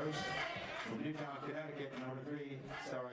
First, from UConn, Connecticut, number 3, Sarah.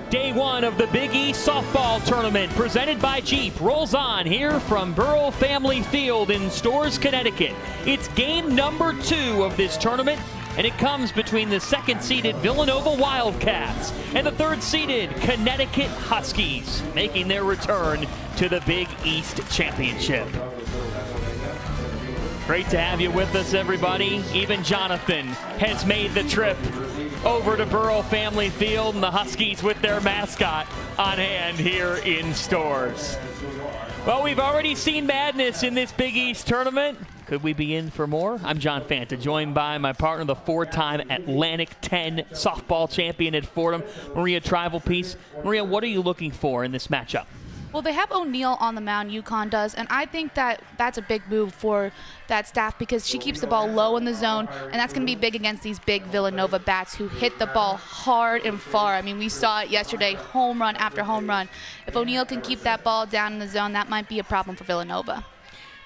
Day one of the Big East softball tournament presented by Jeep rolls on here from Burrell Family Field in Storrs, Connecticut. It's game number 2 of this tournament, and it comes between the second-seeded Villanova Wildcats and the third-seeded Connecticut Huskies, making their return to the Big East Championship. Great to have you with us, everybody. Even Jonathan has made the trip over to Burrell Family Field, and the Huskies with their mascot on hand here in Storrs. Well, we've already seen madness in this Big East tournament. Could we be in for more? I'm John Fanta, joined by my partner, the 4-time Atlantic 10 softball champion at Fordham, Maria Trivalpiece. Maria, what are you looking for in this matchup? Well, they have O'Neal on the mound, UConn does, and I think that that's a big move for that staff because she keeps the ball low in the zone, and that's going to be big against these big Villanova bats who hit the ball hard and far. I mean, we saw it yesterday, home run after home run. If O'Neal can keep that ball down in the zone, that might be a problem for Villanova.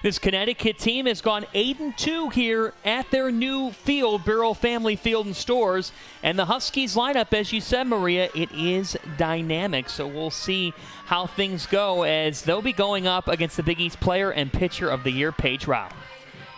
This Connecticut team has gone 8-2 here at their new field, Burrell Family Field in Storrs. And the Huskies lineup, as you said, Maria, it is dynamic. So we'll see how things go as they'll be going up against the Big East Player and Pitcher of the Year, Paige Rao.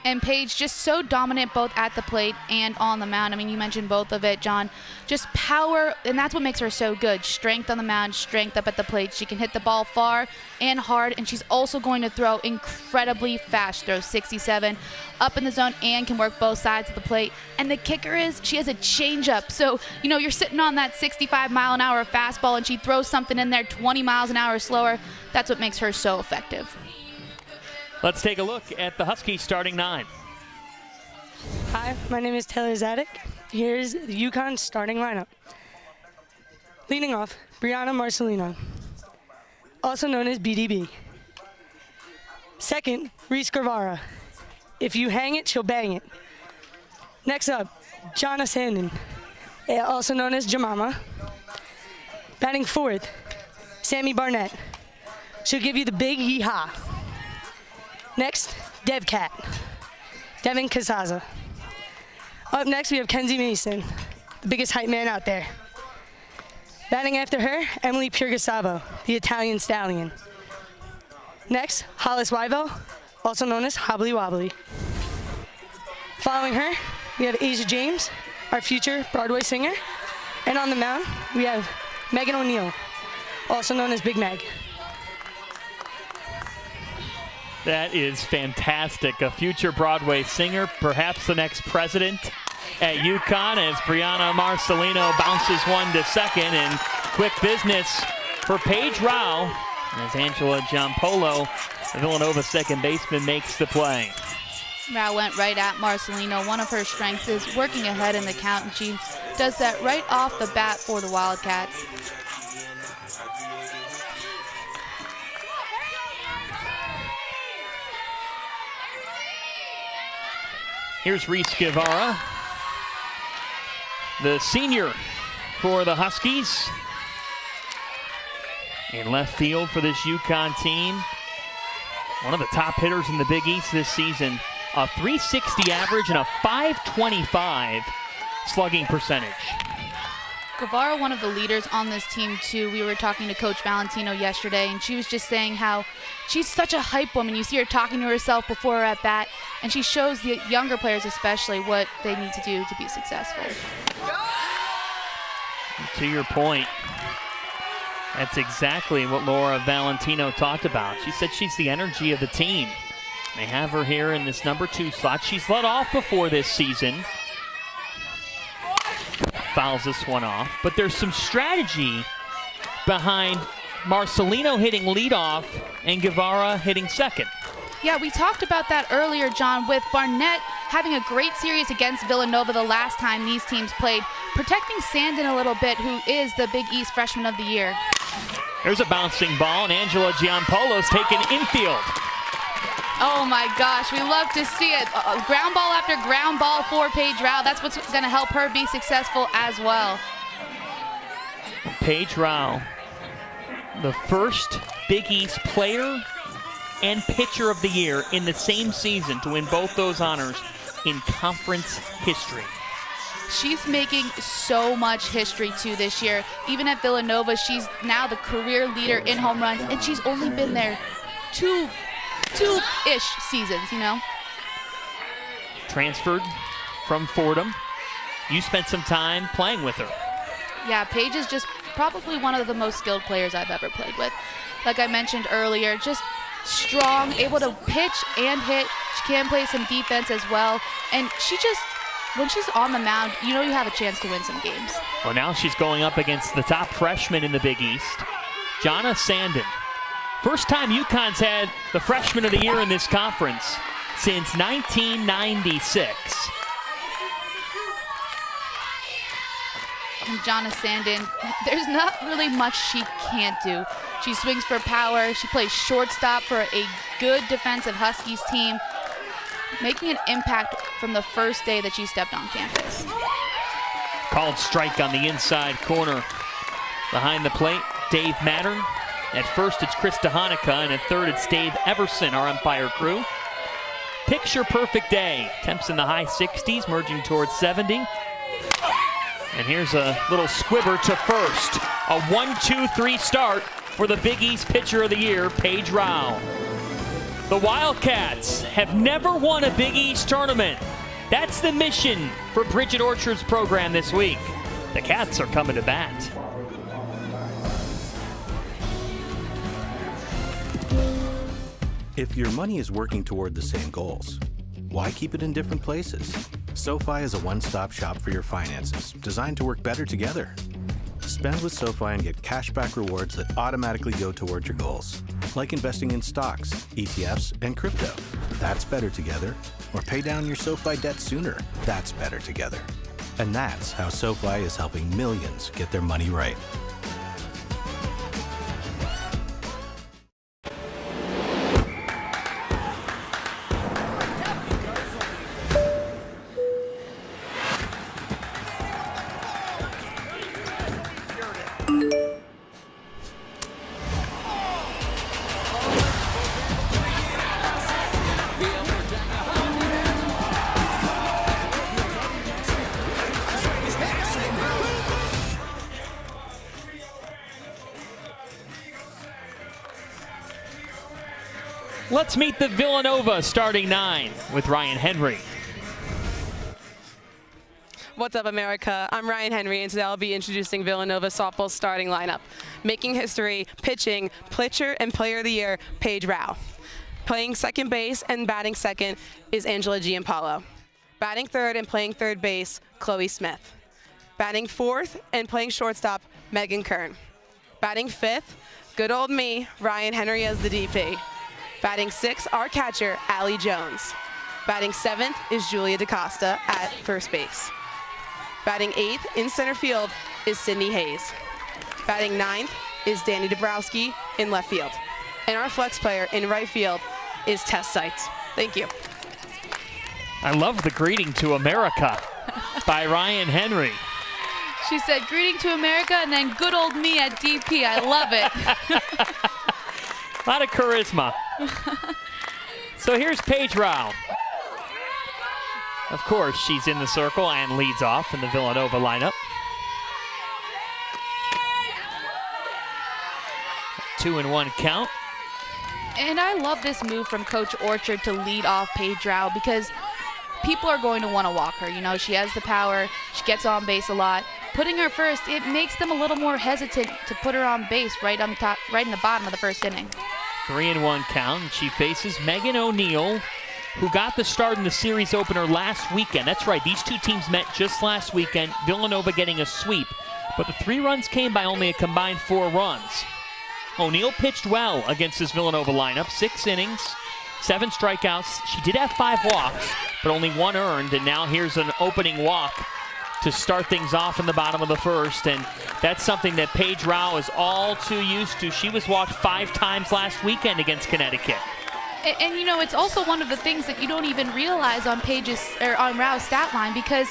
And Paige just so dominant both at the plate and on the mound. I mean, you mentioned both of it, John. Just power, and that's what makes her so good. Strength on the mound, strength up at the plate. She can hit the ball far and hard, and she's also going to throw incredibly fast. Throws 67 up in the zone and can work both sides of the plate. And the kicker is she has a changeup. So, you know, you're sitting on that 65-mile-an-hour fastball, and she throws something in there 20 miles an hour slower. That's what makes her so effective. Let's take a look at the Huskies starting 9. Hi, my name is Taylor Zadek. Here's the UConn starting lineup. Leading off, Brianna Marcelino, also known as BDB. Second, Reese Guevara. If you hang it, she'll bang it. Next up, Jonna Sandin, also known as Jemama. Batting fourth, Sammy Barnett. She'll give you the big yee-haw. Next, Devcat, Devin Casaza. Up next, we have Kenzie Mason, the biggest hype man out there. Batting after her, Emily Purgasavo, the Italian stallion. Next, Hollis Wyvell, also known as Hobbly Wobbly. Following her, we have Asia James, our future Broadway singer. And on the mound, we have Megan O'Neal, also known as Big Meg. That is fantastic. A future Broadway singer, perhaps the next president at UConn, as Brianna Marcelino bounces one to second. And quick business for Paige Rao as Angela Giampolo, the Villanova second baseman, makes the play. Rao went right at Marcelino. One of her strengths is working ahead in the count, and she does that right off the bat for the Wildcats. Here's Reese Guevara, the senior for the Huskies. In left field for this UConn team. One of the top hitters in the Big East this season. a .360 average and a .525 slugging percentage. Guevara, one of the leaders on this team too. We were talking to Coach Valentino yesterday, and she was just saying how she's such a hype woman. You see her talking to herself before her at bat, and she shows the younger players especially what they need to do to be successful. To your point, that's exactly what Laura Valentino talked about. She said she's the energy of the team. They have her here in this number 2 slot. She's led off before this season. Fouls this one off, but there's some strategy behind Marcelino hitting leadoff and Guevara hitting second. Yeah, we talked about that earlier, John, with Barnett having a great series against Villanova the last time these teams played, protecting Sandin a little bit, who is the Big East Freshman of the Year. There's a bouncing ball, and Angela Giampolo's taken infield. Oh my gosh, we love to see it. Ground ball after ground ball for Paige Rao. That's what's going to help her be successful as well. Paige Rao, the first Big East player and pitcher of the year in the same season to win both those honors in conference history. She's making so much history too this year. Even at Villanova, she's now the career leader in home runs, and she's only been there two-ish seasons, you know? Transferred from Fordham. You spent some time playing with her. Yeah, Paige is just probably one of the most skilled players I've ever played with. Like I mentioned earlier, just strong, able to pitch and hit. She can play some defense as well. And she just, when she's on the mound, you know you have a chance to win some games. Well, now she's going up against the top freshman in the Big East, Jonna Sandin. First time UConn's had the Freshman of the Year in this conference since 1996. And Jonna Sandin, there's not really much she can't do. She swings for power. She plays shortstop for a good defensive Huskies team, making an impact from the first day that she stepped on campus. Called strike on the inside corner. Behind the plate, Dave Mattern. At first, it's Krista Hanukkah, and at third, it's Dave Everson, our umpire crew. Picture perfect day. Temps in the high 60s, merging towards 70. And here's a little squibber to first. A 1-2-3 start for the Big East Pitcher of the Year, Paige Rao. The Wildcats have never won a Big East tournament. That's the mission for Bridget Orchard's program this week. The Cats are coming to bat. If your money is working toward the same goals, why keep it in different places? SoFi is a one-stop shop for your finances, designed to work better together. Spend with SoFi and get cashback rewards that automatically go toward your goals, like investing in stocks, ETFs, and crypto. That's better together. Or pay down your SoFi debt sooner. That's better together. And that's how SoFi is helping millions get their money right. Let's meet the Villanova starting 9 with Ryan Henry. What's up, America? I'm Ryan Henry, and today I'll be introducing Villanova softball's starting lineup. Making history, pitching, pitcher and player of the year, Paige Rao. Playing second base and batting second is Angela Giampolo. Batting third and playing third base, Chloe Smith. Batting fourth and playing shortstop, Megan Kern. Batting fifth, good old me, Ryan Henry as the DP. Batting sixth, our catcher, Allie Jones. Batting seventh is Julia DaCosta at first base. Batting eighth in center field is Sydney Hayes. Batting ninth is Danny Dabrowski in left field. And our flex player in right field is Tess Seitz. Thank you. I love the greeting to America by Ryan Henry. She said, greeting to America, and then good old me at DP. I love it. A lot of charisma. So here's Paige Rao. Of course, she's in the circle and leads off in the Villanova lineup. 2-1 count. And I love this move from Coach Orchard to lead off Paige Rao because people are going to want to walk her. You know, she has the power. She gets on base a lot. Putting her first, it makes them a little more hesitant to put her on base right on top, right in the bottom of the first inning. 3-1 count. She faces Megan O'Neill, who got the start in the series opener last weekend. That's right, these two teams met just last weekend. Villanova getting a sweep, but the 3 runs came by only a combined 4 runs. O'Neill pitched well against this Villanova lineup. 6 innings, 7 strikeouts. She did have 5 walks, but only 1 earned, and now here's an opening walk to start things off in the bottom of the first, and that's something that Paige Rao is all too used to. She was walked 5 times last weekend against Connecticut. And you know, it's also one of the things that you don't even realize on Rao's stat line, because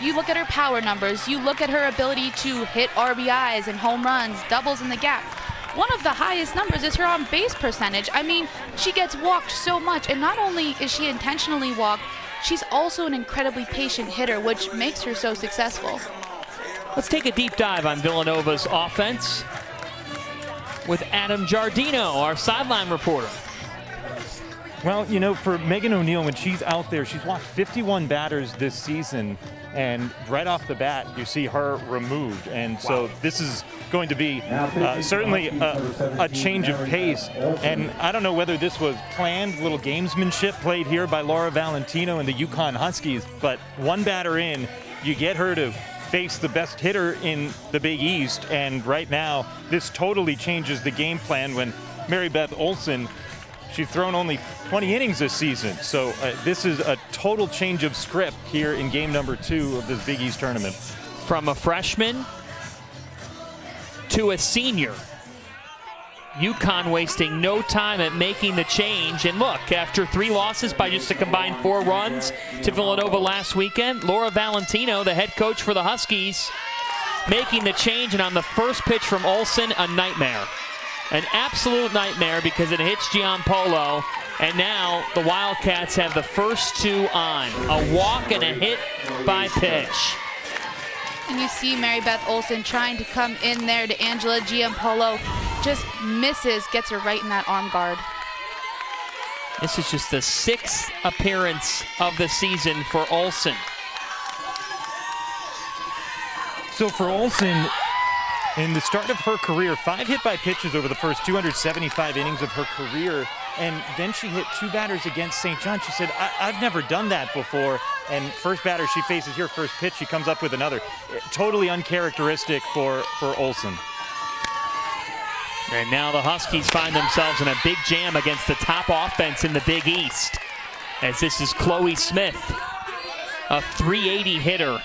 you look at her power numbers, you look at her ability to hit RBIs and home runs, doubles in the gap. One of the highest numbers is her on base percentage. I mean, she gets walked so much, and not only is she intentionally walked, she's also an incredibly patient hitter, which makes her so successful. Let's take a deep dive on Villanova's offense with Adam Giardino, our sideline reporter. Well, you know, for Megan O'Neill, when she's out there, she's walked 51 batters this season, and right off the bat, you see her removed. And so this is going to be certainly a change of pace. And I don't know whether this was planned, little gamesmanship played here by Laura Valentino and the UConn Huskies, but 1 batter in, you get her to face the best hitter in the Big East. And right now, this totally changes the game plan when Mary Beth Olson, she's thrown only 20 innings this season. So this is a total change of script here in game number 2 of this Big East tournament. From a freshman to a senior, UConn wasting no time at making the change. And look, after 3 losses by just a combined 4 runs to Villanova last weekend, Laura Valentino, the head coach for the Huskies, making the change. And on the first pitch from Olson, a nightmare. An absolute nightmare because it hits Giampolo, and now the Wildcats have the first 2 on. A walk and a hit by pitch. And you see Mary Beth Olson trying to come in there to Angela Giampolo, just misses, gets her right in that arm guard. This is just the 6th appearance of the season for Olson. So for Olson, in the start of her career, 5 hit by pitches over the first 275 innings of her career, and then she hit 2 batters against St. John. She said, I've never done that before, and first batter she faces here, first pitch, she comes up with another. Totally uncharacteristic for Olson. And now the Huskies find themselves in a big jam against the top offense in the Big East, as this is Chloe Smith, a .380 hitter.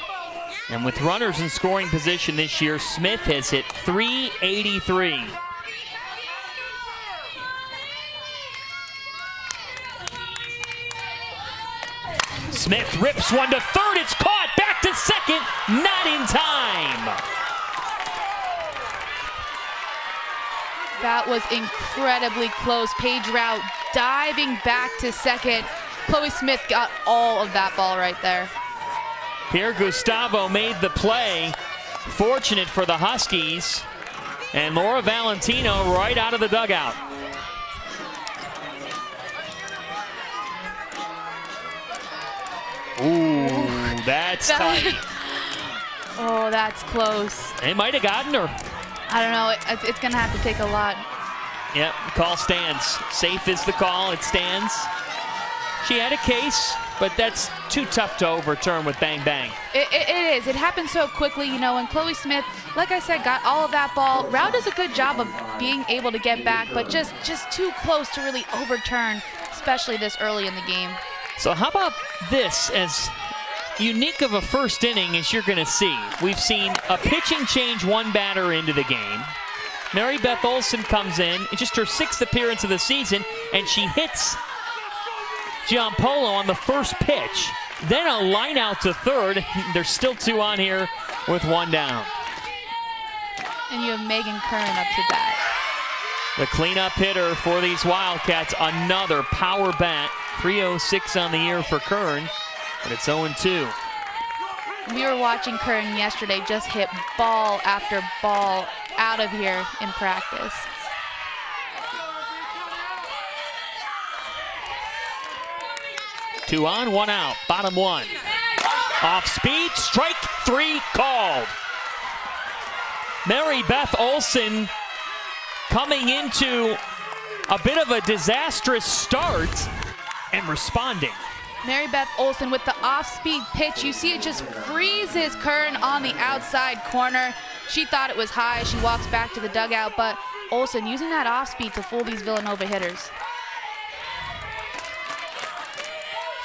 And with runners in scoring position this year, Smith has hit .383. Smith rips one to third. It's caught. Back to second. Not in time. That was incredibly close. Paige Rao diving back to second. Chloe Smith got all of that ball right there. Pierre Gustavo made the play. Fortunate for the Huskies. And Laura Valentino right out of the dugout. Ooh, that's tight. Oh, that's close. They might have gotten her. I don't know. It's going to have to take a lot. Yep, call stands. Safe is the call. It stands. She had a case, but that's too tough to overturn with bang bang. It is. It happened so quickly, you know, and Chloe Smith, like I said, got all of that ball. Rao does a good job of being able to get back, but just too close to really overturn, especially this early in the game. So how about this, as unique of a first inning as you're going to see? We've seen a pitching change 1 batter into the game. Mary Beth Olson comes in, it's just her 6th appearance of the season, and she hits Giampolo on the first pitch. Then a line out to third. There's still 2 on here with 1 down. And you have Megan Curran up to bat. The cleanup hitter for these Wildcats, another power bat. 306 on the year for Kern. But it's 0-2. We were watching Curran yesterday just hit ball after ball out of here in practice. Two on, one out, bottom one. Off speed, strike three called. Mary Beth Olson coming into a bit of a disastrous start and responding. Mary Beth Olson with the off-speed pitch. You see it just freezes Curran on the outside corner. She thought it was high. She walks back to the dugout, but Olson using that off-speed to fool these Villanova hitters.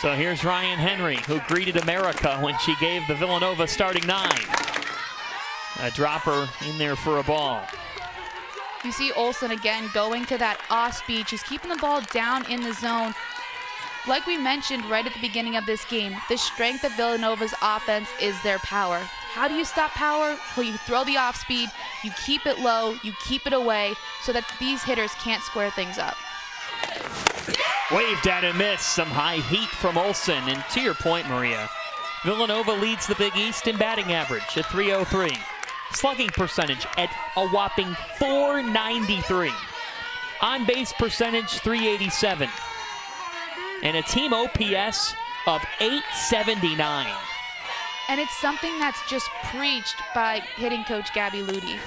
So here's Ryan Henry, who greeted America when she gave the Villanova starting 9. A dropper in there for a ball. You see Olson again going to that off-speed. She's keeping the ball down in the zone. Like we mentioned right at the beginning of this game, the strength of Villanova's offense is their power. How do you stop power? Well, you throw the off-speed, you keep it low, you keep it away so that these hitters can't square things up. Waved at and missed. Some high heat from Olson. And to your point, Maria, Villanova leads the Big East in batting average at .303. Slugging percentage at a whopping .493. On base percentage .387. And a team OPS of .879. And it's something that's just preached by hitting coach Gabby Ludi.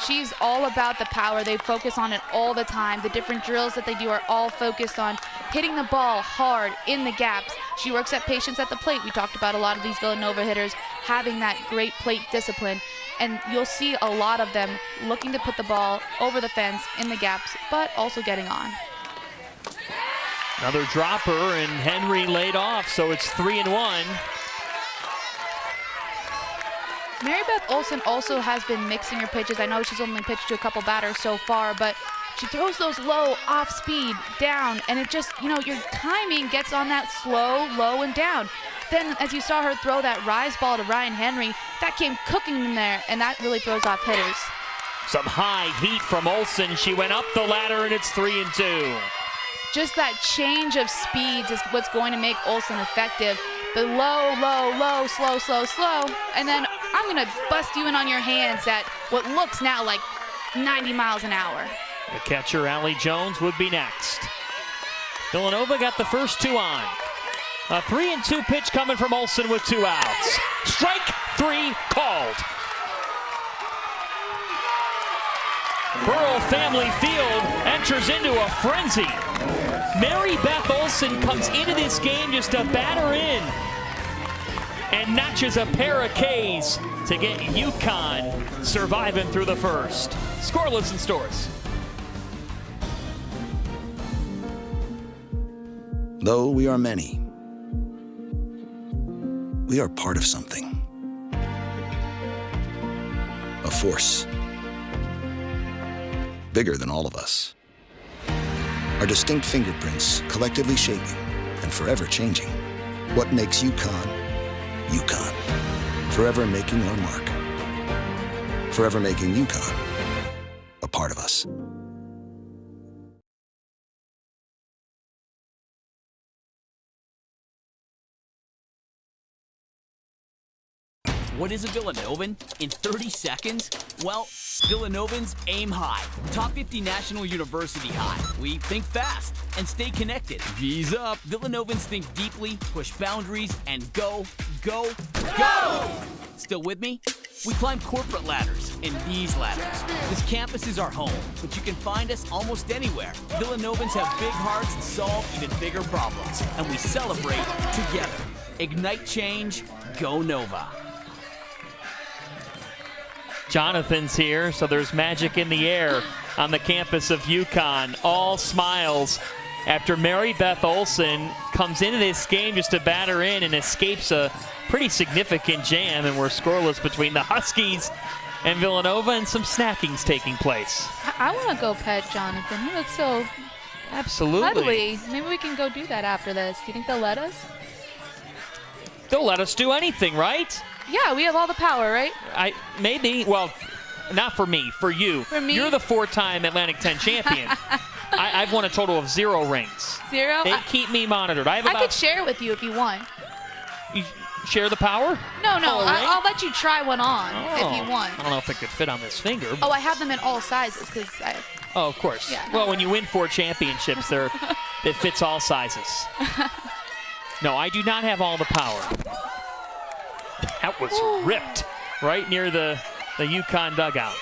She's all about the power. They focus on it all the time. The different drills that they do are all focused on hitting the ball hard in the gaps. She works at patience at the plate. We talked about a lot of these Villanova hitters having that great plate discipline. And you'll see a lot of them looking to put the ball over the fence in the gaps, but also getting on. Another dropper, and Henry laid off, so it's 3-1. Mary Beth Olson also has been mixing her pitches. I know she's only pitched to a couple batters so far, but she throws those low off speed down, and it just, you know, your timing gets on that slow, low, and down. Then as you saw her throw that rise ball to Ryan Henry, that came cooking in there, and that really throws off hitters. Some high heat from Olson. She went up the ladder, and it's 3-2. Just that change of speeds is what's going to make Olson effective. The low, low, low, slow, slow, slow, and then I'm going to bust you in on your hands at what looks now like 90 miles an hour. The catcher, Allie Jones, would be next. Villanova got the first two on. A 3-2 pitch coming from Olson with 2 outs. Strike 3 called. Burrell Family Field enters into a frenzy. Mary Beth Olson comes into this game just to batter in and notches a pair of Ks to get UConn surviving through the first. Scoreless in Stores. Though we are many, we are part of something. A force bigger than all of us. Our distinct fingerprints collectively shaping and forever changing what makes UConn, UConn. Forever making our mark. Forever making UConn a part of us. What is a Villanovan? In 30 seconds? Well, Villanovans aim high. Top 50 National University high. We think fast and stay connected. V's up. Villanovans think deeply, push boundaries, and go, go, go! Still with me? We climb corporate ladders and these ladders. This campus is our home, but you can find us almost anywhere. Villanovans have big hearts and solve even bigger problems, and we celebrate together. Ignite change, go Nova. Jonathan's here, so there's magic in the air on the campus of UConn. All smiles after Mary Beth Olson comes into this game just to batter in and escapes a pretty significant jam, and we're scoreless between the Huskies and Villanova, and some snacking's taking place. I want to go pet Jonathan. He looks so Absolutely. cuddly. Maybe we can go do that after this. Do you think they'll let us? They'll let us do anything, right? Yeah, we have all the power, right? Maybe. Well, not for me. For you. For me? You're the 4-time Atlantic 10 champion. I've won a total of 0 rings. 0? They keep me monitored. I could share with you if you want. You share the power? No, Oh, right? I'll let you try one on if you want. I don't know if it could fit on this finger. Oh, I have them in all sizes because I. Oh, of course. Yeah. Well, when you win 4 championships, it fits all sizes. No, I do not have all the power. That was ripped right near the UConn dugout.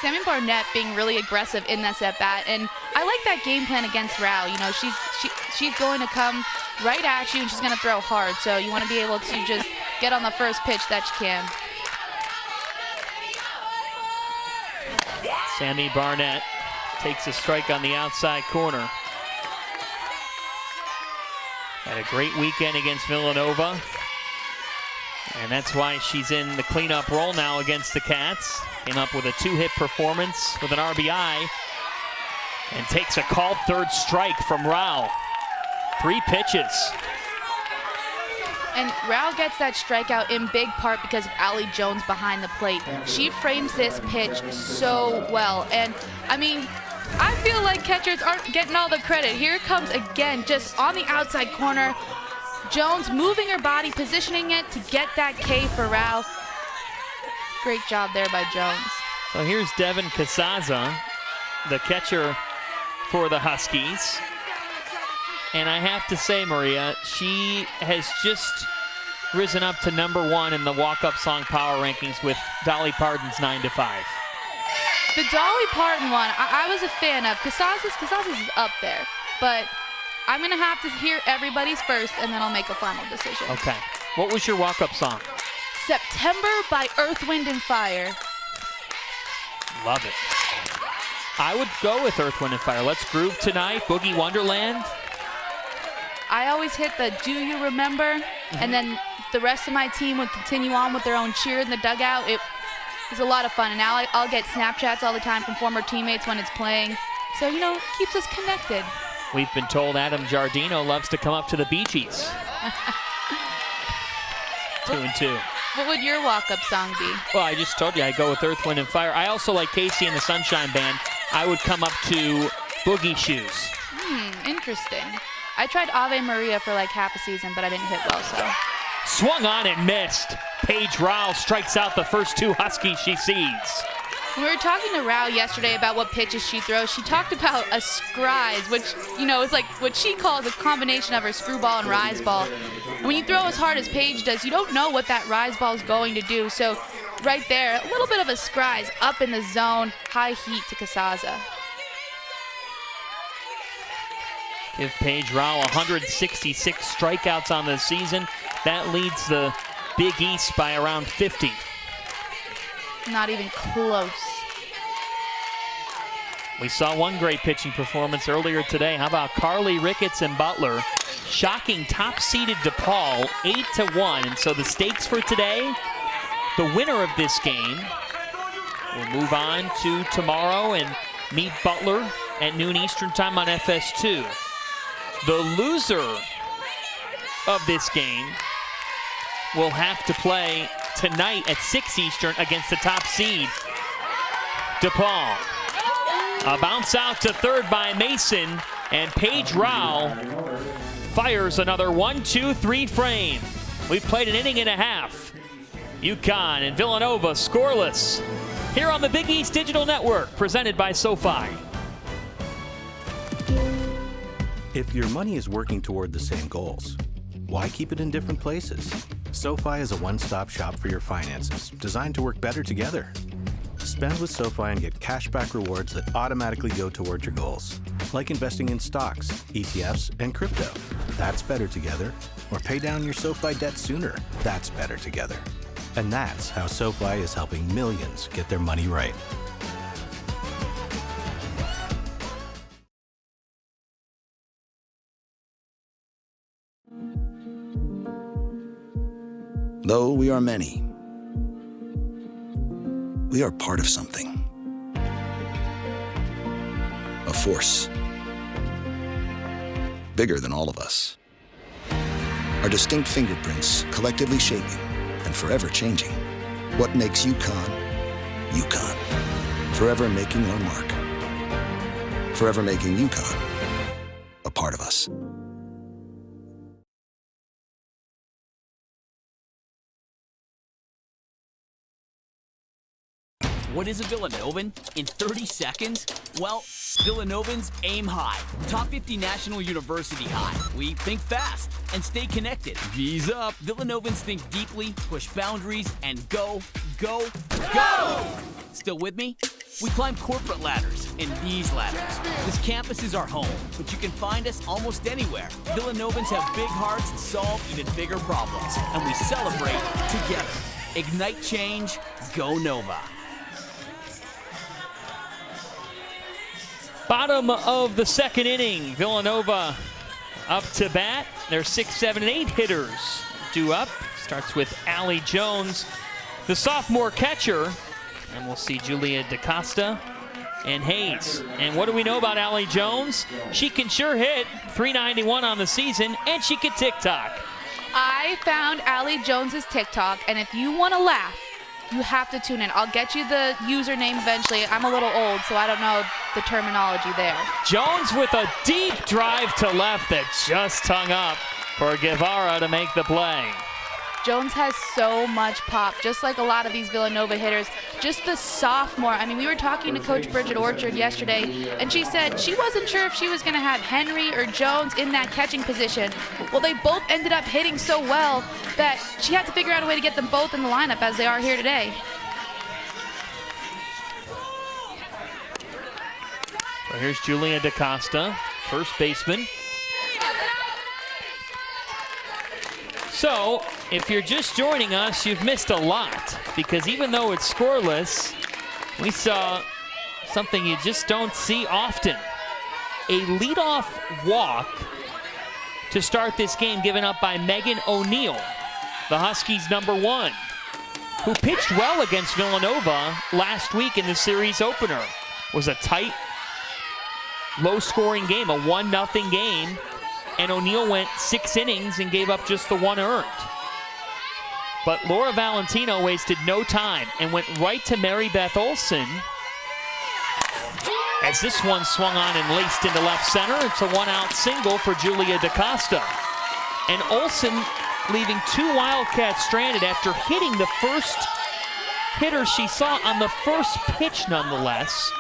Sammy Barnett being really aggressive in this at bat, and I like that game plan against Rao. You know, she's going to come right at you and she's going to throw hard. So you want to be able to just get on the first pitch that you can. Sammy Barnett takes a strike on the outside corner. Had a great weekend against Villanova. And that's why she's in the cleanup role now against the Cats. Came up with a 2-hit performance with an RBI. And takes a called third strike from Rao. 3 pitches. And Rao gets that strikeout in big part because of Allie Jones behind the plate. She frames this pitch so well. And, I mean, I feel like catchers aren't getting all the credit. Here it comes again, just on the outside corner. Jones moving her body, positioning it to get that K for Rao. Great job there by Jones. So here's Devin Casaza, the catcher for the Huskies. And I have to say, Maria, she has just risen up to #1 in the walk-up song power rankings with Dolly Parton's 9 to 5. The Dolly Parton one, I was a fan of. Casaza's is up there. But I'm going to have to hear everybody's first, and then I'll make a final decision. Okay. What was your walk-up song? September by Earth, Wind, and Fire. Love it. I would go with Earth, Wind, and Fire. Let's groove tonight. Boogie Wonderland. I always hit the Do You Remember? And then the rest of my team would continue on with their own cheer in the dugout. It was a lot of fun. And now I'll get Snapchats all the time from former teammates when it's playing. So, you know, keeps us connected. We've been told Adam Giardino loves to come up to the Beachies. 2-2. What would your walk-up song be? Well, I just told you I go with Earth, Wind, and Fire. I also like Casey and the Sunshine Band. I would come up to Boogie Shoes. Interesting. I tried Ave Maria for like half a season, but I didn't hit well, so. Swung on and missed. Paige Rowell strikes out the first 2 Huskies she sees. We were talking to Rao yesterday about what pitches she throws. She talked about a scrise, which, you know, is like what she calls a combination of her screwball and rise ball. When you throw as hard as Paige does, you don't know what that rise ball is going to do. So right there, a little bit of a scrise up in the zone, high heat to Casaza. Give Paige Rowell 166 strikeouts on the season. That leads the Big East by around 50. Not even close. We saw one great pitching performance earlier today. How about Carly Ricketts and Butler shocking top-seeded DePaul 8-1. And so the stakes for today, the winner of this game will move on to tomorrow and meet Butler at noon Eastern time on FS2. The loser of this game will have to play tonight at 6 Eastern against the top seed, DePaul. A bounce out to third by Mason, and Paige Rowell fires another 1-2-3 frame. We've played an inning and a half. UConn and Villanova scoreless here on the Big East Digital Network, presented by SoFi. If your money is working toward the same goals, why keep it in different places? SoFi is a one-stop shop for your finances, designed to work better together. Spend with SoFi and get cashback rewards that automatically go toward your goals, like investing in stocks, ETFs, and crypto. That's better together. Or pay down your SoFi debt sooner. That's better together. And that's how SoFi is helping millions get their money right. Though we are many, we are part of something. A force bigger than all of us. Our distinct fingerprints collectively shaping and forever changing what makes UConn, UConn. Forever making our mark. forever making UConn a part of us. What is a Villanovan in 30 seconds? Well, Villanovan's aim high. Top 50 National University high. We think fast and stay connected. V's up. Villanovans think deeply, push boundaries, and go, go, go! Still with me? We climb corporate ladders and these ladders. This campus is our home, but you can find us almost anywhere. Villanovans have big hearts and solve even bigger problems, and we celebrate together. Ignite change, go Nova. Bottom of the second inning, Villanova up to bat. Their 6, 7, and 8 hitters due up. Starts with Allie Jones, the sophomore catcher. And we'll see Julia DaCosta and Hayes. And what do we know about Allie Jones? She can sure hit, 391 on the season, and she can TikTok. I found Allie Jones's TikTok, and if you want to laugh, you have to tune in. I'll get you the username eventually. I'm a little old, so I don't know the terminology there. Jones with a deep drive to left that just hung up for Guevara to make the play. Jones has so much pop, just like a lot of these Villanova hitters. Just the sophomore. I mean, we were talking to Coach Bridget Orchard yesterday, and she said she wasn't sure if she was going to have Henry or Jones in that catching position. Well, they both ended up hitting so well that she had to figure out a way to get them both in the lineup as they are here today. So here's Julia DaCosta, first baseman. So, if you're just joining us, you've missed a lot, because even though it's scoreless, we saw something you just don't see often. A leadoff walk to start this game given up by Megan O'Neill, the Huskies' #1, who pitched well against Villanova last week in the series opener. It was a tight, low-scoring game, a 1-0 game. And O'Neill went 6 innings and gave up just the 1 earned. But Laura Valentino wasted no time and went right to Mary Beth Olson. As this one swung on and laced into left center, it's a 1-out single for Julia DaCosta. And Olson leaving 2 Wildcats stranded after hitting the first hitter she saw on the first pitch nonetheless.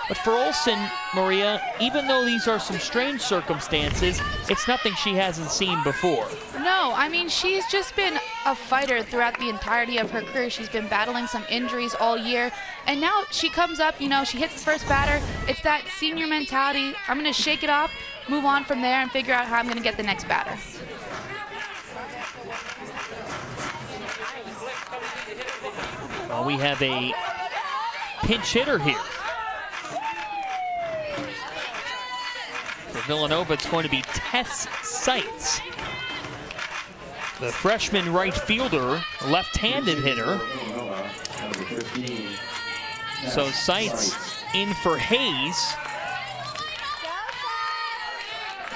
But for Olson, Maria, even though these are some strange circumstances, it's nothing she hasn't seen before. No, I mean, she's just been a fighter throughout the entirety of her career. She's been battling some injuries all year. And now she comes up, you know, she hits the first batter. It's that senior mentality. I'm going to shake it off, move on from there, and figure out how I'm going to get the next batter. Well, we have a pinch hitter here. For Villanova, it's going to be Tess Seitz, the freshman right fielder, left-handed hitter. So Seitz in for Hayes.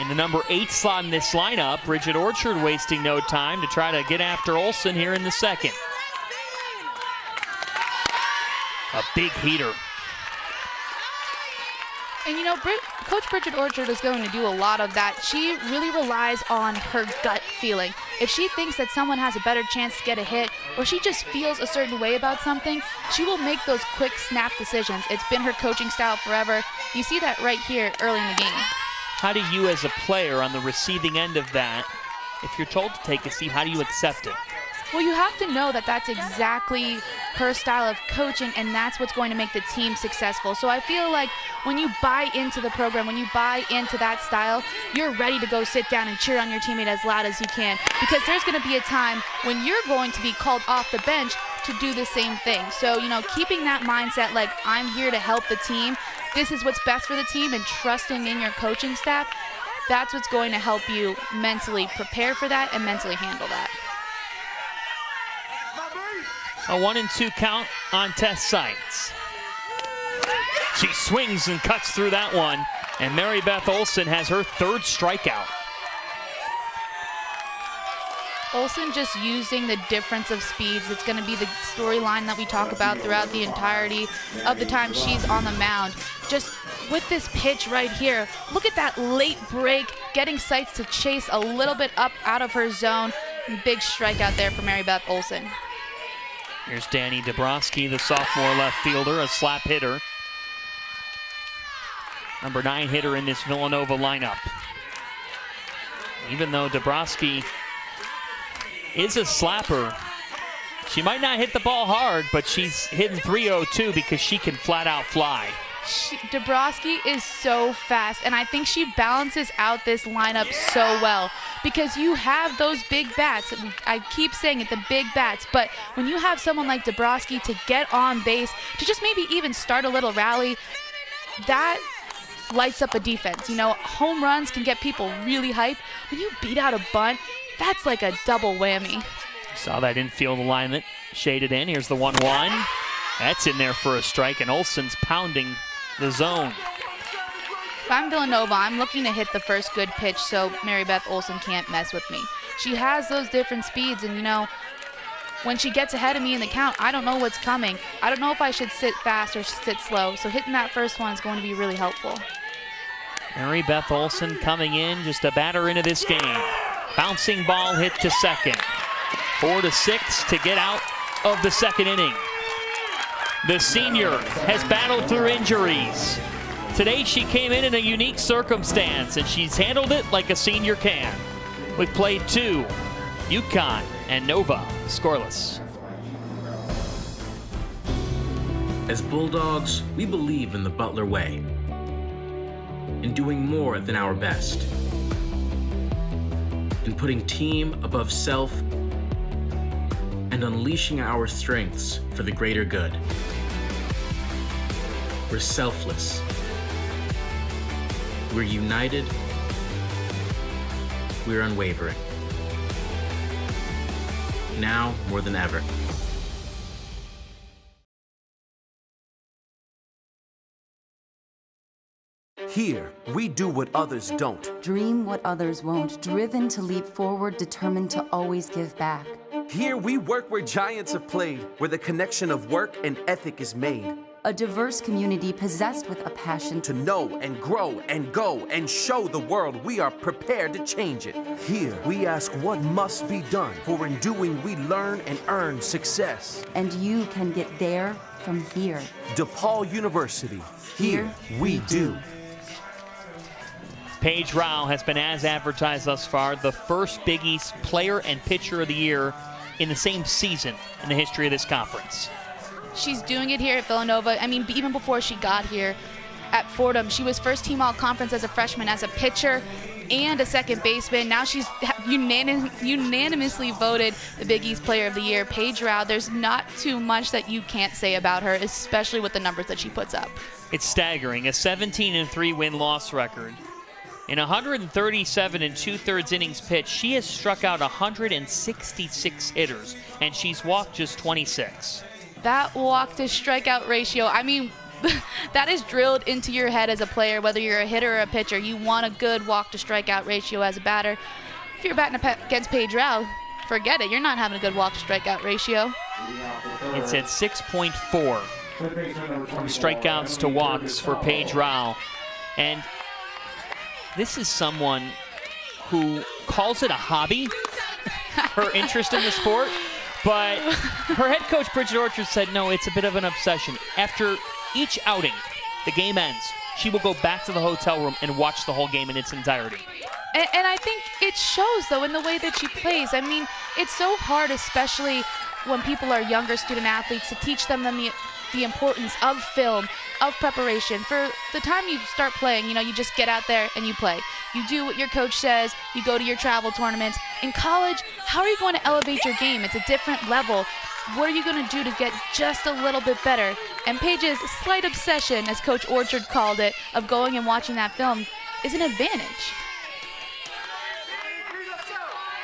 In the number 8 slot in this lineup, Bridget Orchard wasting no time to try to get after Olson here in the second. A big heater. And you know, Coach Bridget Orchard is going to do a lot of that. She really relies on her gut feeling. If she thinks that someone has a better chance to get a hit, or she just feels a certain way about something, she will make those quick snap decisions. It's been her coaching style forever. You see that right here early in the game. How do you as a player on the receiving end of that, if you're told to take a seat, how do you accept it? Well, you have to know that that's exactly her style of coaching, and that's what's going to make the team successful. So I feel like when you buy into the program, when you buy into that style, you're ready to go sit down and cheer on your teammate as loud as you can, because there's going to be a time when you're going to be called off the bench to do the same thing. So, you know, keeping that mindset like, I'm here to help the team, this is what's best for the team, and trusting in your coaching staff, that's what's going to help you mentally prepare for that and mentally handle that. A 1-2 count on Tess Seitz. She swings and cuts through that one, and Mary Beth Olson has her 3rd strikeout. Olson just using the difference of speeds. It's going to be the storyline that we talk about throughout the entirety of the time she's on the mound. Just with this pitch right here, look at that late break, getting Seitz to chase a little bit up out of her zone. Big strikeout there for Mary Beth Olson. Here's Danny Dabrowski, the sophomore left fielder, a slap hitter. Number 9 hitter in this Villanova lineup. Even though Dabrowski is a slapper, she might not hit the ball hard, but she's hitting .302 because she can flat out fly. Dabrowski is so fast, and I think she balances out this lineup so well because you have those big bats. I keep saying it, the big bats, but when you have someone like Dabrowski to get on base, to just maybe even start a little rally, that lights up a defense. You know, home runs can get people really hyped. When you beat out a bunt, that's like a double whammy. Saw that infield alignment shaded in. Here's the 1-1. That's in there for a strike, and Olson's pounding the zone. If I'm Villanova, I'm looking to hit the first good pitch so Mary Beth Olson can't mess with me. She has those different speeds, and you know, when she gets ahead of me in the count, I don't know what's coming. I don't know if I should sit fast or sit slow, so hitting that first one is going to be really helpful. Mary Beth Olson coming in, just a batter into this game. Bouncing ball hit to second. 4-6 to get out of the second inning. The senior has battled through injuries. Today she came in a unique circumstance, and she's handled it like a senior can. We've played 2, UConn and Nova scoreless. As Bulldogs, we believe in the Butler way, in doing more than our best, in putting team above self, and unleashing our strengths for the greater good. We're selfless. We're united. We're unwavering. Now more than ever. Here, we do what others don't. Dream what others won't. Driven to leap forward, determined to always give back. Here, we work where giants have played, where the connection of work and ethic is made. A diverse community possessed with a passion to know and grow and go and show the world we are prepared to change it. Here, we ask what must be done, for in doing we learn and earn success. And you can get there from here. DePaul University. Here, we do. Paige Rao has been, as advertised thus far, the first Big East Player and Pitcher of the Year in the same season in the history of this conference. She's doing it here at Villanova. I mean, even before she got here at Fordham, she was first team all-conference as a freshman, as a pitcher and a second baseman. Now she's unanimously voted the Big East Player of the Year. Paige Rao, there's not too much that you can't say about her, especially with the numbers that she puts up. It's staggering, a 17-3 win-loss record. In 137 2/3 innings pitched, she has struck out 166 hitters, and she's walked just 26. That walk to strikeout ratio, I mean, that is drilled into your head as a player, whether you're a hitter or a pitcher. You want a good walk to strikeout ratio as a batter. If you're batting against Paige Rao, forget it. You're not having a good walk to strikeout ratio. It's at 6.4 from strikeouts to walks for Paige Rao. And this is someone who calls it a hobby, her interest in the sport, but her head coach, Bridget Orchard, said, no, it's a bit of an obsession. After each outing, the game ends, she will go back to the hotel room and watch the whole game in its entirety. And I think it shows, though, in the way that she plays. I mean, it's so hard, especially when people are younger student athletes, to teach them the importance of film, of preparation. For the time you start playing, you know, you just get out there and you play. You do what your coach says, you go to your travel tournaments. In college, how are you going to elevate your game? It's a different level. What are you going to do to get just a little bit better? And Paige's slight obsession, as Coach Orchard called it, of going and watching that film is an advantage.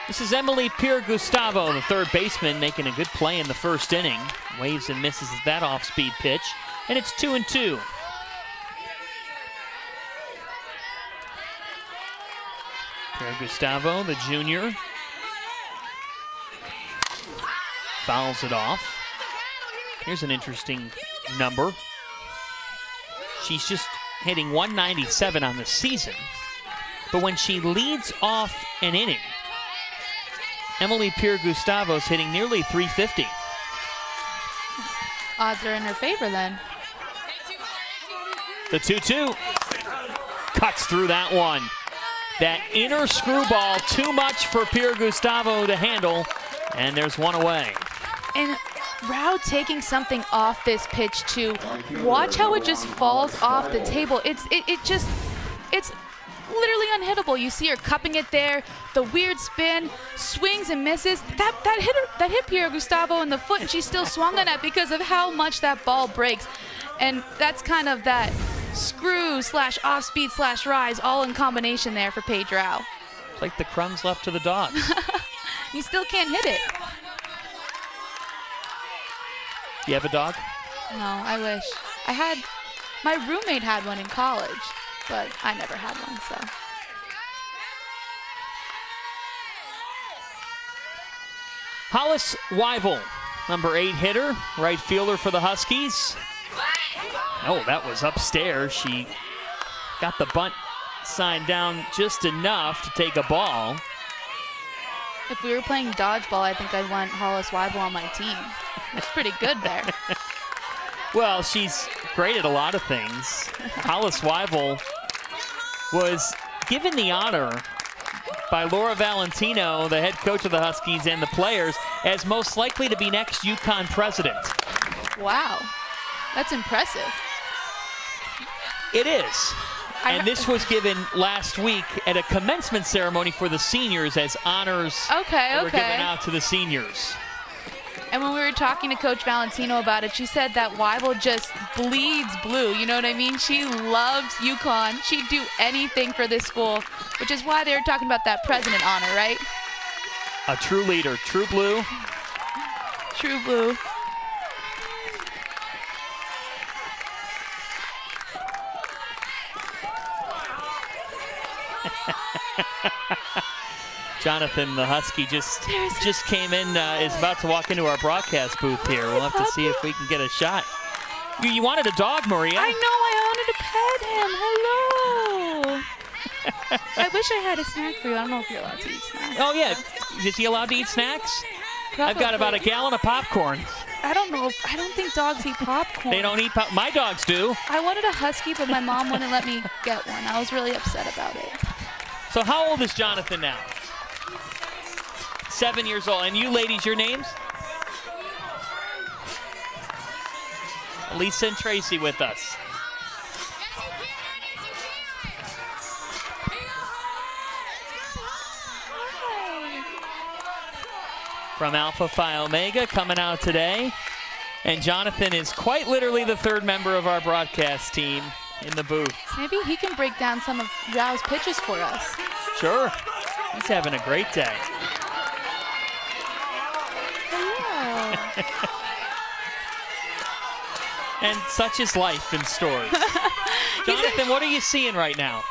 This is Emily Pierre-Gustavo, the third baseman, making a good play in the first inning. Waves and misses that off-speed pitch, and it's 2-2. Pierre-Gustavo, the junior, fouls it off. Here's an interesting number. She's just hitting 197 on the season. But when she leads off an inning, Emily Pierre-Gustavo's hitting nearly 350. Odds are in her favor then. The 2-2 cuts through that one. That inner screwball, too much for Pierre-Gustavo to handle, and there's one away. And Rao taking something off this pitch too. Watch how it just falls off the table. It's literally unhittable. You see her cupping it there, the weird spin, swings and misses. That hit Pierre-Gustavo in the foot, and she still swung on it because of how much that ball breaks. And that's kind of that screw / off speed / rise all in combination there for Paige Rao. It's like the crumbs left to the dogs. You still can't hit it. You have a dog? No, I wish. My roommate had one in college, but I never had one, so. Hollis Weibel, number 8 hitter, right fielder for the Huskies. Oh, that was upstairs. She got the bunt sign down just enough to take a ball. If we were playing dodgeball, I think I'd want Hollis Weibel on my team. It's pretty good there. Well, she's great at a lot of things. Hollis Weibel was given the honor by Laura Valentino, the head coach of the Huskies, and the players, as most likely to be next UConn president. Wow, that's impressive. It is. And this was given last week at a commencement ceremony for the seniors as honors were given out to the seniors. And when we were talking to Coach Valentino about it, she said that Weibel just bleeds blue. You know what I mean? She loves UConn. She'd do anything for this school, which is why they were talking about that president honor, right? A true leader, true blue. True blue. Jonathan, the Husky, just came in, is about to walk into our broadcast booth here. We'll have to see if we can get a shot. You wanted a dog, Maria. I know, I wanted to pet him. Hello. I wish I had a snack for you. I don't know if you're allowed to eat snacks. Oh, yeah. Is he allowed to eat snacks? Probably. I've got about a gallon of popcorn. I don't know. I don't think dogs eat popcorn. They don't eat my dogs do. I wanted a Husky, but my mom wouldn't let me get one. I was really upset about it. So how old is Jonathan now? 7 years old. And you ladies, your names? Lisa and Tracy with us. From Alpha Phi Omega coming out today. And Jonathan is quite literally the third member of our broadcast team in the booth. Maybe he can break down some of Rao's pitches for us. Sure. He's having a great day. And such is life in stores. Jonathan, what are you seeing right now?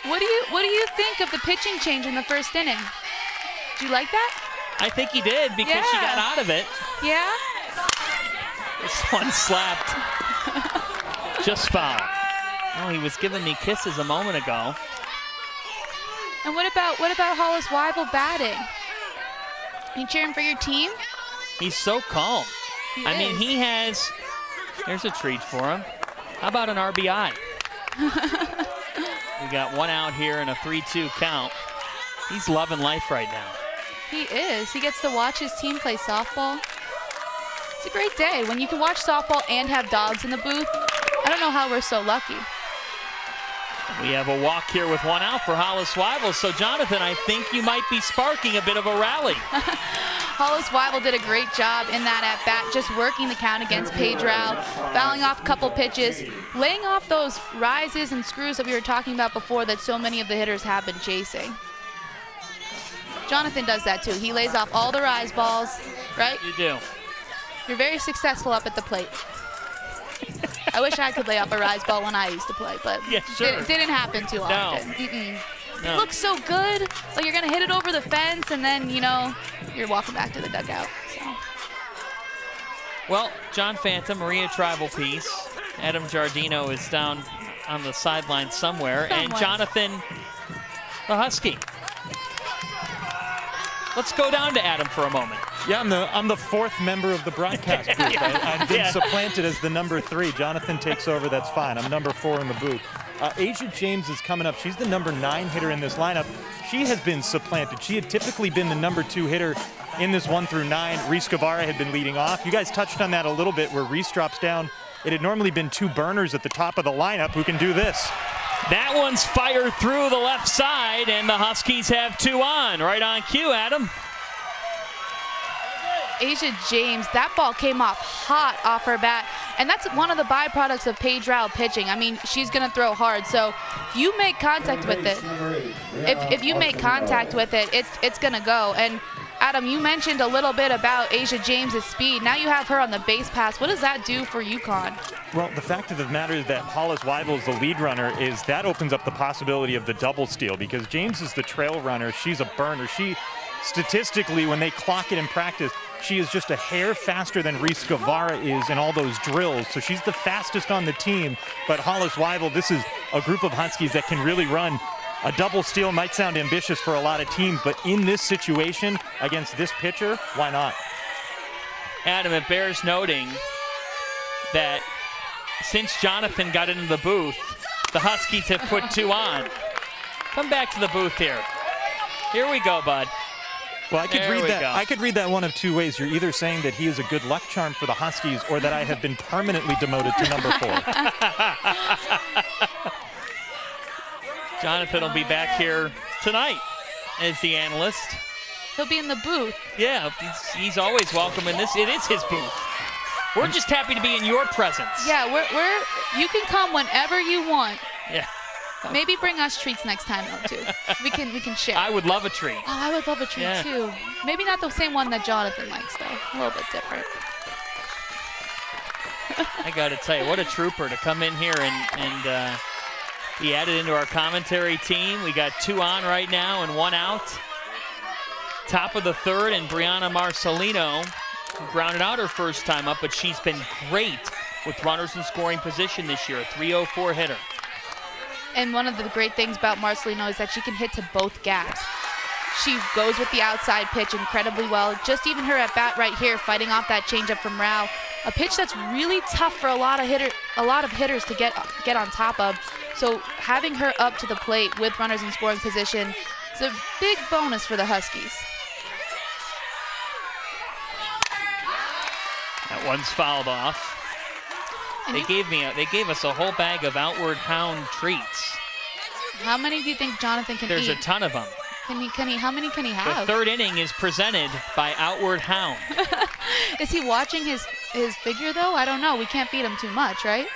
What do you think of the pitching change in the first inning? Do you like that? I think he did because she got out of it. Yeah? This one slapped. Just foul. Oh, he was giving me kisses a moment ago. And what about Hollis Weibel batting? You cheering for your team? He's so calm. I mean, he has. There's a treat for him. How about an RBI? We got one out here and a 3-2 count. He's loving life right now. He is. He gets to watch his team play softball. It's a great day when you can watch softball and have dogs in the booth. I don't know how we're so lucky. We have a walk here with one out for Hollis Weibel. So, Jonathan, I think you might be sparking a bit of a rally. Hollis Weibel did a great job in that at-bat, just working the count against Paige Rao, fouling off a couple pitches, laying off those rises and screws that we were talking about before that so many of the hitters have been chasing. Jonathan does that, too. He lays off all the rise balls, right? You do. You're very successful up at the plate. I wish I could lay off a rise ball when I used to play, but yeah, sure. It didn't happen too often. No. It looks so good. Like you're going to hit it over the fence, and then, you know, you're walking back to the dugout. So. Well, John Phantom, Maria Tribal Peace. Adam Giardino is down on the sideline somewhere. And Jonathan, the Husky. Let's go down to Adam for a moment. Yeah, I'm the fourth member of the broadcast group. I've been supplanted as the number 3. Jonathan takes over, that's fine. I'm number 4 in the booth. Asia James is coming up. She's the number 9 hitter in this lineup. She has been supplanted. She had typically been the number 2 hitter in this 1 through 9. Reese Guevara had been leading off. You guys touched on that a little bit where Reese drops down. It had normally been 2 burners at the top of the lineup who can do this. That one's fired through the left side, and the Huskies have 2 on. Right on cue, Adam. Asia James, that ball came off hot off her bat, and that's one of the byproducts of Paige Rao pitching. I mean, she's going to throw hard, so if you make contact with it, if you make contact with it, it's going to go. And Adam, you mentioned a little bit about Asia James's speed. Now you have her on the base pass. What does that do for UConn? Well, the fact of the matter is that Hollis Weibel is the lead runner, is that opens up the possibility of the double steal because James is the trail runner. She's a burner. She, statistically, when they clock it in practice, she is just a hair faster than Reese Guevara is in all those drills. So she's the fastest on the team. But Hollis Weibel, this is a group of Huskies that can really run. A double steal might sound ambitious for a lot of teams, but in this situation against this pitcher, why not? Adam, it bears noting that since Jonathan got into the booth, the Huskies have put 2 on. Come back to the booth here. Here we go, bud. Well, I could read that one of 2 ways. You're either saying that he is a good luck charm for the Huskies or that I have been permanently demoted to number 4. Jonathan will be back here tonight as the analyst. He'll be in the booth. Yeah, he's always welcome in this. It is his booth. We're just happy to be in your presence. Yeah, you can come whenever you want. Yeah. Maybe bring us treats next time though too. We can share. I would love a treat. Oh, I would love a treat too. Maybe not the same one that Jonathan likes though. A little bit different. I got to tell you, what a trooper to come in here and be added into our commentary team. We got 2 on right now and 1 out. Top of the 3rd, and Brianna Marcelino, who grounded out her first time up, but she's been great with runners in scoring position this year. A 304 hitter. And one of the great things about Marcelino is that she can hit to both gaps. She goes with the outside pitch incredibly well. Just even her at bat right here, fighting off that changeup from Rao. A pitch that's really tough for a lot of hitters to get on top of. So having her up to the plate with runners in scoring position is a big bonus for the Huskies. That one's fouled off. They gave us a whole bag of Outward Hound treats. How many do you think Jonathan can eat? There's a ton of them. How many can he have? The 3rd inning is presented by Outward Hound. Is he watching his figure though? I don't know. We can't feed him too much, right?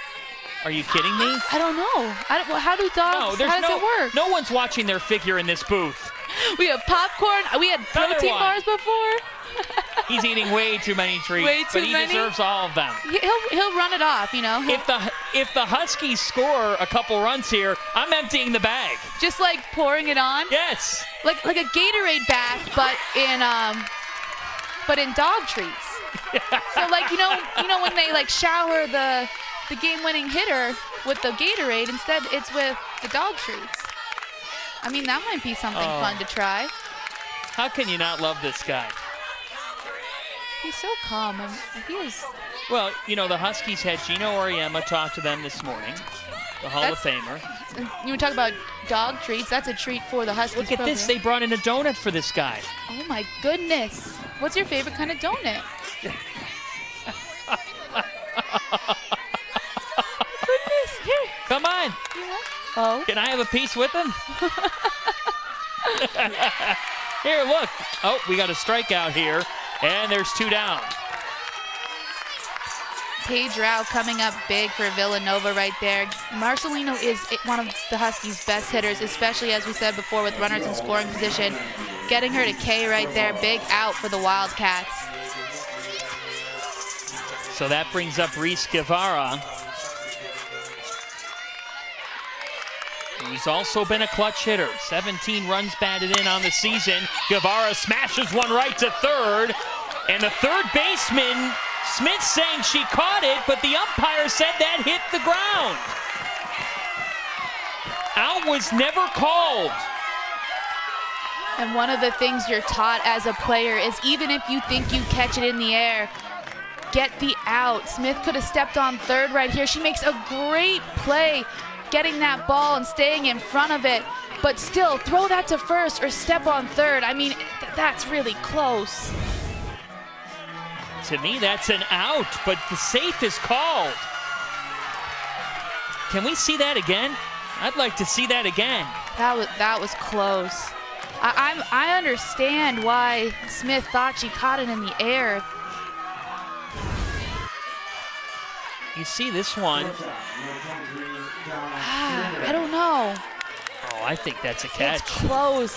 Are you kidding me? I don't know. How do dogs? How does it work? No one's watching their figure in this booth. We have popcorn. We had protein bars before. He's eating way too many treats, but he deserves all of them. He'll run it off, you know. If the Huskies score a couple runs here, I'm emptying the bag. Just like pouring it on. Yes. Like a Gatorade bath, but in dog treats. So like you know when they like shower the game-winning hitter with the Gatorade, instead it's with the dog treats. I mean, that might be something fun to try. How can you not love this guy? He's so calm. He is. Well, you know, the Huskies had Gino Auriemma talk to them this morning, the Hall of Famer. You talk about dog treats. That's a treat for the Huskies. Look at this. They brought in a donut for this guy. Oh, my goodness. What's your favorite kind of donut? Goodness. Here. Come on. Yeah. Oh. Can I have a piece with him? Here, look. Oh, we got a strikeout here, and there's 2 down. Paige Rao coming up big for Villanova right there. Marcelino is one of the Huskies' best hitters, especially as we said before with runners in scoring position. Getting her to K right there, big out for the Wildcats. So that brings up Reese Guevara. He's also been a clutch hitter. 17 runs batted in on the season. Guevara smashes one right to 3rd. And the third baseman Smith saying she caught it, but the umpire said that hit the ground. Out was never called. And one of the things you're taught as a player is even if you think you catch it in the air, get the out. Smith could have stepped on third right here. She makes a great play getting that ball and staying in front of it, but still throw that to first or step on third. I mean, that's really close. To me, that's an out, but the safe is called. Can we see that again? I'd like to see that again. That was close. I understand why Smith thought she caught it in the air. You see this one. I don't know. Oh, I think that's a catch. It's close.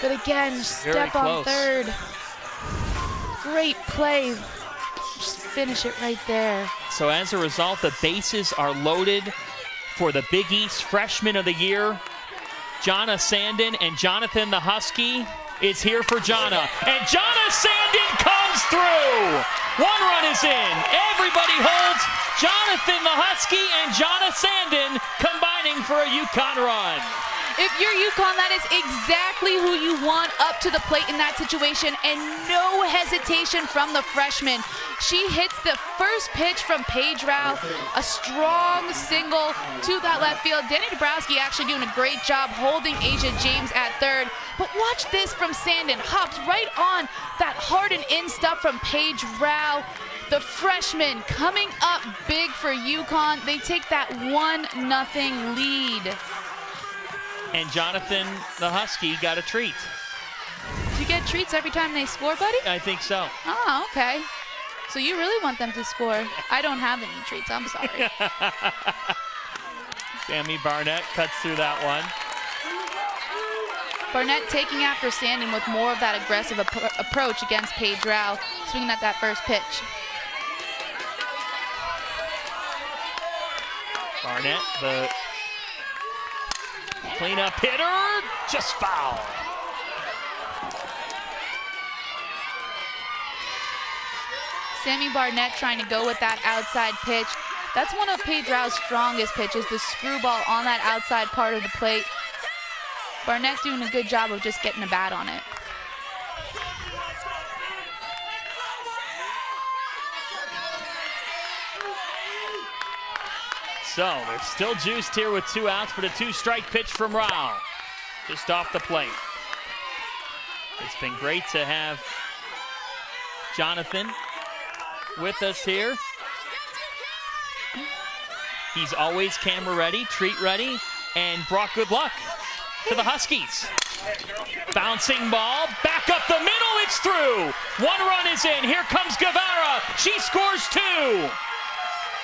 But again, step on third. Great play. Just finish it right there. So as a result, the bases are loaded for the Big East Freshman of the Year. Jonna Sandin, and Jonathan the Husky is here for Jonna. And Jonna Sandin comes through. One run is in. Everybody holds Jonathan the Husky and Jonna Sandin combining for a UConn run. If you're UConn, that is exactly who you want up to the plate in that situation, and no hesitation from the freshman. She hits the first pitch from Paige Rao, a strong single to that left field. Danny Dabrowski actually doing a great job holding Asia James at third. But watch this from Sandin, hops right on that hard and in stuff from Paige Rao. The freshman coming up big for UConn. They take that 1-0 lead. And Jonathan the Husky got a treat. Do you get treats every time they score, buddy? I think so. Oh, okay. So you really want them to score. I don't have any treats, I'm sorry. Sammy Barnett cuts through that one. Barnett taking after Sandin with more of that aggressive approach against Paige Rao, swinging at that first pitch. Barnett, the cleanup hitter, just foul. Sammy Barnett trying to go with that outside pitch. That's one of Paige Rao's strongest pitches, the screwball on that outside part of the plate. Barnett doing a good job of just getting a bat on it. So they're still juiced here with 2 outs, but a 2-strike pitch from Rao, just off the plate. It's been great to have Jonathan with us here. He's always camera ready, treat ready, and brought good luck to the Huskies. Bouncing ball, back up the middle, it's through. 1 run is in, here comes Guevara, she scores 2.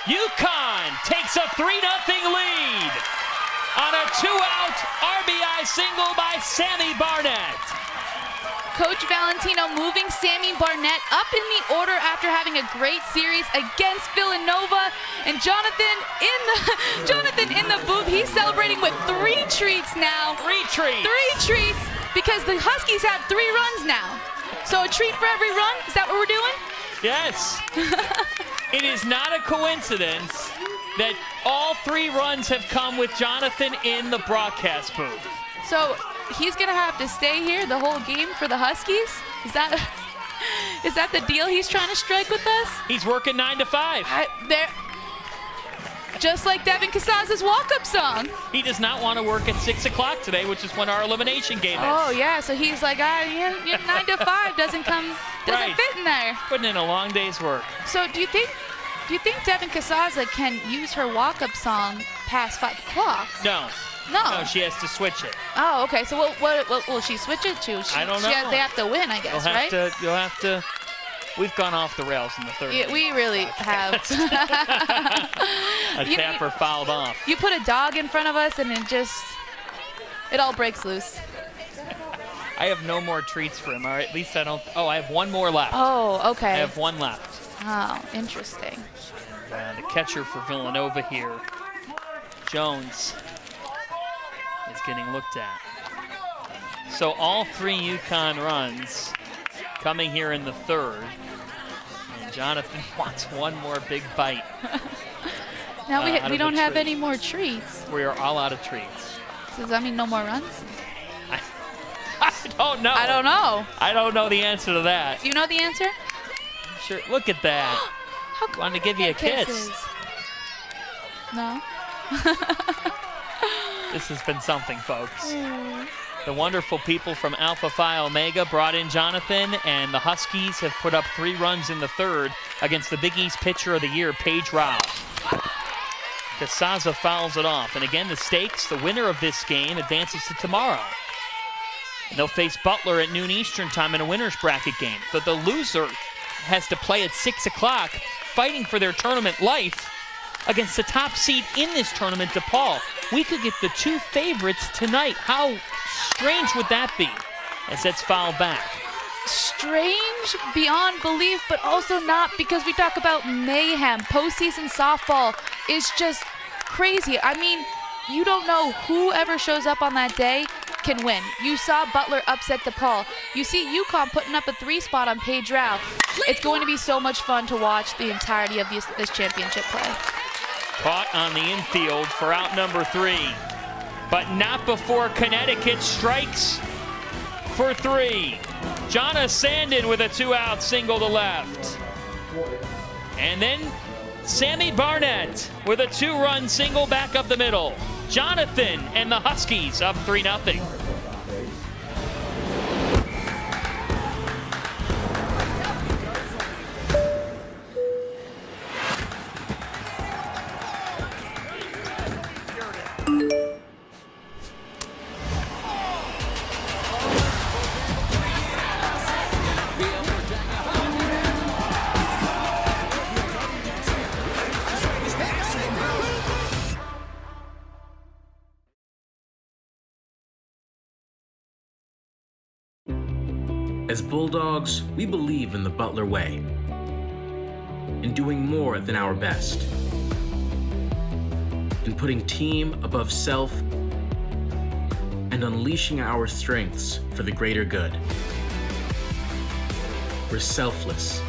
UConn takes a 3-0 lead on a 2-out RBI single by Sammy Barnett. Coach Valentino moving Sammy Barnett up in the order after having a great series against Villanova. And Jonathan in the booth, he's celebrating with 3 treats now. 3 treats. 3 treats because the Huskies have 3 runs now. So a treat for every run, is that what we're doing? Yes. It is not a coincidence that all 3 runs have come with Jonathan in the broadcast booth. So he's going to have to stay here the whole game for the Huskies? Is that the deal he's trying to strike with us? He's working 9 to 5. Just like Devin Casaz's walk-up song. He does not want to work at 6 o'clock today, which is when our elimination game is. Oh, yeah, so he's like, 9 to 5 doesn't fit in there. Putting in a long day's work. So do you think Devin Casaza can use her walk-up song past 5 o'clock? No. No, she has to switch it. Oh, okay. So what will she switch it to? I don't know. They have to win, I guess, right? You'll have to. We've gone off the rails in the third. Yeah, we really have. A tapper fouled off. You put a dog in front of us, and it all breaks loose. I have no more treats for him, or at least I don't. Oh, I have 1 more left. Oh, okay. I have 1 left. Oh, interesting. The catcher for Villanova here, Jones, is getting looked at. So all 3 UConn runs coming here in the third. And Jonathan wants one more big bite. Now out we of don't the have treat. any more treats. We are all out of treats. So does that mean no more runs? I don't know. I don't know. I don't know the answer to that. Do you know the answer? Sure. Look at that. How come Wanted to give you a kisses? kiss. No. This has been something, folks. The wonderful people from Alpha Phi Omega brought in Jonathan, and the Huskies have put up 3 runs in the third against the Big East Pitcher of the Year, Paige Rao. Casaza fouls it off. And again, the stakes, the winner of this game advances to tomorrow. And they'll face Butler at noon Eastern time in a winner's bracket game. But the loser has to play at 6 o'clock, fighting for their tournament life against the top seed in this tournament, DePaul. We could get the 2 favorites tonight. How strange would that be as that's fouled back? Strange beyond belief, but also not, because we talk about mayhem. Postseason softball is just crazy. I mean, you don't know whoever shows up on that day can win. You saw Butler upset DePaul. You see UConn putting up a 3 spot on Paige Rao. It's going to be so much fun to watch the entirety of this championship play. Caught on the infield for out number 3, but not before Connecticut strikes for 3. Jonna Sandin with a 2-out single to left. And then Sammy Barnett with a 2-run single back up the middle. Jonathan and the Huskies up 3-0. As Bulldogs, we believe in the Butler way, in doing more than our best, in putting team above self, and unleashing our strengths for the greater good. We're selfless.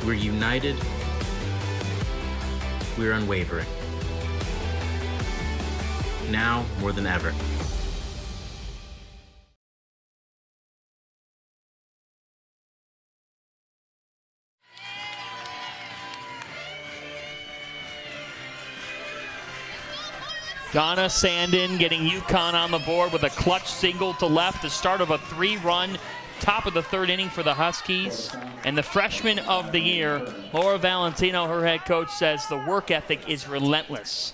We're united. We're unwavering. Now more than ever. Jonna Sandin getting UConn on the board with a clutch single to left, the start of a 3-run top of the 3rd inning for the Huskies. And the freshman of the year, Laura Valentino, her head coach, says the work ethic is relentless.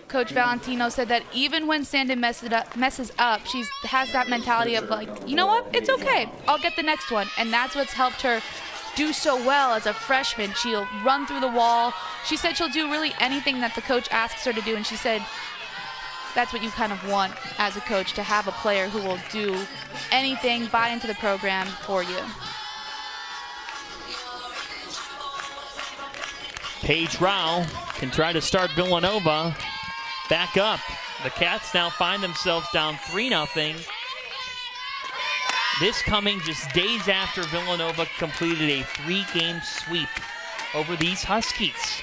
Coach Valentino said that even when Sandin messes up, she has that mentality of like, you know what, it's okay, I'll get the next one. And that's what's helped her do so well as a freshman. She'll run through the wall. She said she'll do really anything that the coach asks her to do, and she said that's what you kind of want as a coach, to have a player who will do anything, buy into the program for you. Paige Rao can try to start Villanova back up. The Cats now find themselves down 3-0. This coming just days after Villanova completed a 3-game sweep over these Huskies.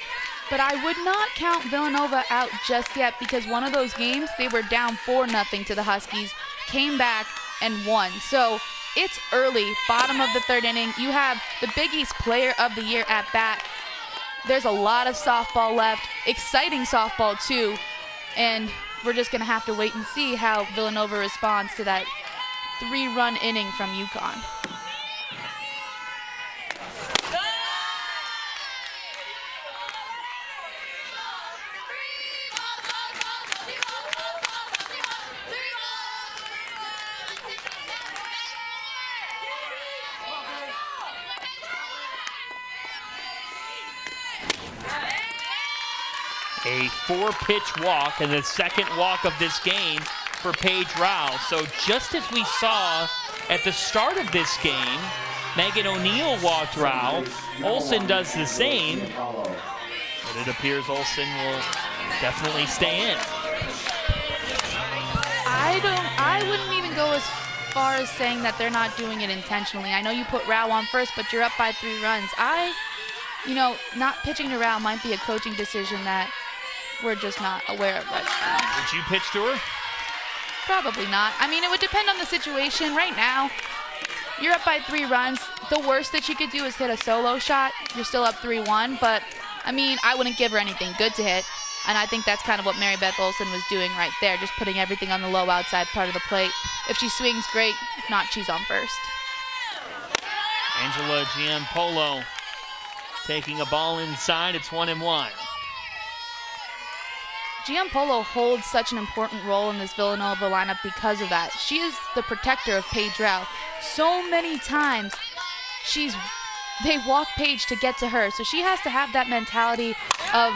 But I would not count Villanova out just yet, because one of those games, they were down 4-0 to the Huskies, came back and won. So it's early, bottom of the 3rd inning. You have the Big East Player of the Year at bat. There's a lot of softball left, exciting softball too, and we're just going to have to wait and see how Villanova responds to that 3-run inning from UConn. A 4-pitch walk, and the second walk of this game for Paige Rao. So just as we saw at the start of this game, Megan O'Neill walked Rao. Olsen does the same, but it appears Olsen will definitely stay in. I wouldn't even go as far as saying that they're not doing it intentionally. I know you put Rao on first, but you're up by 3 runs. Not pitching to Rao might be a coaching decision that we're just not aware of right now. Would you pitch to her? Probably not. I mean, it would depend on the situation. Right now, you're up by 3 runs. The worst that she could do is hit a solo shot. You're still up 3-1, but I mean, I wouldn't give her anything good to hit. And I think that's kind of what Mary Beth Olson was doing right there, just putting everything on the low outside part of the plate. If she swings, great. If not, she's on first. Angela Giampolo taking a ball inside. It's 1-1. Giampolo holds such an important role in this Villanova lineup because of that. She is the protector of Paige Rao. So many times they walk Paige to get to her. So she has to have that mentality of,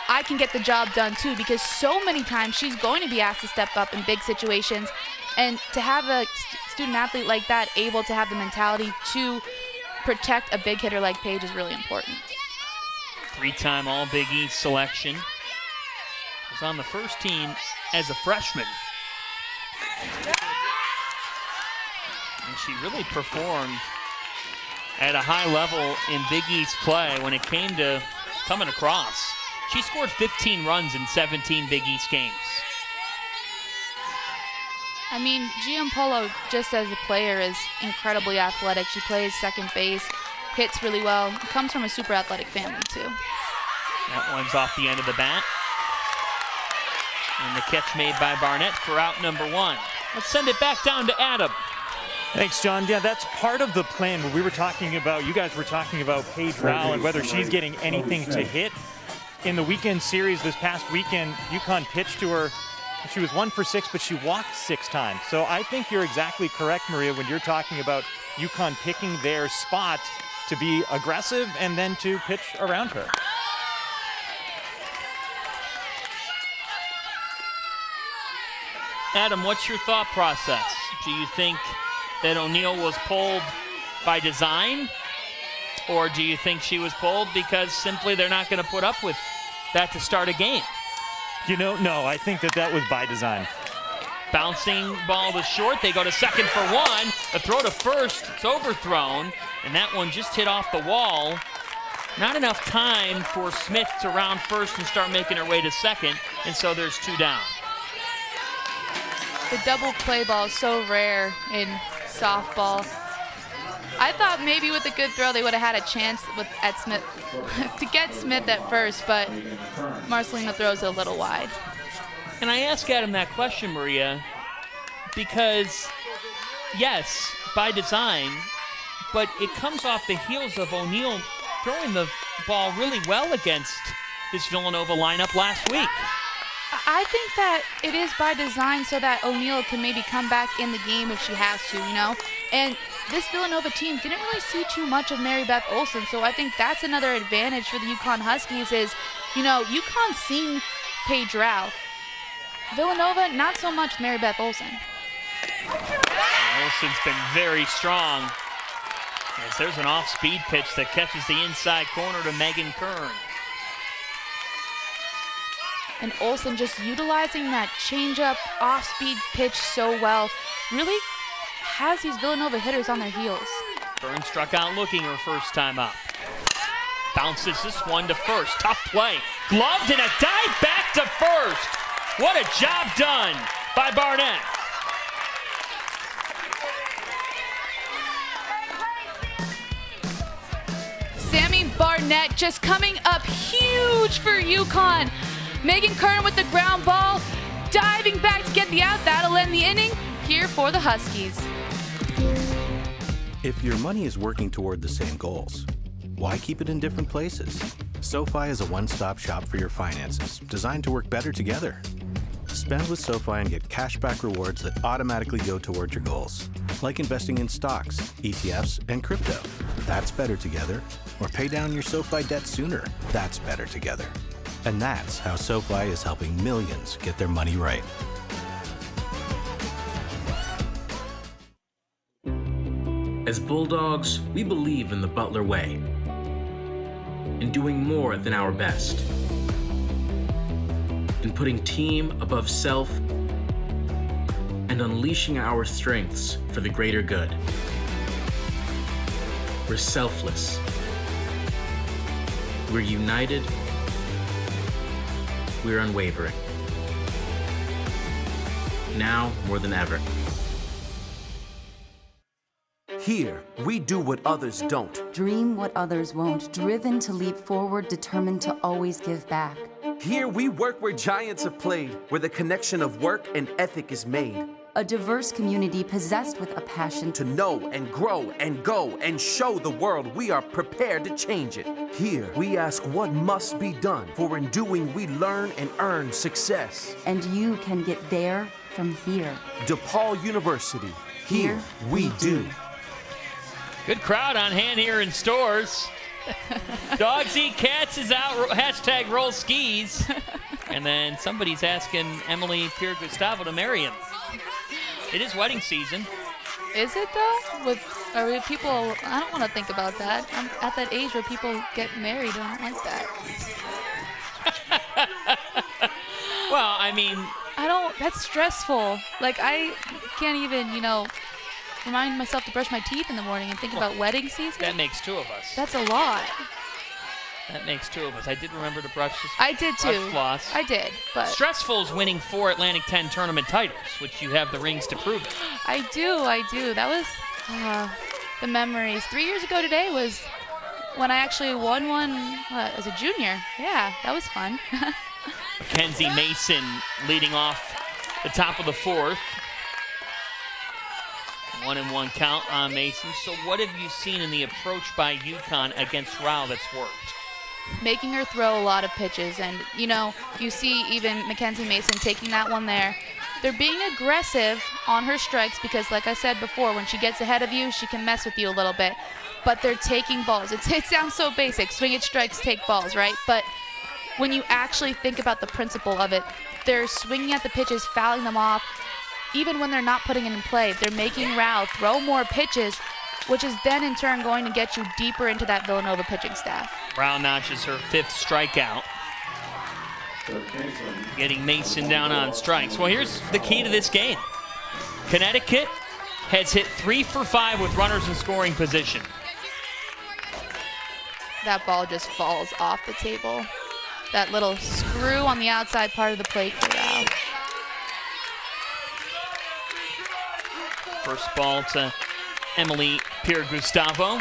I can get the job done too, because so many times she's going to be asked to step up in big situations. And to have a student athlete like that able to have the mentality to protect a big hitter like Paige is really important. 3-time All-Big East selection. Was on the first team as a freshman. And she really performed at a high level in Big East play when it came to coming across. She scored 15 runs in 17 Big East games. I mean, Giampolo, just as a player, is incredibly athletic. She plays second base, hits really well, comes from a super athletic family too. That one's off the end of the bat. And the catch made by Barnett for out number 1. Let's send it back down to Adam. Thanks, John. Yeah, that's part of the plan. When we were talking about, you guys were talking about Paige Rao and whether she's getting anything to hit. In the weekend series this past weekend, UConn pitched to her. She was 1 for 6, but she walked 6 times. So I think you're exactly correct, Maria, when you're talking about UConn picking their spot to be aggressive and then to pitch around her. Adam, what's your thought process? Do you think that O'Neal was pulled by design? Or do you think she was pulled because simply they're not going to put up with that to start a game? No, I think that was by design. Bouncing ball was short. They go to second for 1. A throw to first. It's overthrown. And that one just hit off the wall. Not enough time for Smith to round first and start making her way to second. And so there's 2 down. The double play ball is so rare in softball. I thought maybe with a good throw they would have had a chance at Smith to get Smith at first, but Marcelino throws it a little wide. And I ask Adam that question, Maria, because yes, by design, but it comes off the heels of O'Neal throwing the ball really well against this Villanova lineup last week. I think that it is by design so that O'Neal can maybe come back in the game if she has to, And this Villanova team didn't really see too much of Mary Beth Olson, so I think that's another advantage for the UConn Huskies is, UConn's seen Paige Rao. Villanova, not so much Mary Beth Olson. Olson's been very strong. As there's an off-speed pitch that catches the inside corner to Megan Kern. And Olson just utilizing that changeup off-speed pitch so well, really has these Villanova hitters on their heels. Kern struck out looking her first time up. Bounces this one to first. Tough play. Gloved and a dive back to first. What a job done by Barnett. Sammy Barnett just coming up huge for UConn. Megan Kern with the ground ball, diving back to get the out. That'll end the inning here for the Huskies. If your money is working toward the same goals, why keep it in different places? SoFi is a one-stop shop for your finances, designed to work better together. Spend with SoFi and get cashback rewards that automatically go toward your goals, like investing in stocks, ETFs, and crypto. That's better together. Or pay down your SoFi debt sooner. That's better together. And that's how SoFi is helping millions get their money right. As Bulldogs, we believe in the Butler way, in doing more than our best, in putting team above self, and and unleashing our strengths for the greater good. We're selfless. We're united. We're unwavering. Now more than ever. Here, we do what others don't. Dream what others won't, driven to leap forward, determined to always give back. Here, we work where giants have played, where the connection of work and ethic is made. A diverse community possessed with a passion To know and grow and go and show the world we are prepared to change it. Here, we ask what must be done, for in doing we learn and earn success. and you can get there from here. DePaul University, here we do. Good crowd on hand here in Stores. Dogs Eat Cats is out. Hashtag roll skis. And then somebody's asking Emily Pierre Gustavo to marry him. It is wedding season. Is it though? Are we people? I don't want to think about that. I'm at that age where people get married. I don't like that. Well, I mean, That's stressful. Like I can't even, remind myself to brush my teeth in the morning and think about wedding season. that makes two of us. That's a lot. That makes two of us. I did remember to brush this. I did too. Brush floss. I did, but Stressful is winning 4 Atlantic 10 tournament titles, which you have the rings to prove it. I do. That was the memories. 3 years ago today was when I actually won one as a junior. Yeah, that was fun. Mackenzie Mason leading off the top of the 4th. 1-1 count on Mason. So what have you seen in the approach by UConn against Rao that's worked? Making her throw a lot of pitches, and you see even Mackenzie Mason taking that one there. They're being aggressive on her strikes because, like I said before, when she gets ahead of you, she can mess with you a little bit. But they're taking balls. It sounds so basic. Swing it, strikes, take balls, right? But when you actually think about the principle of it, they're swinging at the pitches, fouling them off. Even when they're not putting it in play, they're making Rao throw more pitches, which is then in turn going to get you deeper into that Villanova pitching staff. Rao notches her 5th strikeout. Getting Mason down on strikes. Well, here's the key to this game. Connecticut has hit 3 for 5 with runners in scoring position. That ball just falls off the table. That little screw on the outside part of the plate for Rao. First ball to Emily Pierre Gustavo.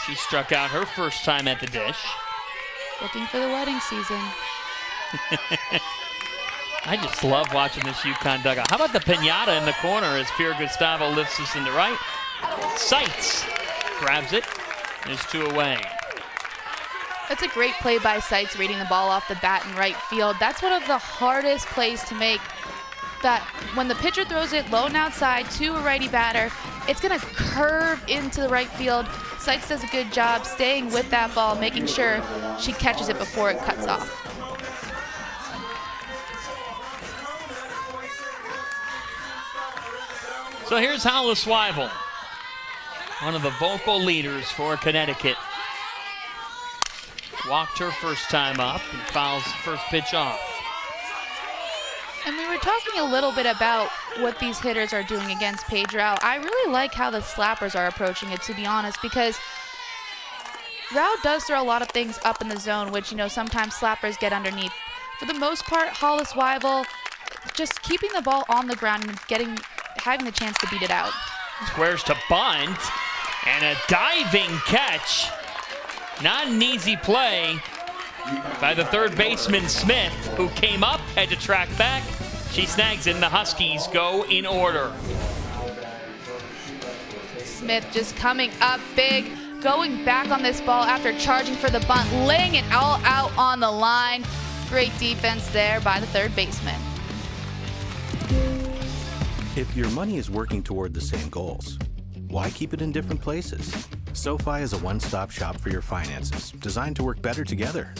She struck out her first time at the dish. Looking for the wedding season. I just love watching this UConn dugout. How about the piñata in the corner as Pierre Gustavo lifts this into right? Seitz grabs it. There's 2 away. That's a great play by Seitz, reading the ball off the bat in right field. That's one of the hardest plays to make. That when the pitcher throws it low and outside to a righty batter, it's going to curve into the right field. Seitz does a good job staying with that ball, making sure she catches it before it cuts off. So here's Hollis Weibel, one of the vocal leaders for Connecticut. Walked her first time up and fouls the first pitch off. And we were talking a little bit about what these hitters are doing against Paige Rao. I really like how the slappers are approaching it, to be honest, because Rao does throw a lot of things up in the zone, which, sometimes slappers get underneath. For the most part, Hollis Weibel just keeping the ball on the ground and having the chance to beat it out. Squares to bunt, and a diving catch. Not an easy play by the third baseman Smith, who came up, had to track back. She snags it, and the Huskies go in order. Smith just coming up big, going back on this ball after charging for the bunt, laying it all out on the line. Great defense there by the third baseman. If your money is working toward the same goals, why keep it in different places? SoFi is a one-stop shop for your finances, designed to work better together.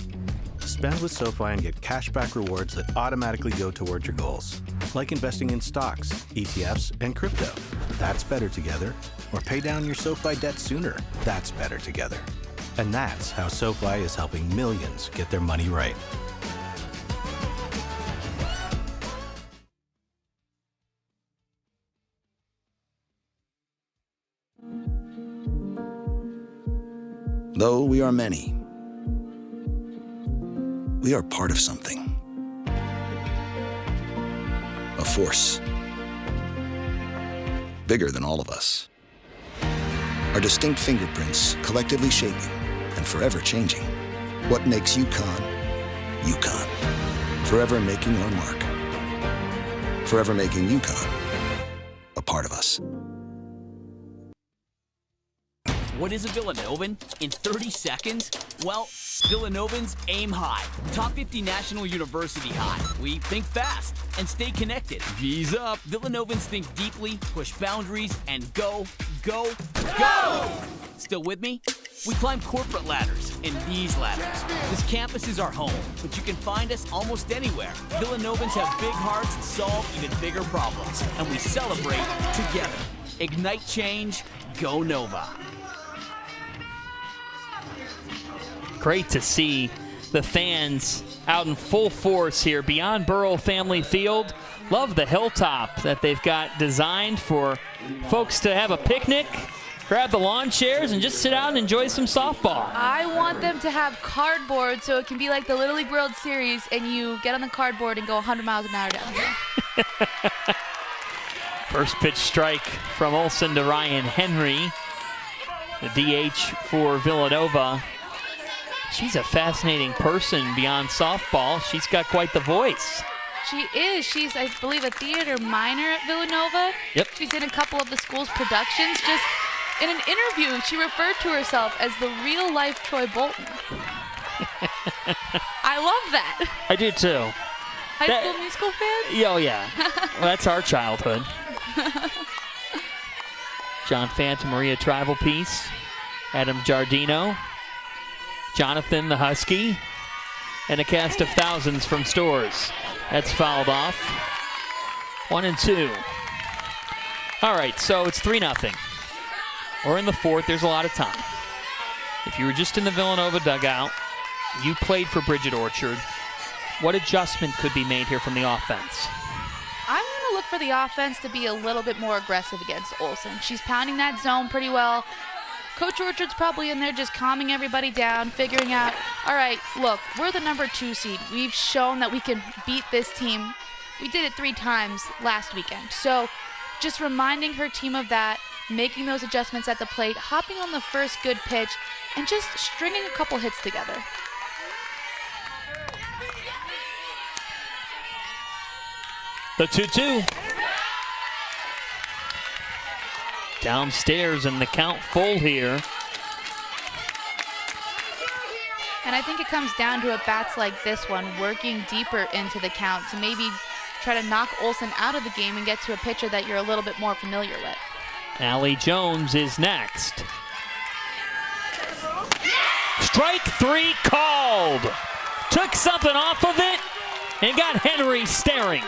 Spend with SoFi and get cashback rewards that automatically go toward your goals, like investing in stocks, ETFs, and crypto. That's better together. Or pay down your SoFi debt sooner. That's better together. And that's how SoFi is helping millions get their money right. Though we are many, we are part of something. A force bigger than all of us. Our distinct fingerprints collectively shaping and forever changing what makes UConn, UConn. Forever making our mark. Forever making UConn a part of us. What is a Villanovan in 30 seconds? Well, Villanovans aim high. Top 50 National University high. We think fast and stay connected. V's up. Villanovans think deeply, push boundaries, and go, go, go! Still with me? We climb corporate ladders and these ladders. This campus is our home, but you can find us almost anywhere. Villanovans have big hearts and solve even bigger problems, and we celebrate together. Ignite change, go Nova. Great to see the fans out in full force here beyond Burrell Family Field. Love the hilltop that they've got designed for folks to have a picnic, grab the lawn chairs, and just sit out and enjoy some softball. I want them to have cardboard so it can be like the Little League World Series and you get on the cardboard and go 100 miles an hour down here. First pitch strike from Olsen to Ryan Henry, the DH for Villanova. She's a fascinating person beyond softball. She's got quite the voice. She is. She's, I believe, a theater minor at Villanova. Yep. She's in a couple of the school's productions. Just in an interview, she referred to herself as the real-life Troy Bolton. I love that. I do too. High School Musical fans? Oh, yeah. Well, that's our childhood. John Fanta Maria Trival piece. Adam Giardino. Jonathan the Husky. And a cast of thousands from Stores. That's fouled off. 1-2. All right, so it's 3-0. We're in the fourth. There's a lot of time. If you were just in the Villanova dugout, you played for Bridget Orchard, what adjustment could be made here from the offense? I'm going to look for the offense to be a little bit more aggressive against Olsen. She's pounding that zone pretty well. Coach Orchard's probably in there just calming everybody down, figuring out, all right, look, we're the number 2 seed. We've shown that we can beat this team. We did it 3 times last weekend. So just reminding her team of that, making those adjustments at the plate, hopping on the first good pitch, and just stringing a couple hits together. The 2-2. Downstairs and the count full here. And I think it comes down to at bats like this one, working deeper into the count to maybe try to knock Olsen out of the game and get to a pitcher that you're a little bit more familiar with. Allie Jones is next. Strike 3 called. Took something off of it and got Henry staring.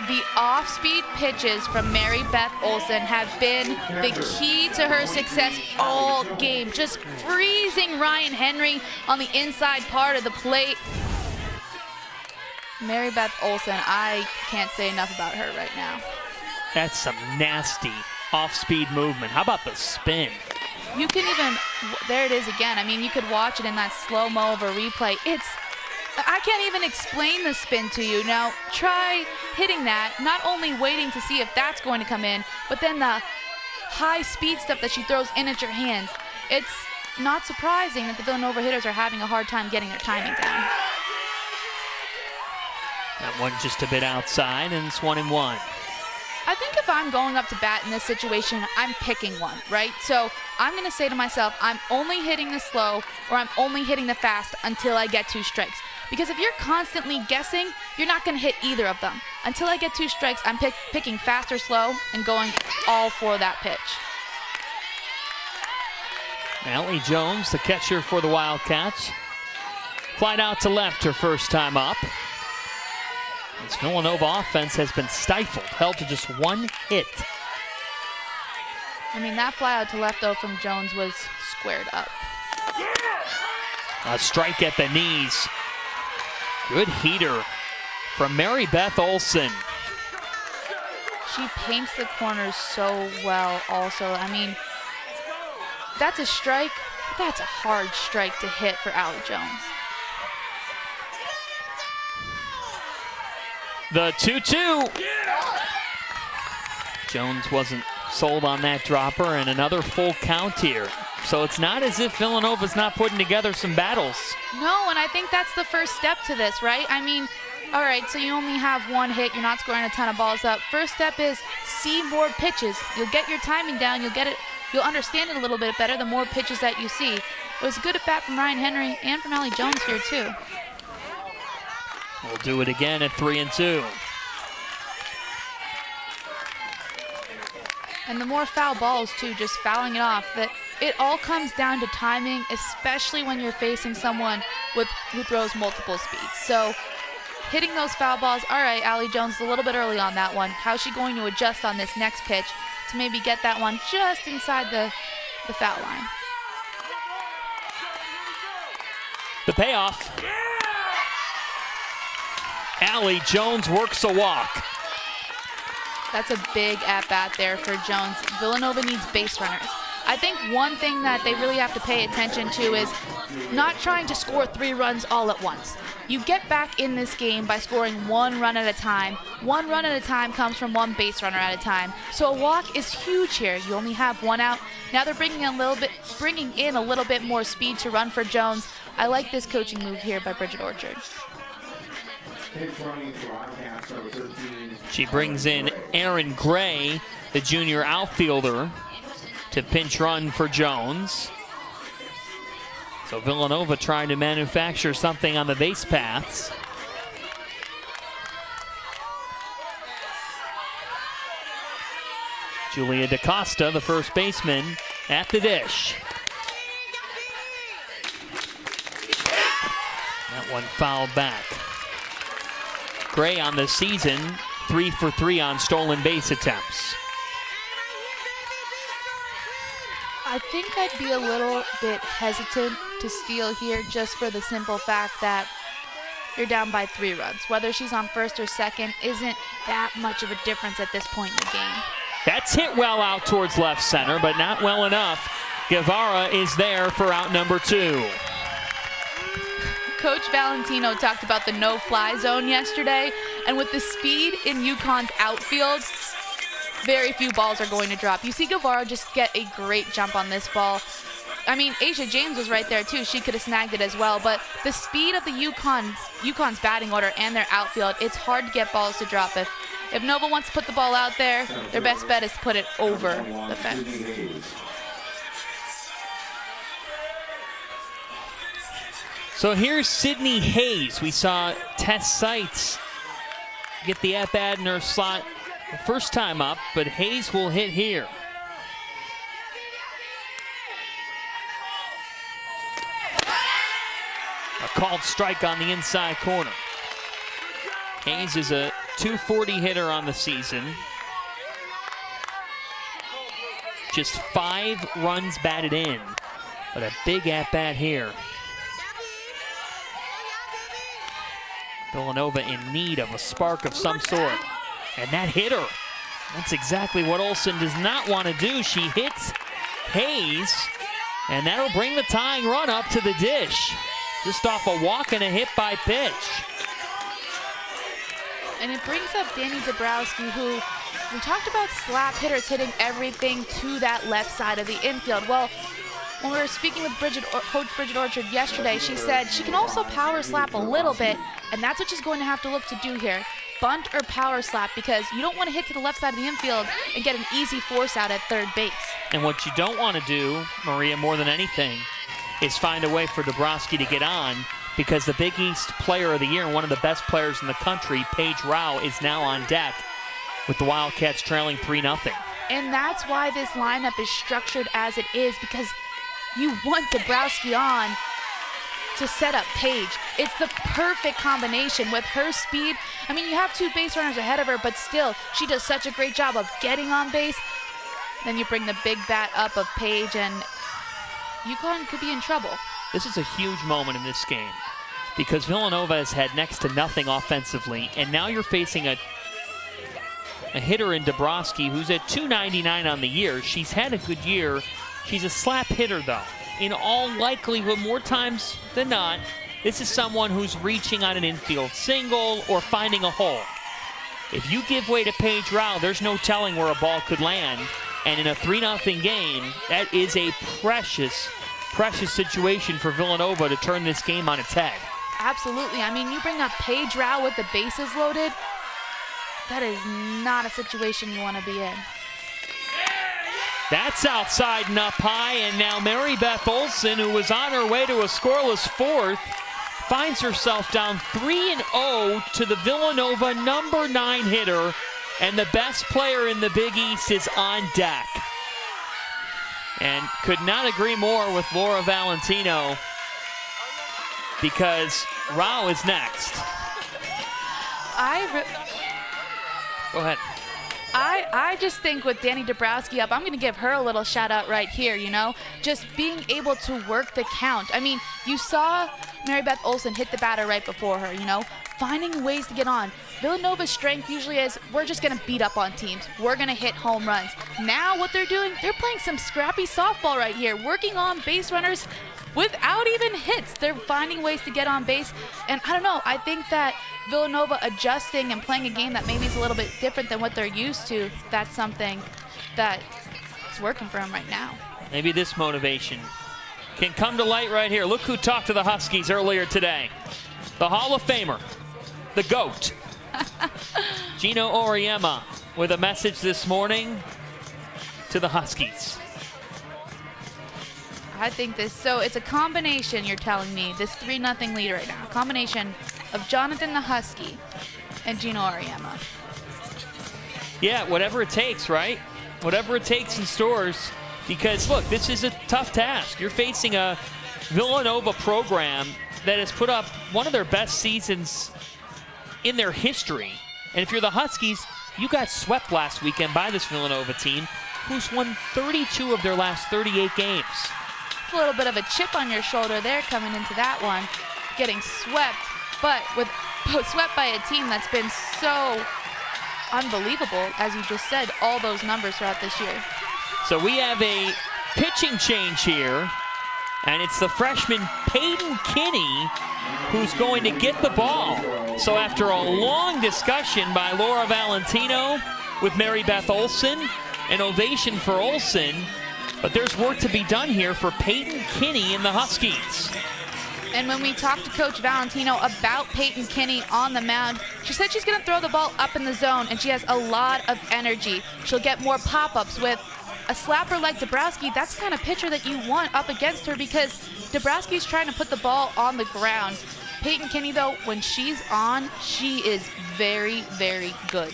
The off-speed pitches from Mary Beth Olsen have been the key to her success all game. Just freezing Ryan Henry on the inside part of the plate. Mary Beth Olsen, I can't say enough about her right now. That's some nasty off-speed movement. How about the spin? You can even, there it is again. I mean, you could watch it in that slow-mo of a replay. I can't even explain the spin to you. Now, try hitting that, not only waiting to see if that's going to come in, but then the high-speed stuff that she throws in at your hands. It's not surprising that the Villanova hitters are having a hard time getting their timing down. That one just a bit outside, and it's 1-1. I think if I'm going up to bat in this situation, I'm picking one, right? So I'm going to say to myself, I'm only hitting the slow or I'm only hitting the fast until I get 2 strikes. Because if you're constantly guessing, you're not going to hit either of them. Until I get 2 strikes, I'm picking fast or slow and going all for that pitch. Allie Jones, the catcher for the Wildcats. Flied out to left her first time up. This Villanova offense has been stifled, held to just 1 hit. I mean, that fly out to left, though, from Jones was squared up. A strike at the knees. Good heater from Mary Beth Olsen. She paints the corners so well also. I mean, that's a strike, That's a hard strike to hit for Allie Jones. The 2-2. Jones wasn't sold on that dropper, and another full count here. So it's not as if Villanova's not putting together some battles. No, and I think that's the first step to this, right? I mean, all right, so you only have one hit. You're not scoring a ton of balls up. First step is see more pitches. You'll get your timing down. You'll get it. You'll understand it a little bit better the more pitches that you see. It was a good at bat from Ryan Henry and from Allie Jones here, too. We'll do it again at 3-2. And the more foul balls, too, just fouling it off, that it all comes down to timing, especially when you're facing someone who throws multiple speeds. So hitting those foul balls, all right, Allie Jones a little bit early on that one. How's she going to adjust on this next pitch to maybe get that one just inside the foul line? The payoff. Allie Jones works a walk. That's a big at-bat there for Jones. Villanova needs base runners. I think one thing that they really have to pay attention to is not trying to score 3 runs all at once. You get back in this game by scoring 1 run at a time. 1 run at a time comes from 1 base runner at a time. So a walk is huge here. You only have 1 out. Now they're bringing in a little bit more speed to run for Jones. I like this coaching move here by Bridget Orchard. She brings in Aaron Gray, the junior outfielder, to pinch run for Jones. So Villanova trying to manufacture something on the base paths. Julia DaCosta, the first baseman, at the dish. That one fouled back. Gray on the season, 3 for 3 on stolen base attempts. I think I'd be a little bit hesitant to steal here just for the simple fact that you're down by 3 runs. Whether she's on first or second isn't that much of a difference at this point in the game. That's hit well out towards left center, but not well enough. Guevara is there for out number 2. Coach Valentino talked about the no-fly zone yesterday, and with the speed in UConn's outfield, very few balls are going to drop. You see Guevara just get a great jump on this ball. I mean, Asia James was right there too. She could have snagged it as well, but the speed of the UConn's batting order and their outfield, it's hard to get balls to drop. If Nova wants to put the ball out there, their best bet is to put it over the fence. So here's Sydney Hayes. We saw Tess Seitz get the at-bat in her slot the first time up, but Hayes will hit here. A called strike on the inside corner. Hayes is a .240 hitter on the season. Just 5 runs batted in, but a big at-bat here. Villanova in need of a spark of some sort. And that hit her. That's exactly what Olsen does not want to do. She hits Hayes, and that'll bring the tying run up to the dish. Just off a walk and a hit by pitch. And it brings up Danny Dabrowski, who we talked about slap hitters hitting everything to that left side of the infield. Well, when we were speaking with Coach Bridget Orchard yesterday, she said she can also power slap a little bit, and that's what she's going to have to look to do here. Bunt or power slap, because you don't want to hit to the left side of the infield and get an easy force out at third base. And what you don't want to do, Maria, more than anything, is find a way for Dabrowski to get on, because the Big East Player of the Year and one of the best players in the country, Paige Rao, is now on deck with the Wildcats trailing 3-0. And that's why this lineup is structured as it is, because you want Dabrowski on to set up Paige. It's the perfect combination with her speed. I mean, you have 2 base runners ahead of her, but still, she does such a great job of getting on base. Then you bring the big bat up of Paige, and UConn could be in trouble. This is a huge moment in this game because Villanova has had next to nothing offensively, and now you're facing a hitter in Dabrowski who's at .299 on the year. She's had a good year. She's a slap hitter, though. in all likelihood, more times than not, this is someone who's reaching on an infield single or finding a hole. If you give way to Paige Rao, there's no telling where a ball could land. And in a 3-0 game, that is a precious, precious situation for Villanova to turn this game on its head. Absolutely. I mean, you bring up Paige Rao with the bases loaded. That is not a situation you want to be in. That's outside and up high, and now Mary Beth Olson, who was on her way to a scoreless fourth, finds herself down 3-0 to the Villanova number 9 hitter, and the best player in the Big East is on deck. And could not agree more with Laura Valentino, because Rao is next. Go ahead. I just think with Danny Dabrowski up, I'm going to give her a little shout out right here, you know? Just being able to work the count. I mean, you saw Mary Beth Olson hit the batter right before her, you know? Finding ways to get on. Villanova's strength usually is, we're just going to beat up on teams. We're going to hit home runs. Now what they're doing, they're playing some scrappy softball right here, working on base runners without even hits. They're finding ways to get on base. And I don't know, I think that Villanova adjusting and playing a game that maybe is a little bit different than what they're used to, that's something that is working for them right now. Maybe this motivation can come to light right here. Look who talked to the Huskies earlier today. The Hall of Famer, the GOAT, Gino Auriemma, with a message this morning to the Huskies. I think this, so it's a combination, you're telling me, this 3-0 lead right now. A combination of Jonathan the Husky and Gino Auriemma. Yeah, whatever it takes, right? Whatever it takes in stores. Because, look, this is a tough task. You're facing a Villanova program that has put up one of their best seasons in their history. And if you're the Huskies, you got swept last weekend by this Villanova team, who's won 32 of their last 38 games. A little bit of a chip on your shoulder there coming into that one, getting swept, but swept by a team that's been so unbelievable, as you just said, all those numbers throughout this year. So we have a pitching change here, and it's the freshman Peyton Kinney who's going to get the ball. So after a long discussion by Laura Valentino with Mary Beth Olson, an ovation for Olson. But there's work to be done here for Peyton Kinney and the Huskies. And when we talked to Coach Valentino about Peyton Kinney on the mound, she said she's going to throw the ball up in the zone, and she has a lot of energy. She'll get more pop-ups with a slapper like Dabrowski. That's the kind of pitcher that you want up against her, because Dabrowski's trying to put the ball on the ground. Peyton Kinney, though, when she's on, she is very, very good.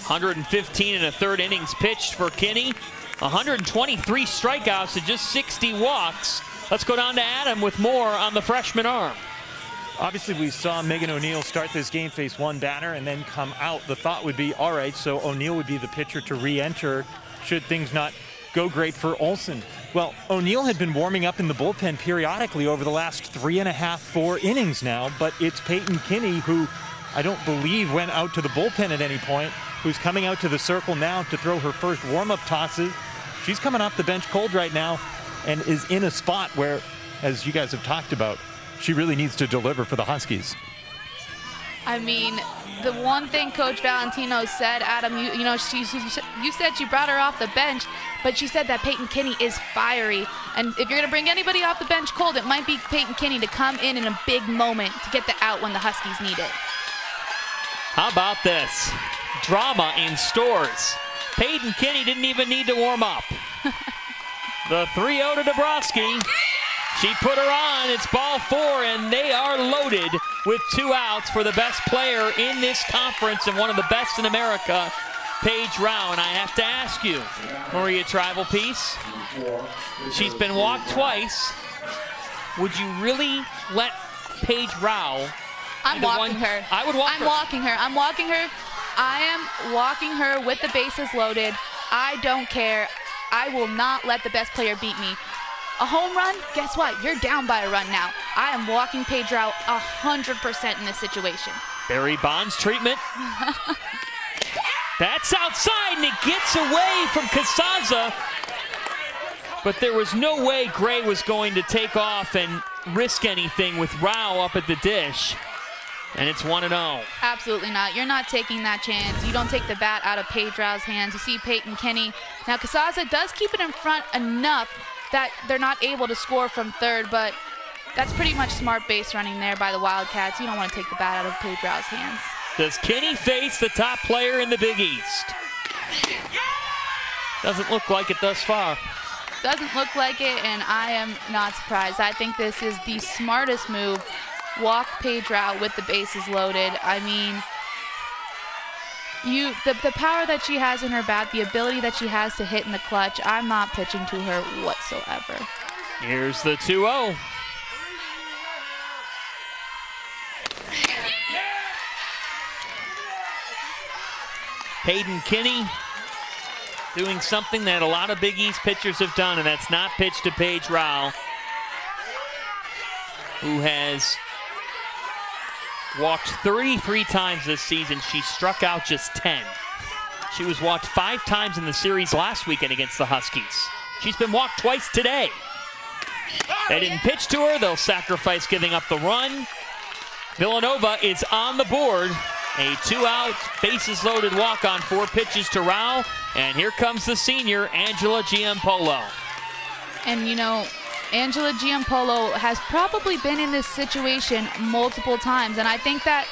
115 1/3 innings pitched for Kinney. 123 strikeouts and just 60 walks. Let's go down to Adam with more on the freshman arm. Obviously, we saw Megan O'Neill start this game, face one batter, and then come out. The thought would be, all right, so O'Neill would be the pitcher to re-enter should things not go great for Olson. Well, O'Neill had been warming up in the bullpen periodically over the last 3.5, 4 innings now, but it's Peyton Kinney, who I don't believe went out to the bullpen at any point, who's coming out to the circle now to throw her first warm-up tosses. She's coming off the bench cold right now and is in a spot where, as you guys have talked about, she really needs to deliver for the Huskies. I mean, the one thing Coach Valentino said, Adam, you said she brought her off the bench, but she said that Peyton Kinney is fiery. And if you're going to bring anybody off the bench cold, it might be Peyton Kinney to come in a big moment to get the out when the Huskies need it. How about this? Drama in stores. Peyton Kinney didn't even need to warm up. The 3-0 to Dabrowski. She put her on. It's ball 4, and they are loaded with 2 outs for the best player in this conference and one of the best in America, Paige Rao. And I have to ask you, Maria Tribal Piece, she's been walked twice. Would you really let Paige Rao? I'm walking her. I would walk her. I'm walking her. I'm walking her. I am walking her with the bases loaded. I don't care. I will not let the best player beat me. A home run? Guess what? You're down by a run now. I am walking Paige Rao 100% in this situation. Barry Bonds treatment. That's outside, and it gets away from Casaza. But there was no way Gray was going to take off and risk anything with Rao up at the dish. And it's 1-0. Absolutely not. You're not taking that chance. You don't take the bat out of Paige Rao's hands. You see Peyton Kinney. Now, Casazza does keep it in front enough that they're not able to score from third, but that's pretty much smart base running there by the Wildcats. You don't want to take the bat out of Paige Rao's hands. Does Kinney face the top player in the Big East? Doesn't look like it thus far. Doesn't look like it, and I am not surprised. I think this is the smartest move. Walk Paige Rao with the bases loaded. I mean, the power that she has in her bat, the ability that she has to hit in the clutch, I'm not pitching to her whatsoever. Here's the 2-0. Peyton Kinney doing something that a lot of Big East pitchers have done, and that's not pitch to Paige Rao, who has walked 33 times this season. She struck out just 10. She was walked 5 times in the series last weekend against the Huskies. She's been walked twice today. They didn't pitch to her. They'll sacrifice giving up the run. Villanova is on the board. A 2-out, bases-loaded walk on 4 pitches to Rao. And here comes the senior, Angela Giampolo. And, you know, Angela Giampolo has probably been in this situation multiple times, and I think that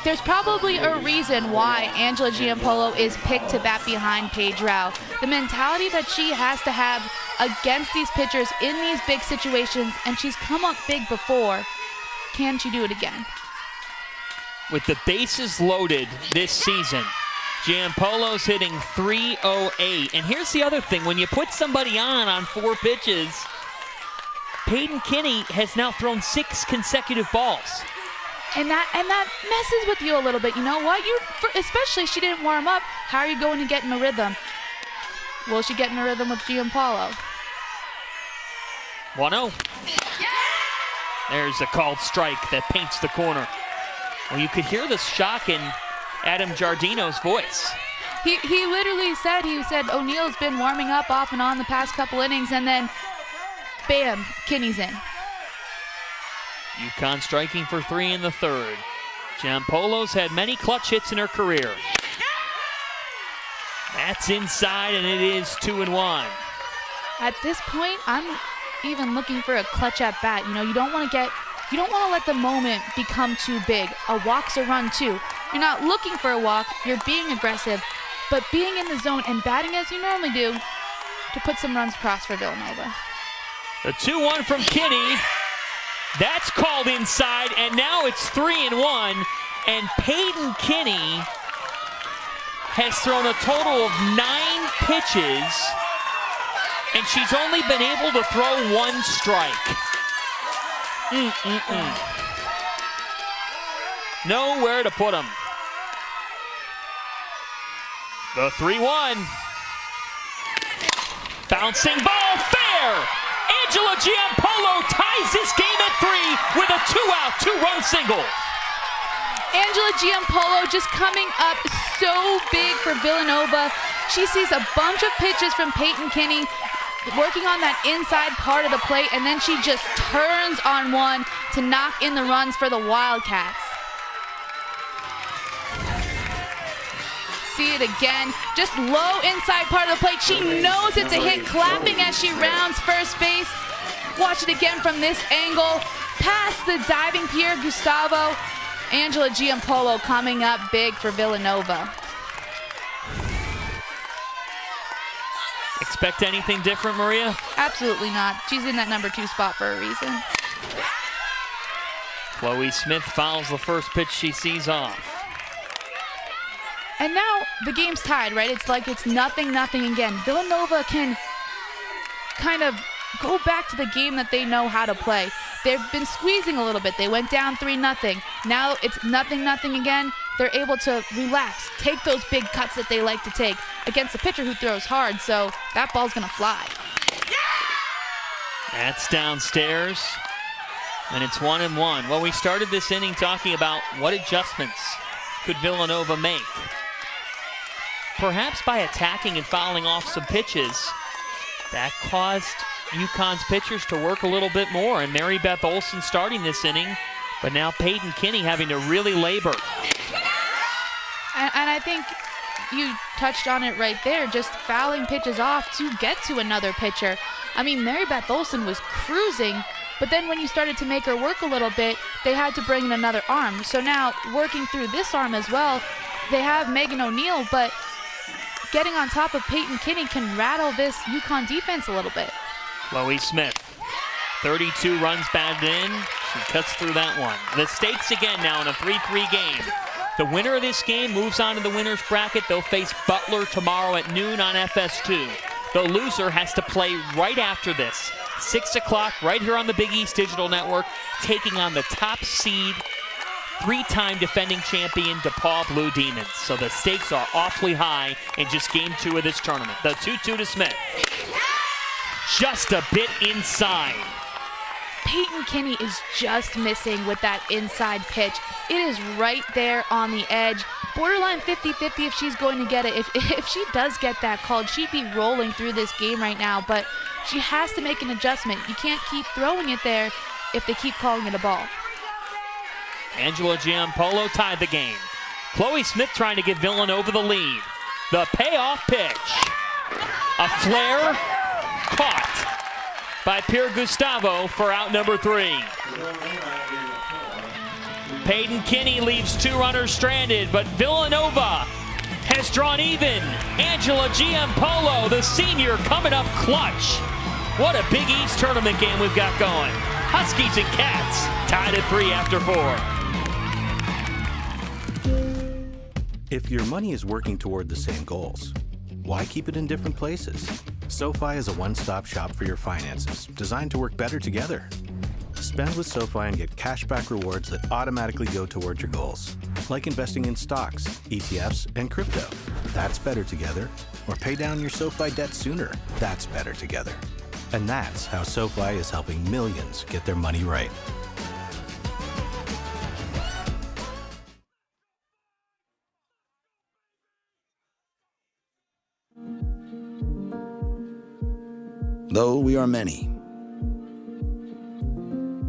there's probably a reason why Angela Giampolo is picked to bat behind Paige Rao. The mentality that she has to have against these pitchers in these big situations, and she's come up big before. Can she do it again? With the bases loaded this season, Giampolo's hitting .308. And here's the other thing. When you put somebody on 4 pitches, Peyton Kinney has now thrown 6 consecutive balls. And that messes with you a little bit. You know what? Especially she didn't warm up. How are you going to get in a rhythm? Will she get in a rhythm with Giampolo? 1-0. There's a called strike that paints the corner. Well, you could hear the shock in Adam Giardino's voice. He literally said, O'Neal's been warming up off and on the past couple innings, and then bam, Kinney's in. UConn striking for 3 in the third. Giampolo's had many clutch hits in her career. That's inside, and it is 2-1. At this point, I'm even looking for a clutch at bat. You know, you don't want to let the moment become too big. A walk's a run too. You're not looking for a walk, you're being aggressive, but being in the zone and batting as you normally do to put some runs across for Villanova. The 2-1 from Kinney. That's called inside, and now it's 3-1. And Peyton Kinney has thrown a total of 9 pitches, and she's only been able to throw 1 strike. Nowhere to put him. The 3-1. Bouncing ball, fair! Angela Giampolo ties this game at 3 with a 2-out, 2-run single. Angela Giampolo just coming up so big for Villanova. She sees a bunch of pitches from Peyton Kinney working on that inside part of the plate, and then she just turns on one to knock in the runs for the Wildcats. See it again, just low inside part of the plate. She knows it's a hit, clapping as she rounds first base. Watch it again from this angle, past the diving Pierre Gustavo. Angela Giampolo coming up big for Villanova. Expect anything different, Maria? Absolutely not. She's in that number 2 spot for a reason. Chloe Smith fouls the first pitch she sees off. And now the game's tied, right? It's like it's 0-0 again. Villanova can kind of go back to the game that they know how to play. They've been squeezing a little bit. They went down 3-0. Now it's 0-0 again. They're able to relax, take those big cuts that they like to take against a pitcher who throws hard, so that ball's gonna fly. That's downstairs, and it's 1-1. Well, we started this inning talking about what adjustments could Villanova make. Perhaps by attacking and fouling off some pitches, That caused UConn's pitchers to work a little bit more, and Mary Beth Olson starting this inning, but now Peyton Kinney having to really labor. And I think you touched on it right there, just fouling pitches off to get to another pitcher. I mean, Mary Beth Olson was cruising, but then when you started to make her work a little bit, they had to bring in another arm. So now, working through this arm as well, they have Megan O'Neill, but getting on top of Peyton Kinney can rattle this UConn defense a little bit. Chloe Smith, 32 runs batted in. She cuts through that one. The stakes again now in a 3-3 game. The winner of this game moves on to the winner's bracket. They'll face Butler tomorrow at noon on FS2. The loser has to play right after this, 6 o'clock, right here on the Big East Digital Network, taking on the top seed, 3-time defending champion DePaul Blue Demons. So the stakes are awfully high in just game 2 of this tournament. The 2-2 to Smith. Just a bit inside. Peyton Kinney is just missing with that inside pitch. It is right there on the edge. Borderline 50-50 if she's going to get it. If she does get that called, she'd be rolling through this game right now, but she has to make an adjustment. You can't keep throwing it there if they keep calling it a ball. Angela Giampolo tied the game. Chloe Smith trying to give Villanova the lead. The payoff pitch. A flare caught by Pierre Gustavo for out number 3. Peyton Kinney leaves 2 runners stranded, but Villanova has drawn even. Angela Giampolo, the senior, coming up clutch. What a Big East tournament game we've got going. Huskies and Cats tied at 3 after 4. If your money is working toward the same goals, why keep it in different places? SoFi is a one-stop shop for your finances, designed to work better together. Spend with SoFi and get cashback rewards that automatically go toward your goals, like investing in stocks, ETFs, and crypto. That's better together. Or pay down your SoFi debt sooner. That's better together. And that's how SoFi is helping millions get their money right. Though we are many,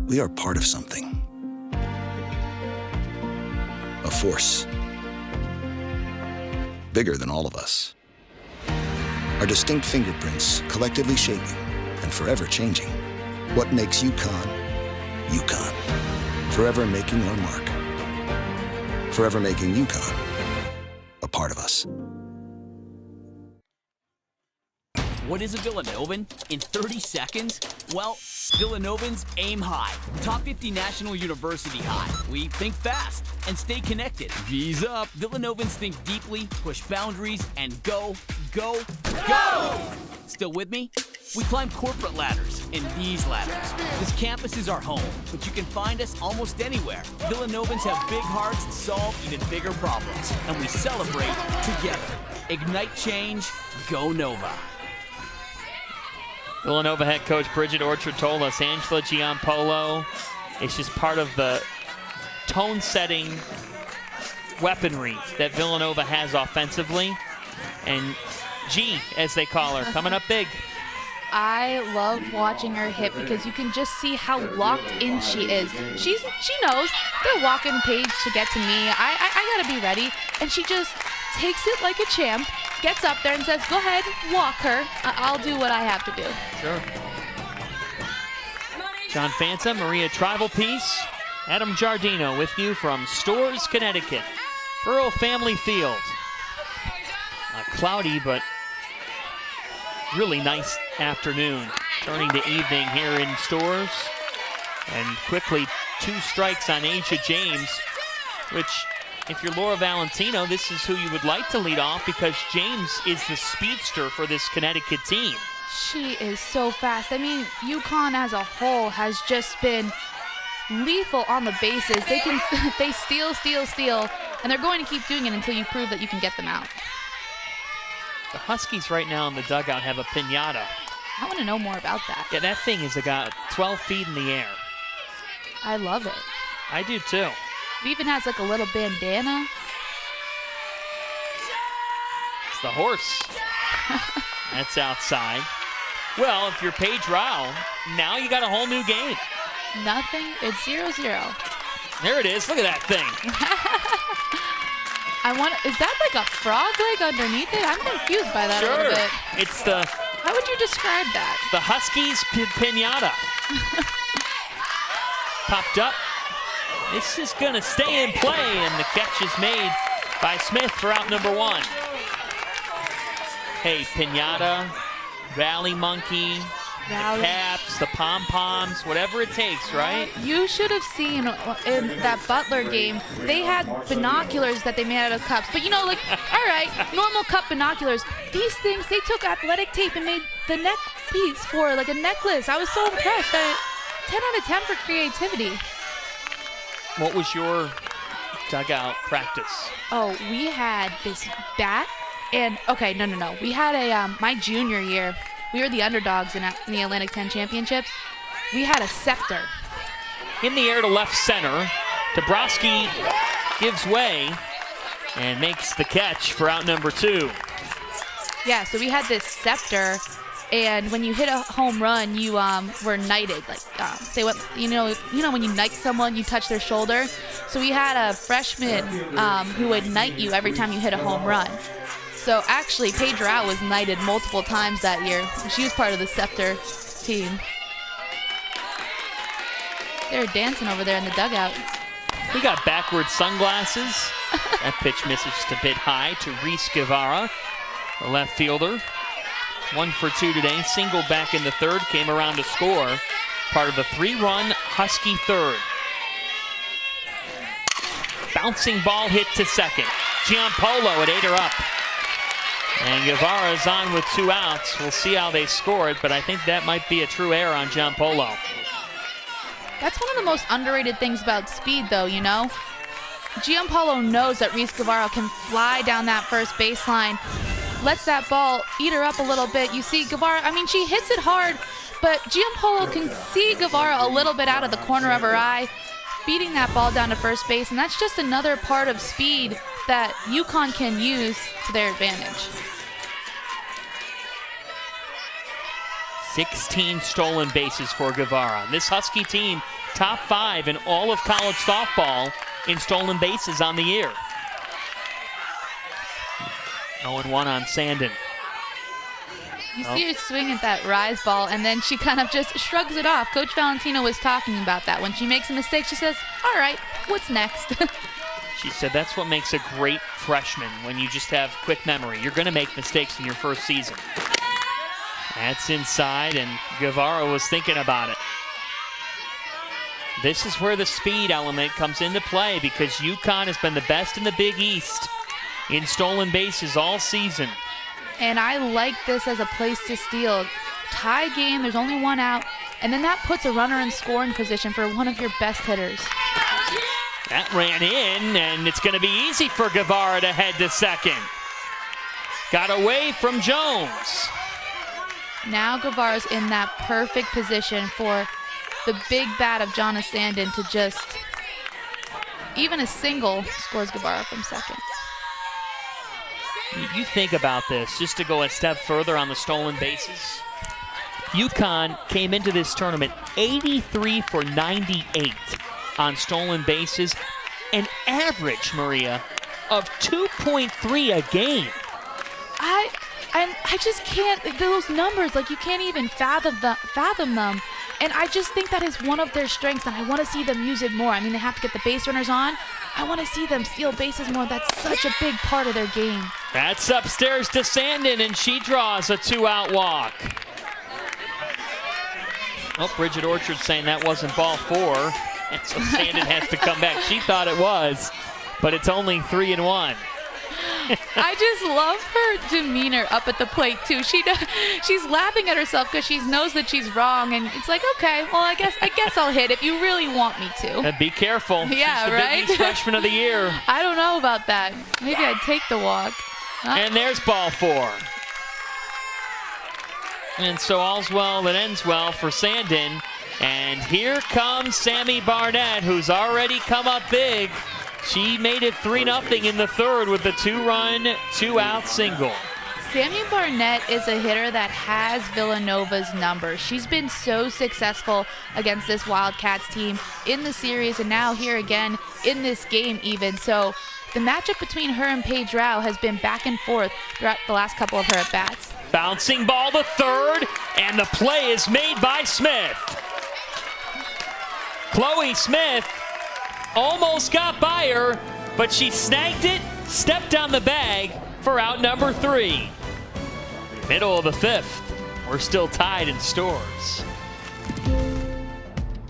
we are part of something. A force bigger than all of us. Our distinct fingerprints collectively shaping and forever changing what makes UConn, UConn. Forever making our mark. Forever making UConn a part of us. What is a Villanovan? In 30 seconds? Well, Villanovans aim high. Top 50 National University high. We think fast and stay connected. V's up. Villanovans think deeply, push boundaries, and go, go, go! Still with me? We climb corporate ladders and these ladders. This campus is our home, but you can find us almost anywhere. Villanovans have big hearts and solve even bigger problems, and we celebrate together. Ignite change, go Nova. Villanova head coach Bridget Orchard told us Angela Giampolo is just part of the tone-setting weaponry that Villanova has offensively. And G, as they call her, coming up big. I love watching her hit because you can just see how locked in she is. She knows they're walking page to get to me. I gotta be ready. And she just takes it like a champ, gets up there and says, go ahead, walk her. I'll do what I have to do. Sure. John Fanta, Maria Tribal Peace, Adam Giardino with you from Storrs, Connecticut. Burrell Family Field. A cloudy but really nice afternoon. Turning to evening here in Storrs. And quickly 2 strikes on Asia James, which, if you're Laura Valentino, this is who you would like to lead off because James is the speedster for this Connecticut team. She is so fast. I mean, UConn as a whole has just been lethal on the bases. They steal, and they're going to keep doing it until you prove that you can get them out. The Huskies right now in the dugout have a piñata. I want to know more about that. Yeah, that thing is about 12 feet in the air. I love it. I do too. It even has like a little bandana. It's the horse. That's outside. Well, if you're Paige Rao, now you got a whole new game. Nothing. It's 0-0. There it is. Look at that thing. Is that like a frog leg underneath it? I'm confused by that a little bit. It's the... How would you describe that? The Huskies pinata. Popped up. This is going to stay in play, and the catch is made by Smith for out number 1. Hey, pinata, rally monkey, the caps, the pom-poms, whatever it takes, right? You should have seen in that Butler game, they had binoculars that they made out of cups. But, like, all right, normal cup binoculars. These things, they took athletic tape and made the neck piece for, like, a necklace. I was so impressed. 10 out of 10 for creativity. What was your dugout practice? Oh, we had this bat. And, okay, no. We had my junior year, we were the underdogs in the Atlantic 10 championships. We had a scepter. In the air to left center. Dabrowski gives way and makes the catch for out number 2. Yeah, so we had this scepter, and when you hit a home run, you were knighted. Like they went, when you knight someone, you touch their shoulder. So we had a freshman who would knight you every time you hit a home run. So actually, Paige Rao was knighted multiple times that year. She was part of the Scepter team. They were dancing over there in the dugout. We got backward sunglasses. That pitch misses a bit high to Reese Guevara, the left fielder. 1 for 2 today. Single back in the third, came around to score. Part of the 3-run Husky third. Bouncing ball hit to second. Giampolo at 8 are up. And Guevara's on with 2 outs. We'll see how they score it, but I think that might be a true error on Giampolo. That's one of the most underrated things about speed, though, Giampolo knows that Reese Guevara can fly down that first baseline, lets that ball eat her up a little bit. You see Guevara, she hits it hard, but Giampolo can see Guevara a little bit out of the corner of her eye, beating that ball down to first base, and that's just another part of speed that UConn can use to their advantage. 16 stolen bases for Guevara. This Husky team, top 5 in all of college softball in stolen bases on the year. 0-1 on Sandin. You see her swing at that rise ball, and then she kind of just shrugs it off. Coach Valentino was talking about that. When she makes a mistake, she says, all right, what's next? She said that's what makes a great freshman, when you just have quick memory. You're going to make mistakes in your first season. That's inside, and Guevara was thinking about it. This is where the speed element comes into play, because UConn has been the best in the Big East in stolen bases all season. And I like this as a place to steal. Tie game, there's only 1 out, and then that puts a runner in scoring position for one of your best hitters. That ran in, and it's going to be easy for Guevara to head to second. Got away from Jones. Now Guevara's in that perfect position for the big bat of Jonna Sandin to just, even a single scores Guevara from second. You think about this, just to go a step further on the stolen bases. UConn came into this tournament 83 for 98 on stolen bases, an average, Maria, of 2.3 a game. I just can't, those numbers, like you can't even fathom them. And I just think that is one of their strengths, and I want to see them use it more. They have to get the base runners on. I want to see them steal bases more. That's such a big part of their game. That's upstairs to Sandin, and she draws a 2-out walk. Oh, Bridget Orchard saying that wasn't ball 4, and so Sandin has to come back. She thought it was, but it's only 3-1. I just love her demeanor up at the plate too. She's laughing at herself because she knows that she's wrong, and it's like, okay, well, I guess I'll hit if you really want me to. Be careful. Yeah, she's the right. Big East Freshman of the Year. I don't know about that. Maybe I'd take the walk. And there's ball 4. And so all's well that ends well for Sandin. And here comes Sammy Barnett, who's already come up big. She made it 3-0 in the third with the 2-run, 2-out single. Sammy Barnett is a hitter that has Villanova's number. She's been so successful against this Wildcats team in the series and now here again in this game even. So the matchup between her and Paige Rao has been back and forth throughout the last couple of her at-bats. Bouncing ball to third, and the play is made by Smith. Chloe Smith almost got by her, but she snagged it, stepped on the bag for out number 3. Middle of the 5th. We're still tied in Stores.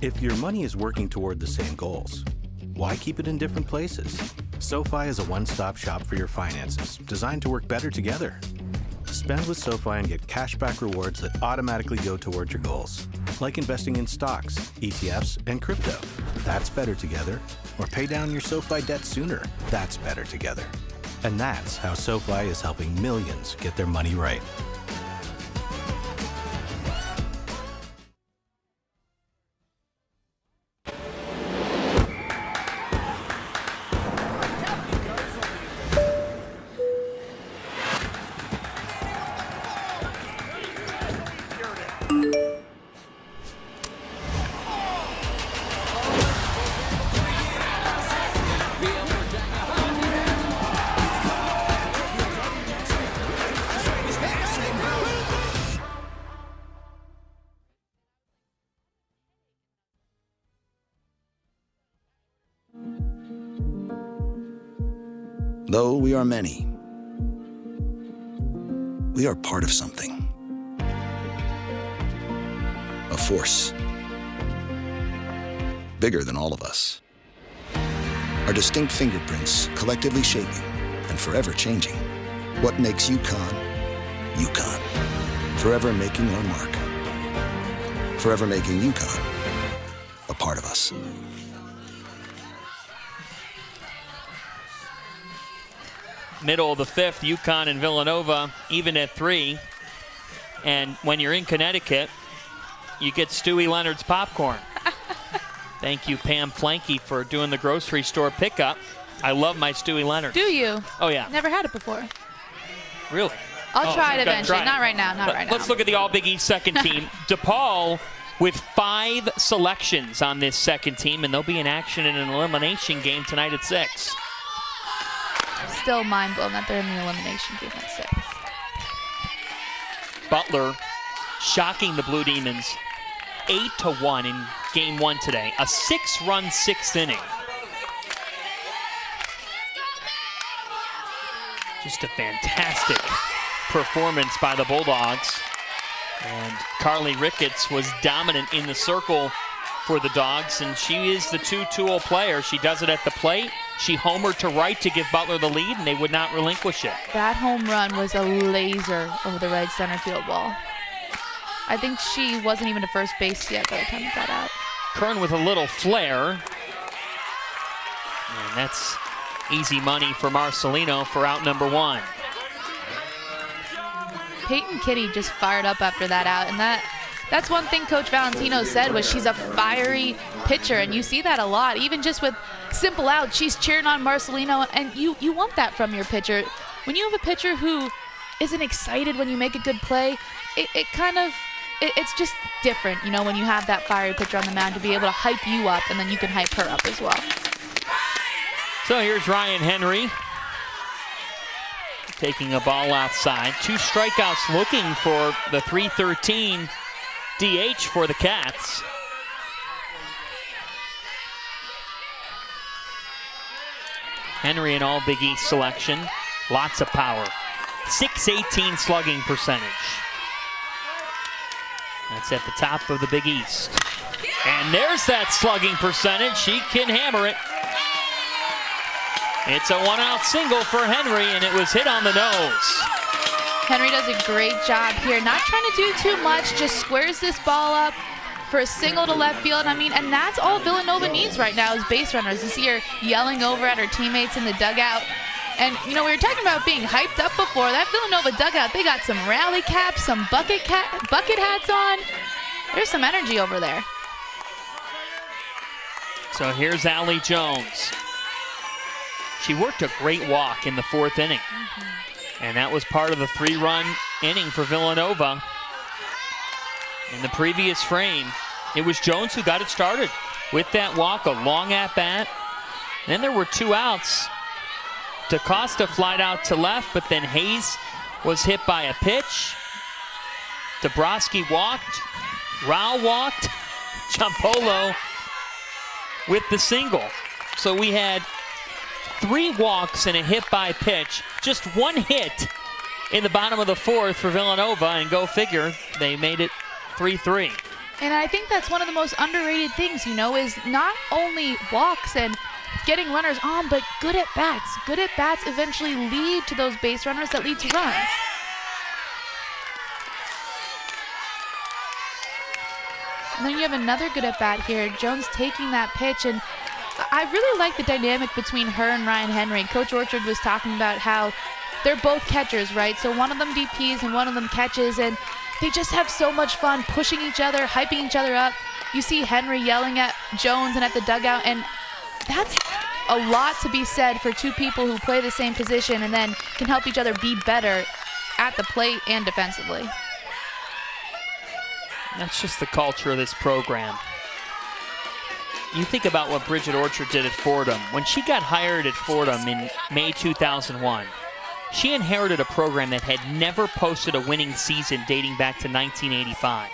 If your money is working toward the same goals, why keep it in different places? SoFi is a one-stop shop for your finances, designed to work better together. Spend with SoFi and get cashback rewards that automatically go toward your goals, like investing in stocks, ETFs, and crypto. That's better together. Or pay down your SoFi debt sooner. That's better together. And that's how SoFi is helping millions get their money right. Though we are many, we are part of something. A force bigger than all of us. Our distinct fingerprints collectively shaping and forever changing what makes UConn, UConn. Forever making our mark. Forever making UConn a part of us. Middle of the 5th, UConn and Villanova even at 3. And when you're in Connecticut, you get Stewie Leonard's popcorn. Thank you, Pam Flanky, for doing the grocery store pickup. I love my Stewie Leonard. Do you? Oh, yeah. Never had it before. Really? I'll try it eventually. Not right now. Not right now. Let's look at the All Big East second team. DePaul with 5 selections on this second team, and they'll be in action in an elimination game tonight at 6. Still mind blown that they're in the elimination game at 6. Butler shocking the Blue Demons 8-1 in game 1 today. A 6-run 6th inning. Just a fantastic performance by the Bulldogs. And Carly Ricketts was dominant in the circle for the Dogs, and she is the two-tool player. She does it at the plate. She homered to right to give Butler the lead, and they would not relinquish it. That home run was a laser over the right center field wall. I think she wasn't even to first base yet by the time it got out. Kern with a little flair. And that's easy money for Marcelino for out number 1. Peyton Kitty just fired up after that out, and that's one thing Coach Valentino said was she's a fiery pitcher, and you see that a lot. Even just with simple outs, she's cheering on Marcelino, and you want that from your pitcher. When you have a pitcher who isn't excited when you make a good play, it's just different, you know, when you have that fiery pitcher on the mound to be able to hype you up, and then you can hype her up as well. So here's Ryan Henry taking a ball outside. 2 strikeouts looking for the 313 DH for the Cats. Henry an All Big East selection. Lots of power. .618 slugging percentage. That's at the top of the Big East. And there's that slugging percentage. She can hammer it. It's a 1-out single for Henry, and it was hit on the nose. Henry does a great job here, not trying to do too much, just squares this ball up for a single to left field. I mean, and that's all Villanova needs right now is base runners. You see her yelling over at her teammates in the dugout. And, you know, we were talking about being hyped up before. That Villanova dugout, they got some rally caps, some bucket hats on. There's some energy over there. So here's Allie Jones. She worked a great walk in the 4th inning. And that was part of the 3-run inning for Villanova. In the previous frame, it was Jones who got it started with that walk, a long at-bat. Then there were 2 outs. DaCosta flied out to left, but then Hayes was hit by a pitch. Dabrowski walked. Rao walked. Giampolo with the single. So we had 3 walks and a hit by pitch. Just 1 hit in the bottom of the 4th for Villanova, and go figure, they made it 3-3. And I think that's one of the most underrated things, is not only walks and getting runners on, but good at bats. Good at bats eventually lead to those base runners that lead to runs. And then you have another good at bat here. Jones taking that pitch, and I really like the dynamic between her and Ryan Henry. Coach Orchard was talking about how they're both catchers, right? So one of them DPs and one of them catches, and they just have so much fun pushing each other, hyping each other up. You see Henry yelling at Jones and at the dugout, and that's a lot to be said for 2 people who play the same position and then can help each other be better at the plate and defensively. That's just the culture of this program. You think about what Bridget Orchard did at Fordham. When she got hired at Fordham in May 2001, she inherited a program that had never posted a winning season dating back to 1985.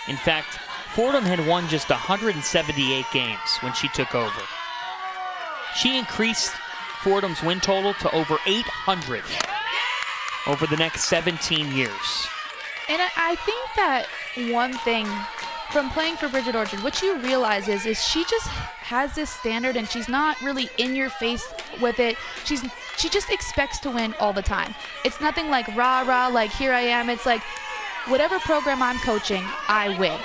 In fact, Fordham had won just 178 games when she took over. She increased Fordham's win total to over 800 over the next 17 years. And I think that one thing from playing for Bridget Orchard, what you realize is she just has this standard, and she's not really in your face with it. She just expects to win all the time. It's nothing like rah-rah, like here I am. It's like whatever program I'm coaching, I win.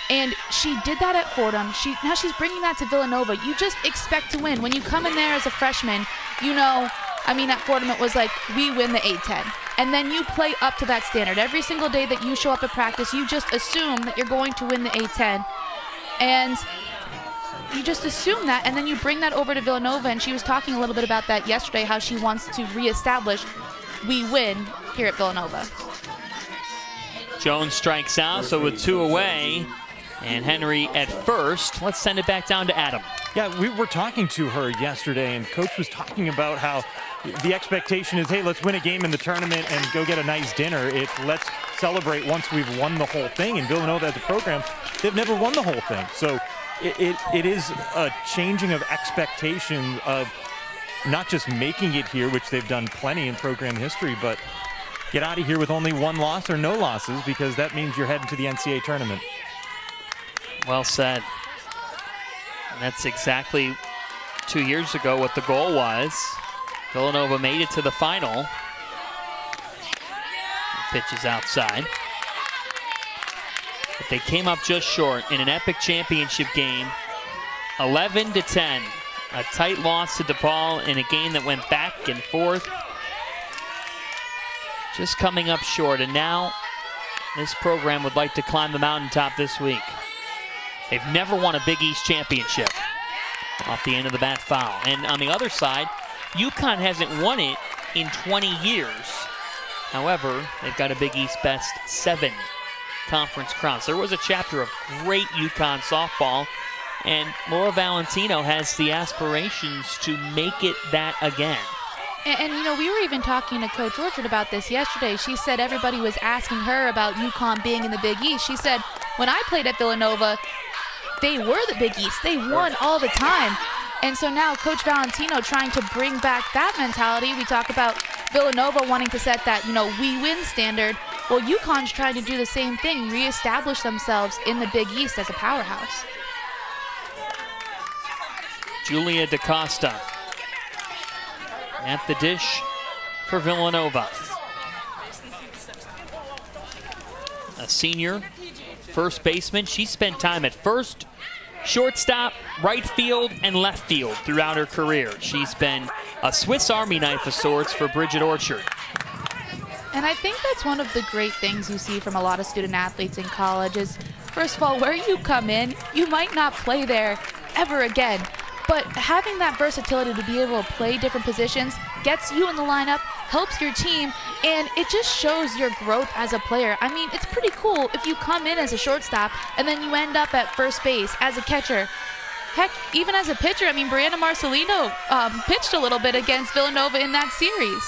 And she did that at Fordham. Now she's bringing that to Villanova. You just expect to win. When you come in there as a freshman, at Fordham it was like, we win the A-10. And then you play up to that standard. Every single day that you show up at practice, you just assume that you're going to win the A-10. And you just assume that, and then you bring that over to Villanova, and she was talking a little bit about that yesterday, how she wants to reestablish we win here at Villanova. Jones strikes out, so with 2 away, and Henry at first. Let's send it back down to Adam. Yeah, we were talking to her yesterday, and Coach was talking about how the expectation is, hey, let's win a game in the tournament and go get a nice dinner. Let's celebrate once we've won the whole thing. And Villanova as a program, they've never won the whole thing. So it is a changing of expectation of not just making it here, which they've done plenty in program history, but get out of here with only 1 loss or no losses, because that means you're heading to the NCAA tournament. Well said. And that's exactly 2 years ago what the goal was. Villanova made it to the final. The pitch is outside. But they came up just short in an epic championship game. 11-10. A tight loss to DePaul in a game that went back and forth. Just coming up short. And now this program would like to climb the mountaintop this week. They've never won a Big East championship. Off the end of the bat foul. And on the other side, UConn hasn't won it in 20 years. However, they've got a Big East Best 7 conference crowns. There was a chapter of great UConn softball, and Laura Valentino has the aspirations to make it that again. And we were even talking to Coach Orchard about this yesterday. She said everybody was asking her about UConn being in the Big East. She said, when I played at Villanova, they were the Big East. They won all the time. And so now Coach Valentino trying to bring back that mentality. We talk about Villanova wanting to set that, we win standard. Well, UConn's trying to do the same thing, reestablish themselves in the Big East as a powerhouse. Julia DaCosta at the dish for Villanova. A senior first baseman. She spent time at first, shortstop, right field, and left field throughout her career. She's been a Swiss Army knife of sorts for Bridget Orchard. And I think that's one of the great things you see from a lot of student athletes in college is, first of all, where you come in, you might not play there ever again. But having that versatility to be able to play different positions gets you in the lineup, helps your team, and it just shows your growth as a player. I mean, it's pretty cool if you come in as a shortstop and then you end up at first base as a catcher. Heck, even as a pitcher, I mean, Brianna Marcelino pitched a little bit against Villanova in that series.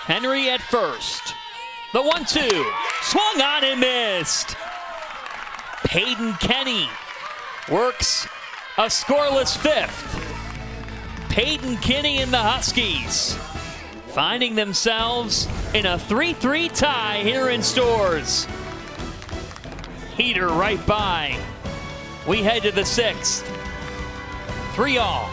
Henry at first. The 1-2. Swung on and missed. Peyton Kenny works a scoreless fifth. Peyton Kenny and the Huskies finding themselves in a 3-3 tie here in Stores. Heater right by. We head to the 6th. 3-all.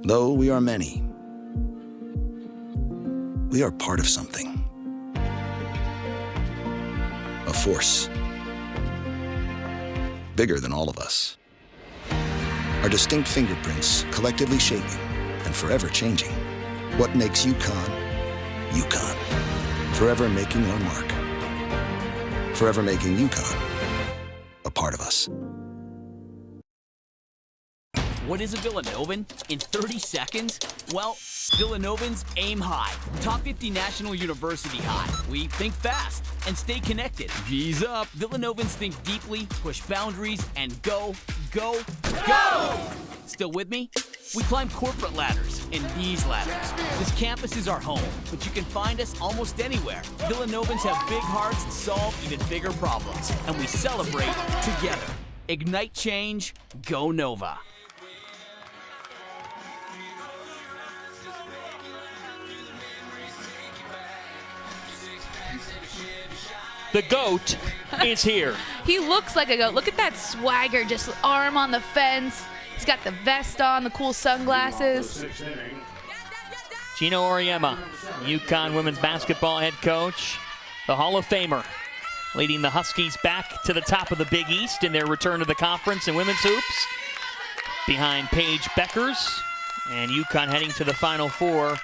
Though we are many, we are part of something. A force bigger than all of us. Our distinct fingerprints collectively shaping and forever changing what makes UConn, UConn. Forever making our mark. Forever making UConn a part of us. What is a Villanovan in 30 seconds? Well, Villanovans aim high. Top 50 National University high. We think fast and stay connected. V's up. Villanovans think deeply, push boundaries, and go, go, go! Still with me? We climb corporate ladders and these ladders. This campus is our home, but you can find us almost anywhere. Villanovans have big hearts and solve even bigger problems, and we celebrate together. Ignite change, go Nova. The GOAT is here. He looks like a goat. Look at that swagger, just arm on the fence. He's got the vest on, the cool sunglasses. Gino Auriemma, UConn women's basketball head coach, the Hall of Famer, leading the Huskies back to the top of the Big East in their return to the conference in women's hoops. Behind Paige Beckers and UConn heading to the Final Four.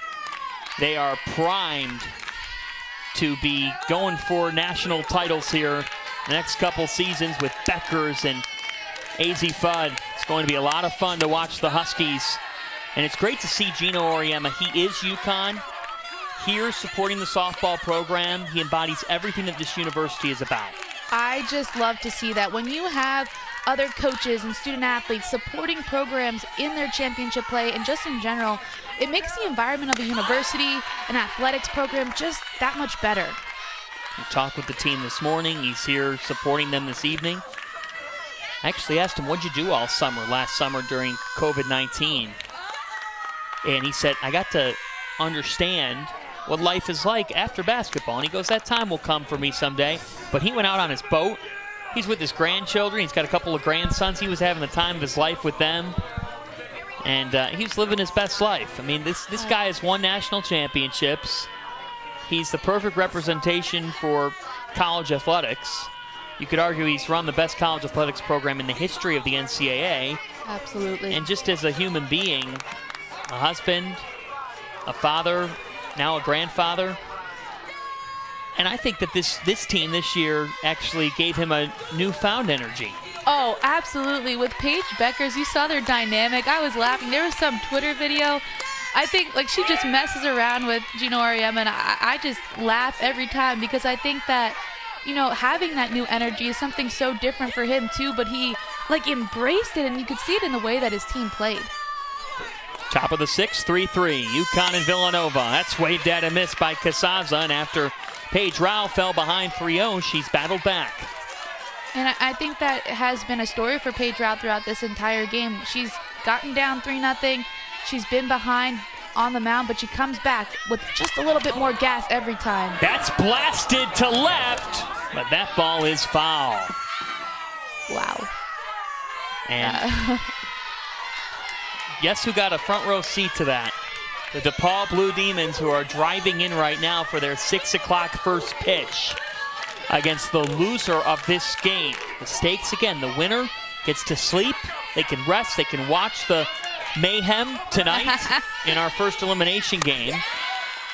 They are primed to be going for national titles here the next couple seasons with Beckers and AZ Fudd. It's going to be a lot of fun to watch the Huskies. And it's great to see Gino Auriemma. He is UConn here supporting the softball program. He embodies everything that this university is about. I just love to see that. When you have other coaches and student athletes supporting programs in their championship play and just in general, it makes the environment of a university, an athletics program, just that much better. We talked with the team this morning. He's here supporting them this evening. I actually asked him, what'd you do all summer, last summer during COVID-19? And he said, I got to understand what life is like after basketball. And he goes, that time will come for me someday. But he went out on his boat. He's with his grandchildren. He's got a couple of grandsons. He was having the time of his life with them. And he's living his best life. I mean, this guy has won national championships. He's the perfect representation for college athletics. You could argue he's run the best college athletics program in the history of the NCAA. Absolutely. And just as a human being, a husband, a father, now a grandfather. And I think that this team this year actually gave him a newfound energy. Oh, absolutely. With Paige Beckers, you saw their dynamic. I was laughing. There was some Twitter video. I think like she just messes around with Gino Auriemma, and I just laugh every time because I think that, you know, having that new energy is something so different for him too, but he like embraced it, and you could see it in the way that his team played. Top of the 6th, 3-3. UConn and Villanova. That's waved at a miss by Casaza, and after Paige Rao fell behind 3-0, she's battled back. And I think that has been a story for Paige Rao throughout this entire game. She's gotten down 3-0. She's been behind on the mound, but she comes back with just a little bit more gas every time. That's blasted to left, but that ball is foul. Wow. And guess who got a front row seat to that? The DePaul Blue Demons, who are driving in right now for their 6 o'clock first pitch against the loser of this game. The stakes again, the winner gets to sleep, they can rest, they can watch the mayhem tonight in our first elimination game.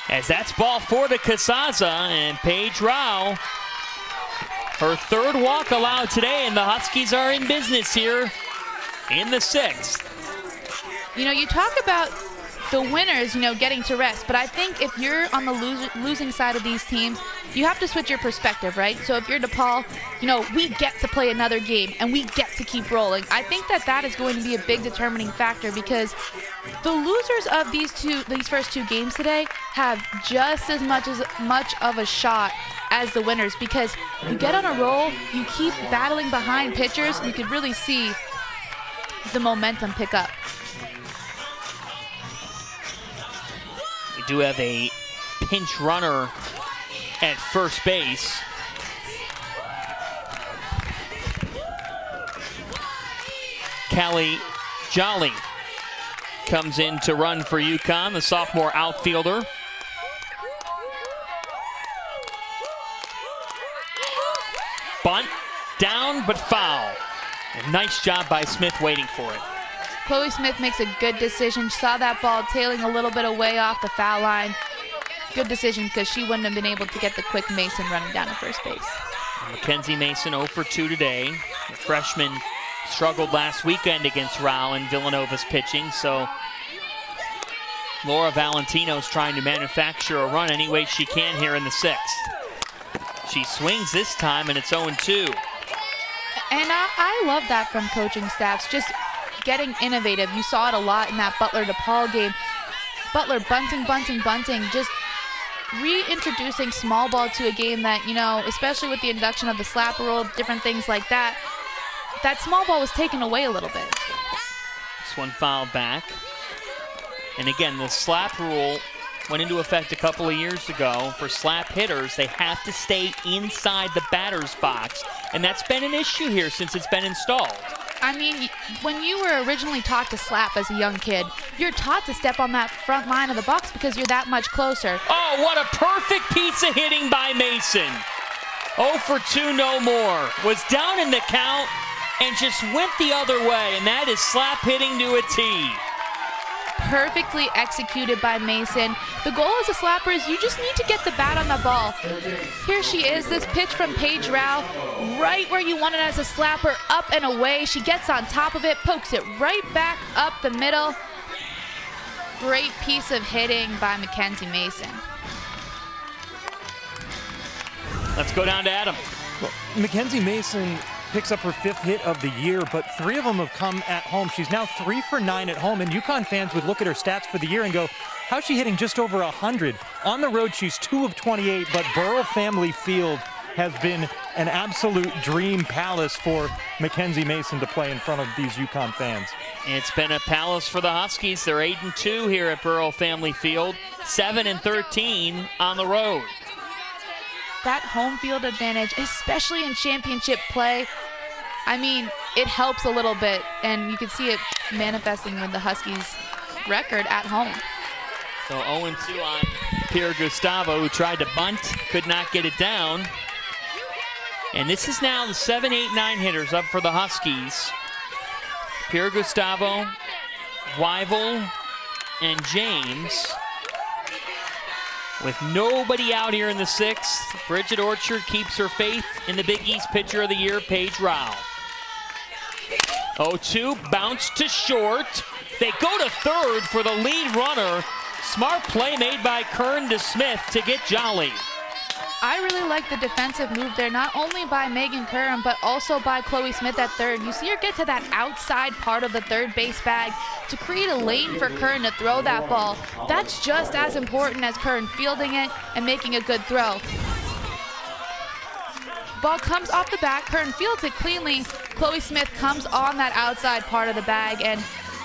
As that's ball 4 to Casazza, and Paige Rao, her third walk allowed today, and the Huskies are in business here in the 6th. You know, you talk about the winners, you know, getting to rest, but I think if you're on the losing side of these teams, you have to switch your perspective, right? So if you're DePaul, you know, we get to play another game and we get to keep rolling. I think that is going to be a big determining factor, because the losers of these first 2 games today have just as much of a shot as the winners, because you get on a roll, you keep battling behind pitchers, you could really see the momentum pick up. We do have a pinch runner at first base. Callie Jolly comes in to run for UConn, the sophomore outfielder. Bunt, down but foul. And nice job by Smith waiting for it. Chloe Smith makes a good decision. Saw that ball tailing a little bit away off the foul line. Good decision, because she wouldn't have been able to get the quick Mason running down at first base. Mackenzie Mason 0 for 2 today. The freshman struggled last weekend against Rao and Villanova's pitching, so Laura Valentino's trying to manufacture a run any way she can here in the 6th. She swings this time, and it's 0-2. And I love that from coaching staffs, just getting innovative. You saw it a lot in that Butler-DePaul game. Butler bunting, just reintroducing small ball to a game that, you know, especially with the induction of the slap rule, different things like that, that small ball was taken away a little bit. This one fouled back. And again, the slap rule went into effect a couple of years ago. For slap hitters, they have to stay inside the batter's box, and that's been an issue here since it's been installed. I mean, when you were originally taught to slap as a young kid, you're taught to step on that front line of the box because you're that much closer. Oh, what a perfect piece of hitting by Mason. 0 for 2, no more. Was down in the count and just went the other way, and that is slap hitting to a T. Perfectly executed by Mason. The goal as a slapper is you just need to get the bat on the ball. Here she is, this pitch from Paige Rao, right where you want it as a slapper, up and away. She gets on top of it, pokes it right back up the middle. Great piece of hitting by Mackenzie Mason. Let's go down to Adam. Well, Mackenzie Mason picks up her 5th hit of the year, but 3 of them have come at home. She's now 3 for 9 at home, and UConn fans would look at her stats for the year and go, how's she hitting just over 100? On the road, she's 2 of 28, but Burrell Family Field has been an absolute dream palace for Mackenzie Mason to play in front of these UConn fans. It's been a palace for the Huskies. They're 8-2 here at Burrell Family Field, 7-13 on the road. That home field advantage, especially in championship play, I mean, it helps a little bit, and you can see it manifesting with the Huskies' record at home. So 0-2 on Pierre Gustavo, who tried to bunt, could not get it down. And this is now the 7, 8, 9 hitters up for the Huskies. Pierre Gustavo, Weibel, and James. With nobody out here in the 6th, Bridget Orchard keeps her faith in the Big East Pitcher of the Year, Paige Rao. 0-2, bounce to short. They go to third for the lead runner. Smart play made by Kern to Smith to get Jolly. I really like the defensive move there, not only by Megan Curran, but also by Chloe Smith at third. You see her get to that outside part of the third base bag to create a lane for Curran to throw that ball. That's just as important as Curran fielding it and making a good throw. Ball comes off the bat, Curran fields it cleanly. Chloe Smith comes on that outside part of the bag, and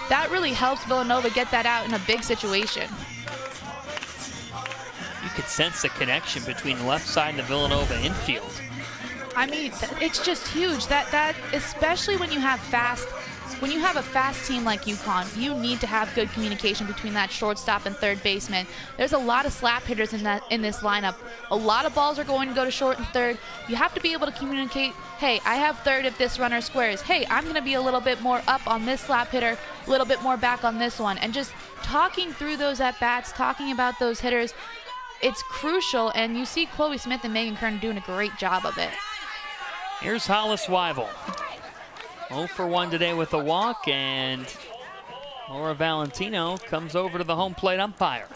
that really helps Villanova get that out in a big situation. You could sense the connection between the left side and the Villanova infield. I mean, it's just huge. That especially when you have fast when you have a fast team like UConn, you need to have good communication between that shortstop and third baseman. There's a lot of slap hitters in this lineup. A lot of balls are going to go to short and third. You have to be able to communicate, hey, I have third if this runner squares. Hey, I'm going to be a little bit more up on this slap hitter, a little bit more back on this one. And just talking through those at-bats, talking about those hitters, it's crucial, and you see Chloe Smith and Megan Kern doing a great job of it. Here's Hollis Weibel. 0 for 1 today with a walk, and Laura Valentino comes over to the home plate umpire.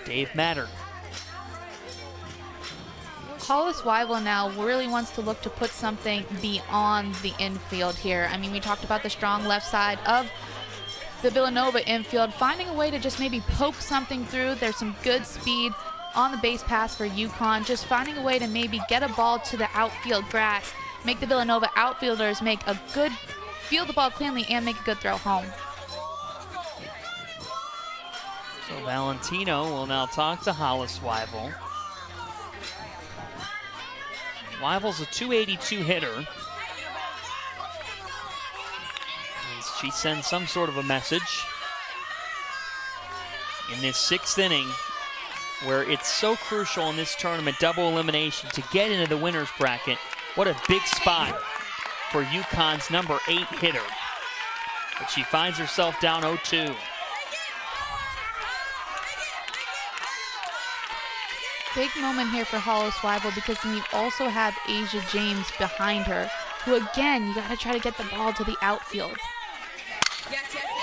Dave Matter. Hollis Weibel now really wants to look to put something beyond the infield here. I mean, we talked about the strong left side of the Villanova infield, finding a way to just maybe poke something through. There's some good speed on the base pass for UConn, just finding a way to maybe get a ball to the outfield grass, make the Villanova outfielders make a good, field the ball cleanly and make a good throw home. So Valentino will now talk to Hollis Weibel. Weibel's a .282 hitter. As she sends some sort of a message in this 6th inning, where it's so crucial in this tournament, double elimination, to get into the winner's bracket. What a big spot for UConn's number 8 hitter. But she finds herself down 0-2. Big moment here for Hollis Weibel, because then you also have Asia James behind her, who again, you gotta try to get the ball to the outfield.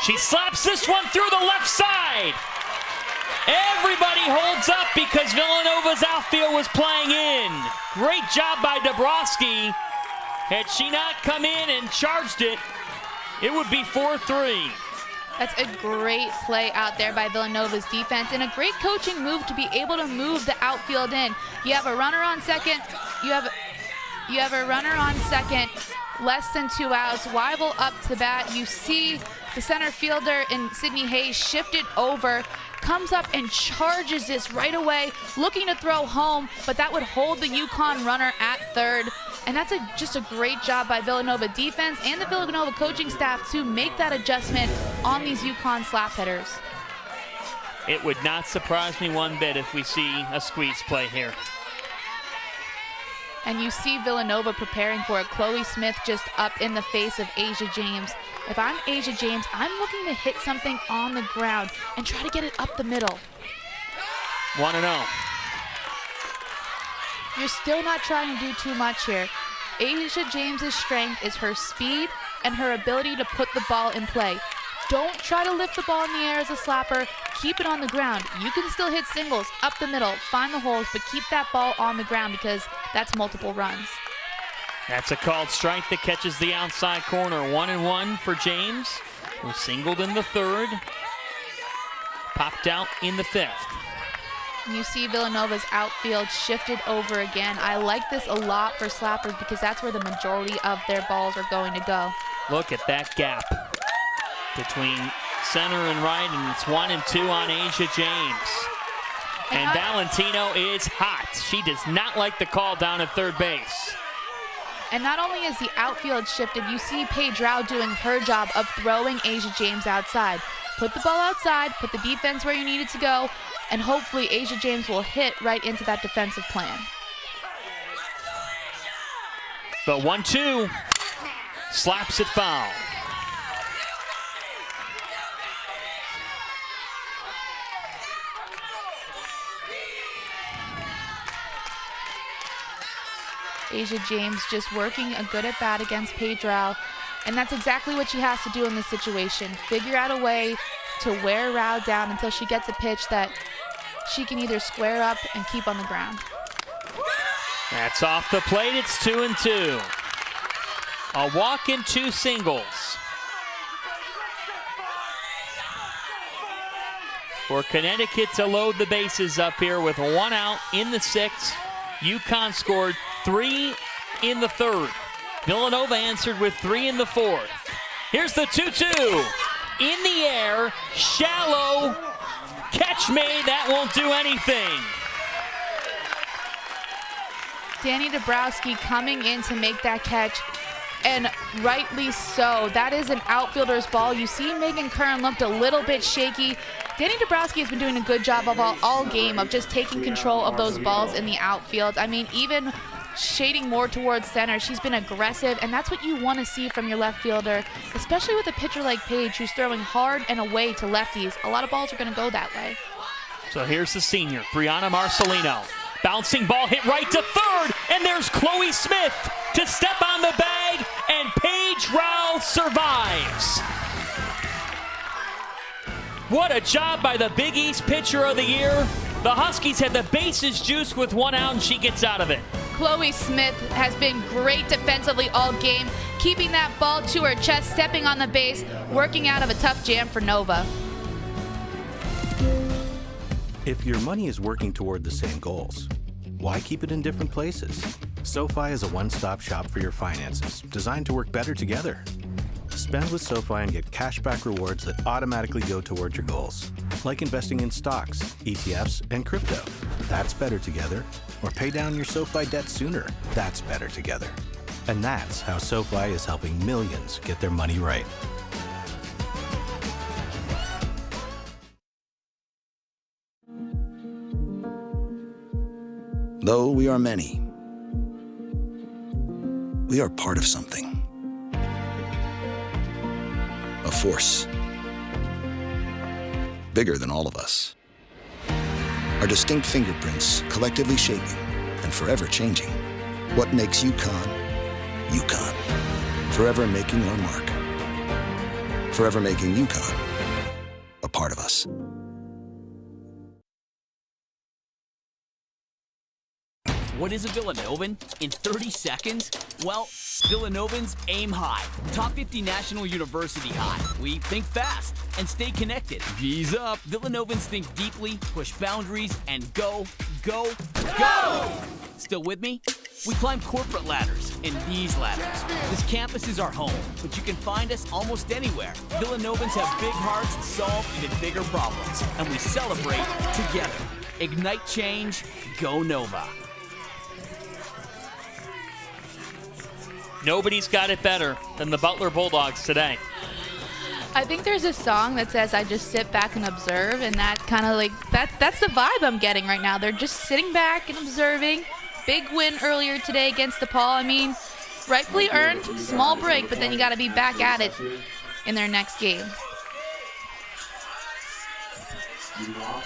She slaps this one through the left side. Everybody holds up because Villanova's outfield was playing in. Great job by Dabrowski. Had she not come in and charged it, it would be 4-3. That's a great play out there by Villanova's defense, and a great coaching move to be able to move the outfield in. You have a runner on second. You have a runner on second. Less than 2 outs. Weibel up to bat. You see the center fielder in Sydney Hayes shifted over, comes up and charges this right away, looking to throw home, but that would hold the UConn runner at third. And that's just a great job by Villanova defense and the Villanova coaching staff to make that adjustment on these UConn slap hitters. It would not surprise me one bit if we see a squeeze play here. And you see Villanova preparing for it. Chloe Smith just up in the face of Asia James. If I'm Asia James, I'm looking to hit something on the ground and try to get it up the middle. 1-0. You're still not trying to do too much here. Asia James's strength is her speed and her ability to put the ball in play. Don't try to lift the ball in the air as a slapper. Keep it on the ground. You can still hit singles up the middle, find the holes, but keep that ball on the ground, because that's multiple runs. That's a called strike that catches the outside corner. 1-1 for James, who singled in the 3rd, popped out in the 5th. You see Villanova's outfield shifted over again. I like this a lot for slappers because that's where the majority of their balls are going to go. Look at that gap between center and right, and it's 1 and 2 on Asia James. And Valentino is hot. She does not like the call down at third base. And not only is the outfield shifted, you see Paige Rao doing her job of throwing Asia James outside. Put the ball outside, put the defense where you need it to go, and hopefully Asia James will hit right into that defensive plan. The 1-2 slaps it foul. Asia James just working a good at-bat against Paige Rao, and that's exactly what she has to do in this situation. Figure out a way to wear Rao down until she gets a pitch that she can either square up and keep on the ground. That's off the plate. It's 2-2. A walk and 2 singles. For Connecticut to load the bases up here with 1 out in the 6th. UConn scored 3 in the 3rd. Villanova answered with 3 in the 4th. Here's the 2-2. In the air, shallow, catch made, that won't do anything. Danny Dabrowski coming in to make that catch. and rightly so. That is an outfielder's ball. You see Megan Kern looked a little bit shaky. Danny Dabrowski has been doing a good job of all game of just taking control of those balls in the outfield. I mean, even shading more towards center, she's been aggressive, and that's what you want to see from your left fielder, especially with a pitcher like Paige who's throwing hard and away to lefties. A lot of balls are going to go that way. So here's the senior, Brianna Marcelino. Bouncing ball hit right to third, and there's Chloe Smith to step on the bag, and Paige Rowell survives. What a job by the Big East Pitcher of the Year. The Huskies had the bases juiced with 1 out, and she gets out of it. Chloe Smith has been great defensively all game, keeping that ball to her chest, stepping on the base, working out of a tough jam for Nova. If your money is working toward the same goals, why keep it in different places? SoFi is a one-stop shop for your finances, designed to work better together. Spend with SoFi and get cashback rewards that automatically go toward your goals, like investing in stocks, ETFs, and crypto. That's better together. Or pay down your SoFi debt sooner. That's better together. And that's how SoFi is helping millions get their money right. Though we are many, we are part of something. A force bigger than all of us. Our distinct fingerprints collectively shaping and forever changing what makes UConn, UConn. Forever making our mark. Forever making UConn a part of us. What is a Villanovan in 30 seconds? Well, Villanovans aim high. Top 50 National University high. We think fast and stay connected. V's up. Villanovans think deeply, push boundaries, and go, go, go! Still with me? We climb corporate ladders and these ladders. This campus is our home, but you can find us almost anywhere. Villanovans have big hearts and solve even bigger problems, and we celebrate together. Ignite change, go Nova. Nobody's got it better than the Butler Bulldogs today. I think there's a song that says, I just sit back and observe, and that kind of like, that's the vibe I'm getting right now. They're just sitting back and observing. Big win earlier today against DePaul. I mean, rightfully earned, small break, but then you got to be back at it in their next game.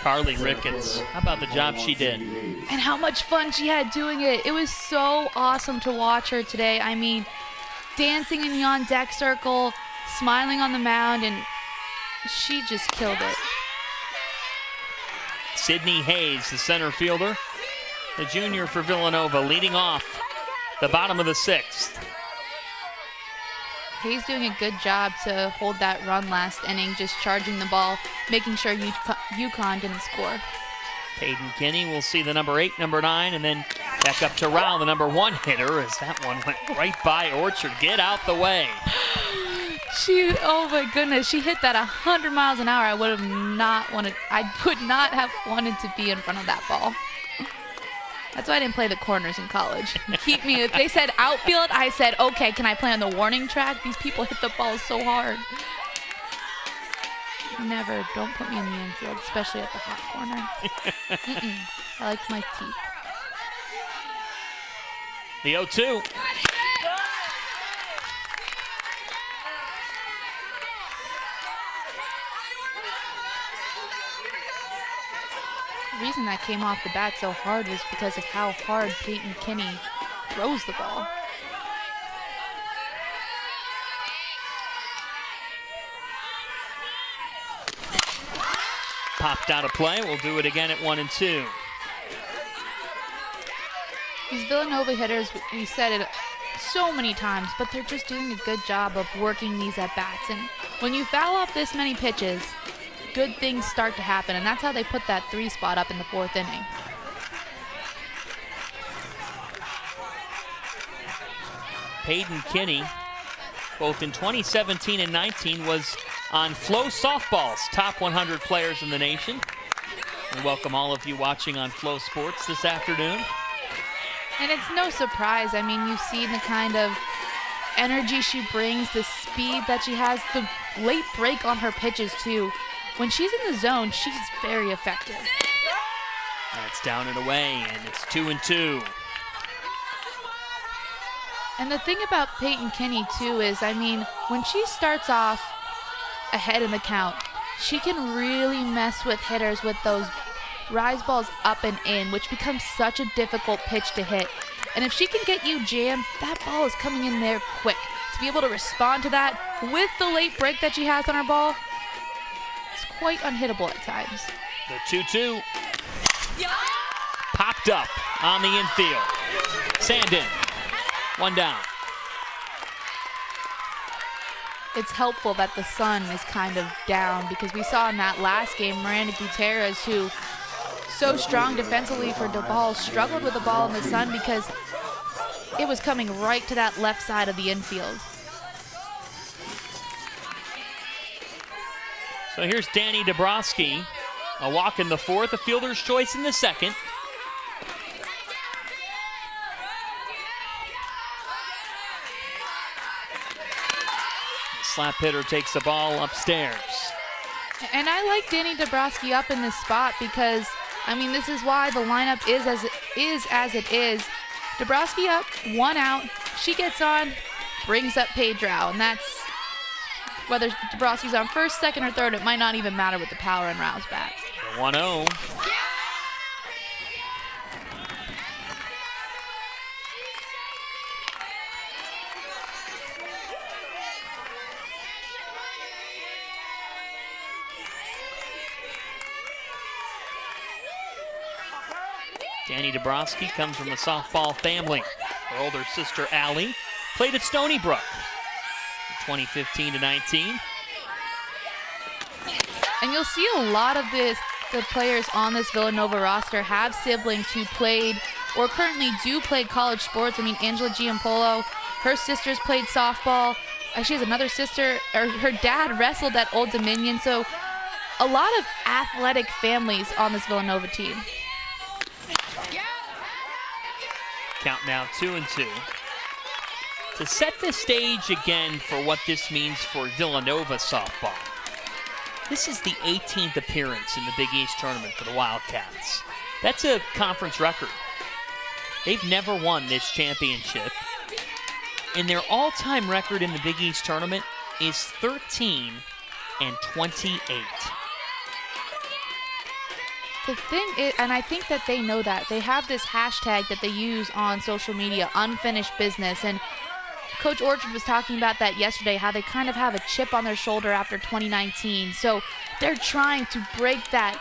Carly Ricketts, how about the job she did? And how much fun she had doing it. It was so awesome to watch her today. I mean, dancing in the on-deck circle, smiling on the mound, and she just killed it. Sydney Hayes, the center fielder, the junior for Villanova, leading off the bottom of the 6th. Hayes doing a good job to hold that run last inning, just charging the ball, making sure UConn didn't score. Peyton Kinney will see the number 8, number 9, and then back up to Rowell, the number 1 hitter, as that one went right by Orchard. Get out the way. Oh my goodness, she hit that 100 miles an hour. I would not have wanted to be in front of that ball. That's why I didn't play the corners in college. Keep me. If they said outfield, I said, okay, can I play on the warning track? These people hit the ball so hard. Never. Don't put me in the infield, especially at the hot corner. I like my teeth. The 0-2. The reason that came off the bat so hard was because of how hard Peyton Kinney throws the ball. Popped out of play. We'll do it again at 1-2. These Villanova hitters, we said it so many times, but they're just doing a good job of working these at-bats. And when you foul off this many pitches, good things start to happen, and that's how they put that 3 spot up in the 4th inning. Peyton Kinney, both in 2017 and 19, was on Flow Softball's top 100 players in the nation. We welcome all of you watching on Flow Sports this afternoon. And it's no surprise. I mean, you've seen the kind of energy she brings, the speed that she has, the late break on her pitches too. When she's in the zone, she's very effective. That's down and away, and it's 2-2. And the thing about Peyton Kinney too is, I mean, when she starts off ahead in the count, she can really mess with hitters with those rise balls up and in, which becomes such a difficult pitch to hit. And if she can get you jammed, that ball is coming in there quick. To be able to respond to that with the late break that she has on her ball, it's quite unhittable at times. The 2-2. Popped up on the infield. Sandin, one down. It's helpful that the sun is kind of down, because we saw in that last game Miranda Gutierrez, who so strong defensively for the ball, struggled with the ball in the sun because it was coming right to that left side of the infield. So here's Danny Dabrowski. A walk in the fourth, a fielder's choice in the second. The slap hitter takes the ball upstairs. And I like Danny Dabrowski up in this spot because, I mean, this is why the lineup is as it is. Dabrowski up, 1 out. She gets on, brings up Pedro, and that's whether Dabrowski's on first, second, or third. It might not even matter with the power and rouse back. 1-0. Danny Dabrowski comes from a softball family. Her older sister, Allie, played at Stony Brook from 2015 to 19. And you'll see a lot of the players on this Villanova roster have siblings who played or currently do play college sports. I mean, Angela Giampolo, her sisters played softball. She has another sister, or her dad wrestled at Old Dominion. So a lot of athletic families on this Villanova team. Count now 2-2. To set the stage again for what this means for Villanova softball, this is the 18th appearance in the Big East tournament for the Wildcats. That's a conference record. They've never won this championship, and their all-time record in the Big East tournament is 13-28. The thing is, and I think that they know that, they have this hashtag that they use on social media, unfinished business, and Coach Orchard was talking about that yesterday, how they kind of have a chip on their shoulder after 2019. So they're trying to break that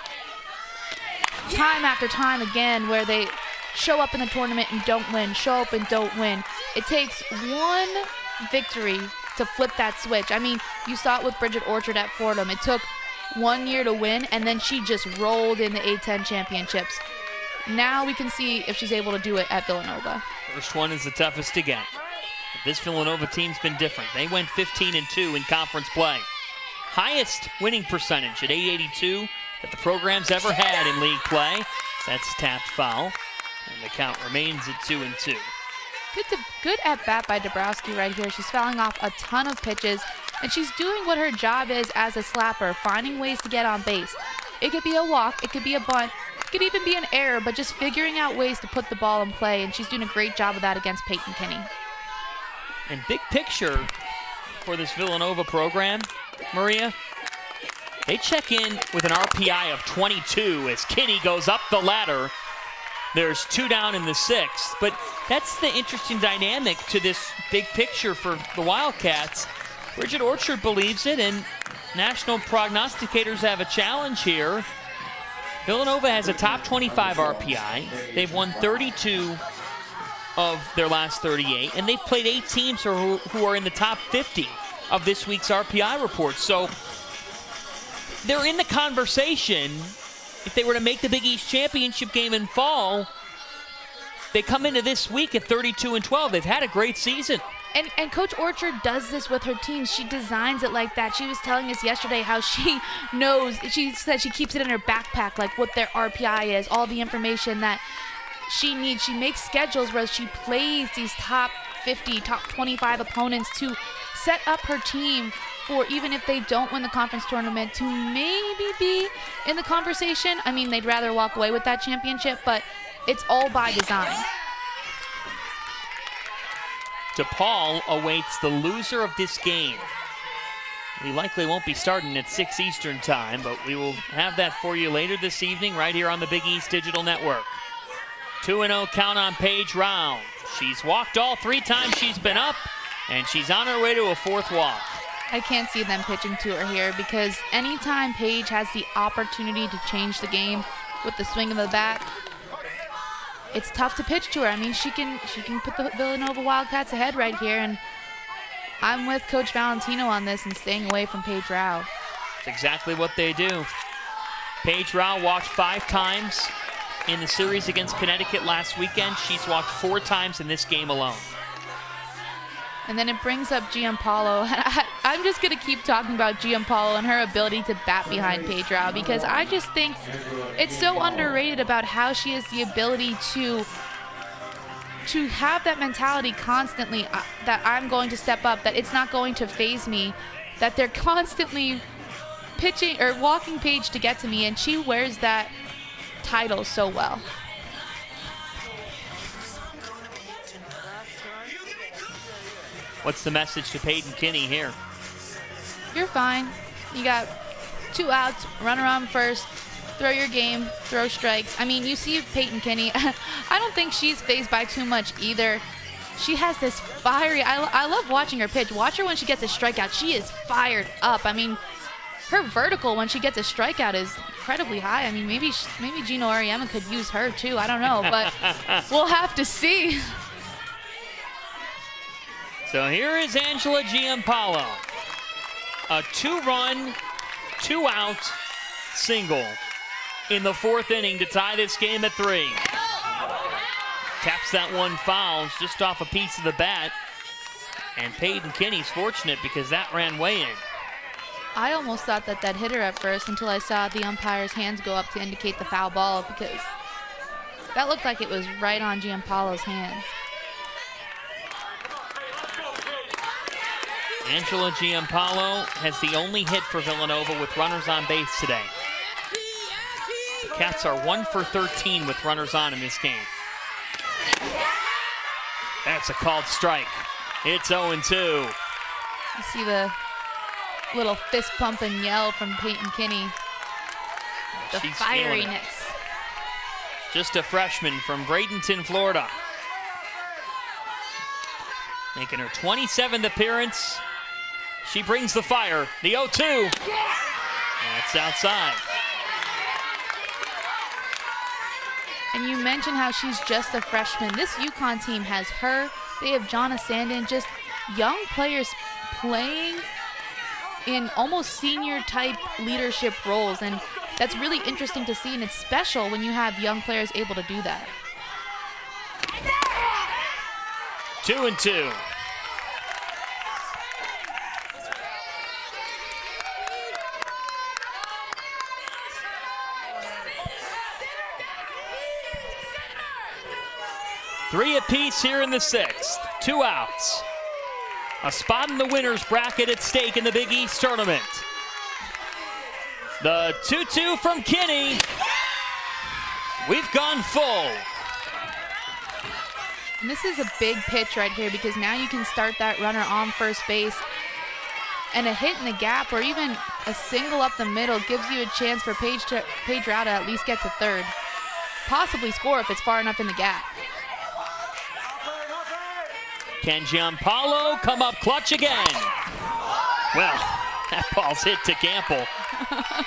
time after time again, where they show up in the tournament and don't win, show up and don't win. It takes one victory to flip that switch. I mean, you saw it with Bridget Orchard at Fordham. It took 1 year to win, and then she just rolled in the A10 championships. Now we can see if she's able to do it at Villanova. First one is the toughest to get. This Villanova team's been different. They went 15-2 in conference play. Highest winning percentage at .882 that the program's ever had in league play. That's tapped foul, and the count remains at 2-2. Good at bat by Dabrowski right here. She's fouling off a ton of pitches, and she's doing what her job is as a slapper, finding ways to get on base. It could be a walk, it could be a bunt, it could even be an error, but just figuring out ways to put the ball in play, and she's doing a great job of that against Peyton Kinney. And big picture for this Villanova program, Maria, they check in with an RPI of 22 as Kinney goes up the ladder. There's 2 down in the 6th, but that's the interesting dynamic to this big picture for the Wildcats. Bridget Orchard believes it, and national prognosticators have a challenge here. Villanova has a top 25 RPI. They've won 32 of their last 38, and they've played 8 teams who are in the top 50 of this week's RPI report. So they're in the conversation. If they were to make the Big East championship game in fall, they come into this week at 32-12. They've had a great season. And Coach Orchard does this with her teams. She designs it like that. She was telling us yesterday how she knows, she said she keeps it in her backpack, like what their RPI is, all the information that she needs. She makes schedules where she plays these top 50, top 25 opponents to set up her team for, even if they don't win the conference tournament, to maybe be in the conversation. I mean, they'd rather walk away with that championship, but it's all by design. DePaul awaits the loser of this game. We likely won't be starting at 6 Eastern time, but we will have that for you later this evening right here on the Big East Digital Network. 2-0 count on Paige Rao. She's walked all 3 times she's been up, and she's on her way to a 4th walk. I can't see them pitching to her here, because anytime Paige has the opportunity to change the game with the swing of the bat, it's tough to pitch to her. I mean, she can put the Villanova Wildcats ahead right here, and I'm with Coach Valentino on this and staying away from Paige Rao. That's exactly what they do. Paige Rao walked 5 times in the series against Connecticut last weekend. She's walked 4 times in this game alone. And then it brings up Giampaolo. I'm just going to keep talking about Giampaolo and her ability to bat behind Paige Rao, because I just think it's so underrated about how she has the ability to have that mentality constantly, that I'm going to step up, that it's not going to faze me, that they're constantly pitching or walking Paige to get to me, and she wears that title so well. What's the message to Peyton Kinney here? You're fine. You got 2 outs, runner on first, throw your game, throw strikes. I mean, you see Peyton Kinney. I don't think she's fazed by too much either. She has this fiery, I love watching her pitch. Watch her when she gets a strikeout. She is fired up. I mean, her vertical when she gets a strikeout is incredibly high. I mean, maybe Gino Ariema could use her too. I don't know, but we'll have to see. So here is Angela Giampaolo. A 2-run, 2-out single in the 4th inning to tie this game at 3. Taps that one foul just off a piece of the bat. And Peyton Kinney's fortunate because that ran way in. I almost thought that hit her at first until I saw the umpire's hands go up to indicate the foul ball, because that looked like it was right on Giampaolo's hands. Angela Giampaolo has the only hit for Villanova with runners on base today. The Cats are 1 for 13 with runners on in this game. That's a called strike. It's 0-2. You see the little fist pump and yell from Peyton Kinney. The She's fieriness. Just a freshman from Bradenton, Florida. Making her 27th appearance. She brings the fire. The 0-2. That's outside. And you mentioned how she's just a freshman. This UConn team has her. They have Jonna Sandin, just young players playing in almost senior-type leadership roles. And that's really interesting to see, and it's special when you have young players able to do that. 2-2. Three apiece here in the 6th. 2 outs. A spot in the winner's bracket at stake in the Big East tournament. The 2-2 from Kinney. We've gone full. And this is a big pitch right here, because now you can start that runner on first base. And a hit in the gap or even a single up the middle gives you a chance for Paige Rao to at least get to 3rd. Possibly score if it's far enough in the gap. Can Giampaolo come up clutch again? Well, that ball's hit to Campbell,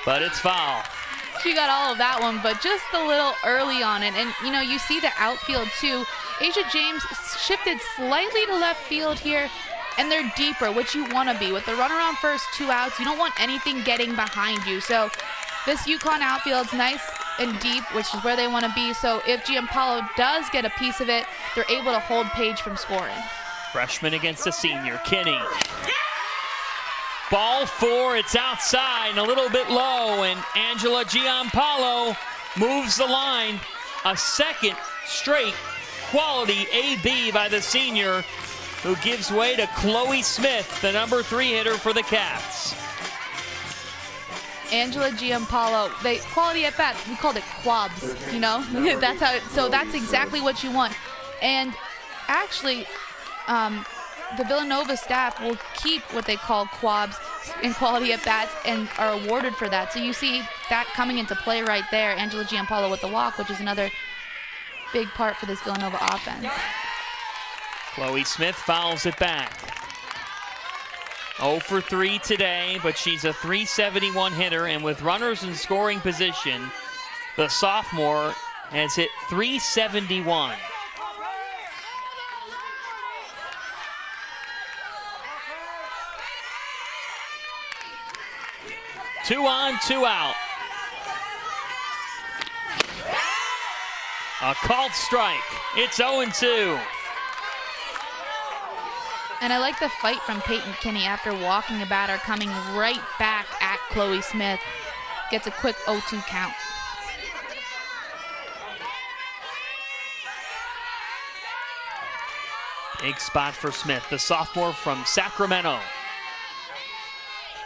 but it's foul. She got all of that one, but just a little early on it. And, you know, you see the outfield, too. Asia James shifted slightly to left field here, and they're deeper, which you want to be. With the runner on first, 2 outs, you don't want anything getting behind you. So this UConn outfield's nice and deep, which is where they want to be. So if Giampaolo does get a piece of it, they're able to hold Paige from scoring. Freshman against a senior, Kinney. Ball 4, it's outside and a little bit low, and Angela Giampaolo moves the line. A second straight quality AB by the senior who gives way to Chloe Smith, the number 3 hitter for the Cats. Angela Giampaolo, quality at bat, we called it quabs, you know? That's how, so that's exactly what you want. And actually, the Villanova staff will keep what they call quabs in quality at bats and are awarded for that. So you see that coming into play right there. Angela Giampaolo with the walk, which is another big part for this Villanova offense. Chloe Smith fouls it back. 0 for 3 today, but she's a .371 hitter, and with runners in scoring position, the sophomore has hit .371. Two on, 2 out. A called strike. It's 0-2. And I like the fight from Peyton Kinney after walking a batter, coming right back at Chloe Smith. Gets a quick 0-2 count. Big spot for Smith, the sophomore from Sacramento.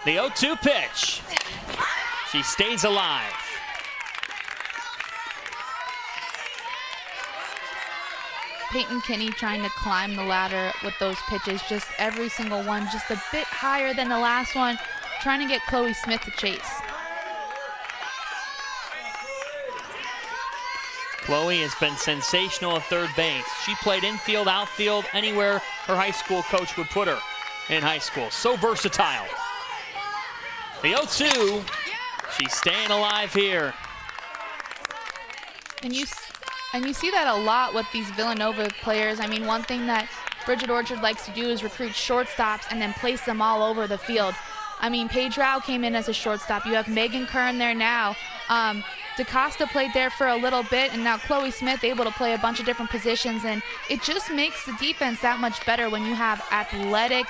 The 0-2 pitch. She stays alive. Peyton Kinney trying to climb the ladder with those pitches, just every single one, just a bit higher than the last one, trying to get Chloe Smith to chase. Chloe has been sensational at third base. She played infield, outfield, anywhere her high school coach would put her in high school. So versatile. The 0-2, she's staying alive here. And you see that a lot with these Villanova players. I mean, one thing that Bridget Orchard likes to do is recruit shortstops and then place them all over the field. I mean, Paige Rao came in as a shortstop. You have Megan Kern there now. DaCosta played there for a little bit, and now Chloe Smith able to play a bunch of different positions, and it just makes the defense that much better when you have athletic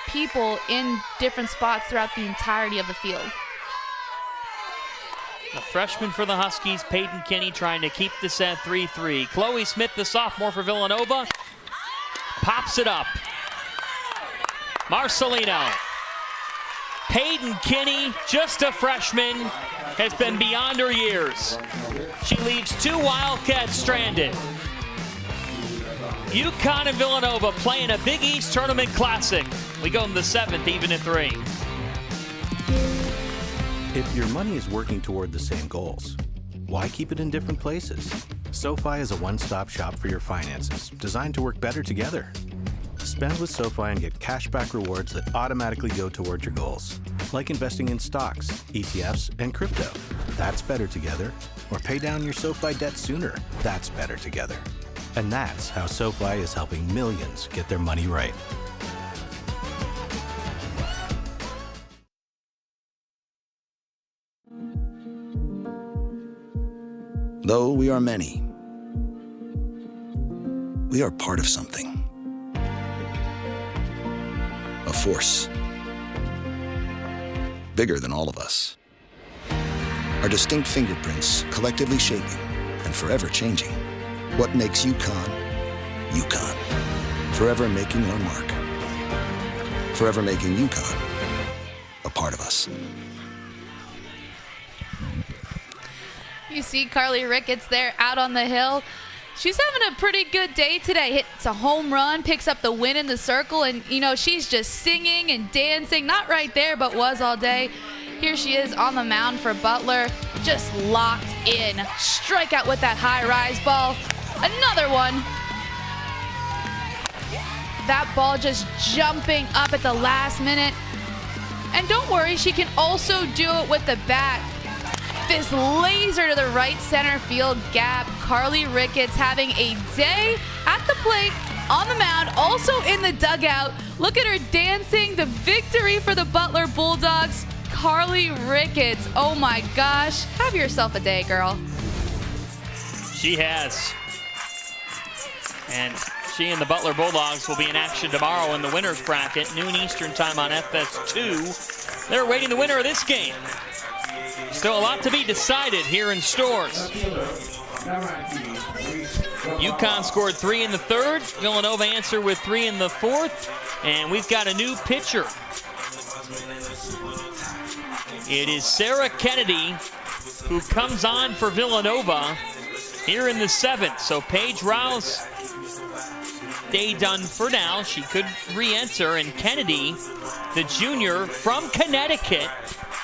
people in different spots throughout the entirety of the field. The freshman for the Huskies, Peyton Kinney, trying to keep this at 3-3. Chloe Smith, the sophomore for Villanova, pops it up. Marcelino. Peyton Kinney, just a freshman, has been beyond her years. She leaves 2 Wildcats stranded. UConn and Villanova playing a Big East Tournament Classic. We go in the 7th, even at 3. If your money is working toward the same goals, why keep it in different places? SoFi is a one-stop shop for your finances, designed to work better together. Spend with SoFi and get cashback rewards that automatically go toward your goals, like investing in stocks, ETFs, and crypto. That's better together. Or pay down your SoFi debt sooner. That's better together. And that's how SoFi is helping millions get their money right. Though we are many, we are part of something. A force bigger than all of us. Our distinct fingerprints collectively shaping and forever changing what makes UConn, UConn. Forever making our mark. Forever making UConn a part of us. You see Carly Ricketts there out on the hill. She's having a pretty good day today. Hits a home run, picks up the win in the circle, and, you know, she's just singing and dancing. Not right there, but was all day. Here she is on the mound for Butler, just locked in. Strikeout with that high-rise ball. Another one. That ball just jumping up at the last minute. And don't worry, she can also do it with the bat. This laser to the right center field gap. Carly Ricketts having a day at the plate, on the mound, also in the dugout. Look at her dancing. The victory for the Butler Bulldogs. Carly Ricketts. Oh my gosh. Have yourself a day, girl. She has. And she and the Butler Bulldogs will be in action tomorrow in the winner's bracket, noon Eastern time on FS2. They're awaiting the winner of this game. Still a lot to be decided here in Stores. UConn scored 3 in the third. Villanova answered with 3 in the fourth. And we've got a new pitcher. It is Sarah Kennedy who comes on for Villanova here in the 7th. So Paige Rouse day done for now. She could re-enter, and Kennedy, the junior from Connecticut,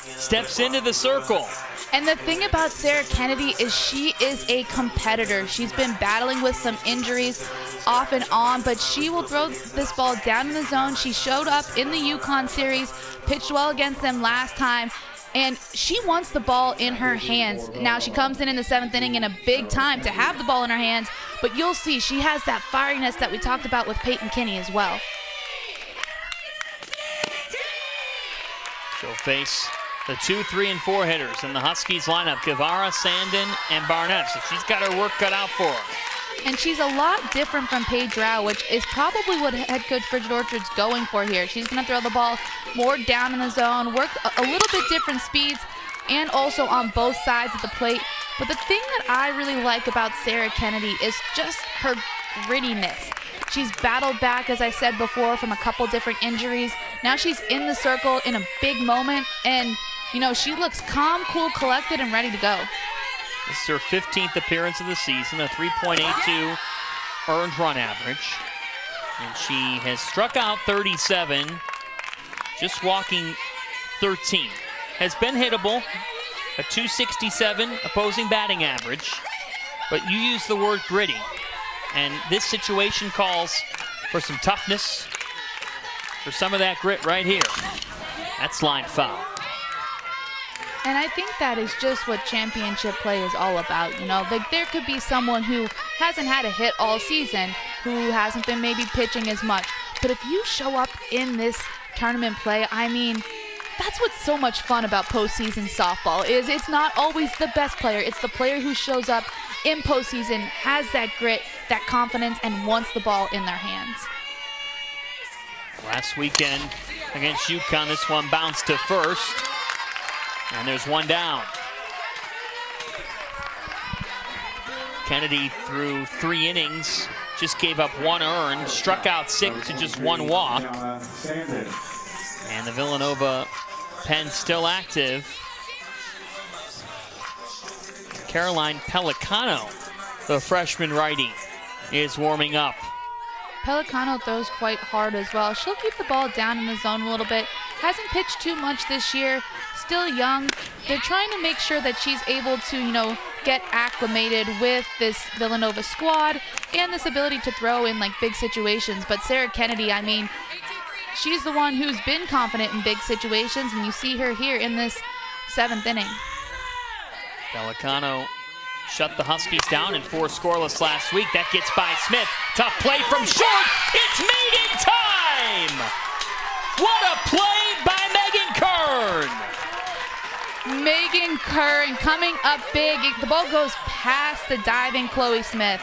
steps into the circle. And the thing about Sarah Kennedy is she is a competitor. She's been battling with some injuries off and on, but she will throw this ball down in the zone. She showed up in the UConn series, pitched well against them last time, and she wants the ball in her hands. Now she comes in the 7th inning in a big time to have the ball in her hands, but you'll see she has that fieriness that we talked about with Peyton Kinney as well. She'll face the 2, 3, and 4 hitters in the Huskies lineup, Guevara, Sandin, and Barnett. So she's got her work cut out for her. And she's a lot different from Paige Rao, which is probably what head coach Bridget Orchard's going for here. She's going to throw the ball more down in the zone, work a little bit different speeds, and also on both sides of the plate. But the thing that I really like about Sarah Kennedy is just her grittiness. She's battled back, as I said before, from a couple different injuries. Now she's in the circle in a big moment, and, you know, she looks calm, cool, collected, and ready to go. This is her 15th appearance of the season, a 3.82 earned run average. And she has struck out 37, just walking 13. Has been hittable, a 267 opposing batting average, but you use the word gritty. And this situation calls for some toughness, for some of that grit right here. That's line foul. And I think that is just what championship play is all about. You know, like there could be someone who hasn't had a hit all season, who hasn't been maybe pitching as much. But if you show up in this tournament play, I mean, that's what's so much fun about postseason softball is it's not always the best player. It's the player who shows up in postseason, has that grit, that confidence, and wants the ball in their hands. Last weekend against UConn, this one bounced to first. And there's one down. Kennedy threw 3 innings, just gave up 1 earned, struck out 6 to just 1 walk. And the Villanova pen still active. Caroline Pelicano, the freshman righty, is warming up. Pelicano throws quite hard as well. She'll keep the ball down in the zone a little bit. Hasn't pitched too much this year. Still young. They're trying to make sure that she's able to, you know, get acclimated with this Villanova squad and this ability to throw in like big situations. But Sarah Kennedy, I mean, she's the one who's been confident in big situations, and you see her here in this 7th inning. Pelicano shut the Huskies down in 4 scoreless last week. That gets by Smith. Tough play from short. It's made in time. What a play by Megan Kern. Megan Kern coming up big. The ball goes past the diving Chloe Smith.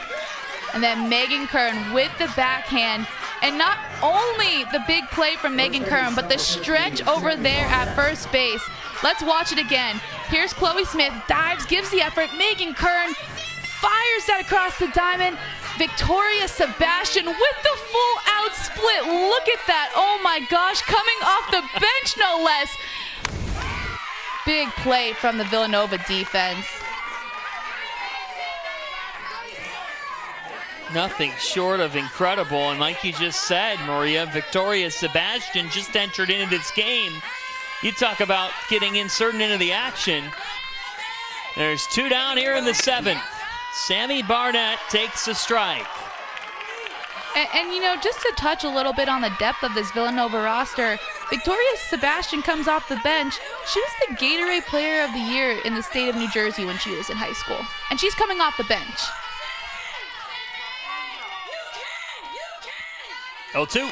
And then Megan Kern with the backhand. And not only the big play from Megan Kern, but the stretch over there at first base. Let's watch it again. Here's Chloe Smith, dives, gives the effort. Megan Kern fires that across the diamond. Victoria Sebastian with the full out split. Look at that. Oh my gosh, coming off the bench no less. Big play from the Villanova defense. Nothing short of incredible. And like you just said, Maria, Victoria Sebastian just entered into this game. You talk about getting inserted into the action. There's 2 down here in the 7th. Sammy Barnett takes a strike. And you know, just to touch a little bit on the depth of this Villanova roster, Victoria Sebastian comes off the bench. She was the Gatorade Player of the Year in the state of New Jersey when she was in high school. And she's coming off the bench. 0-2.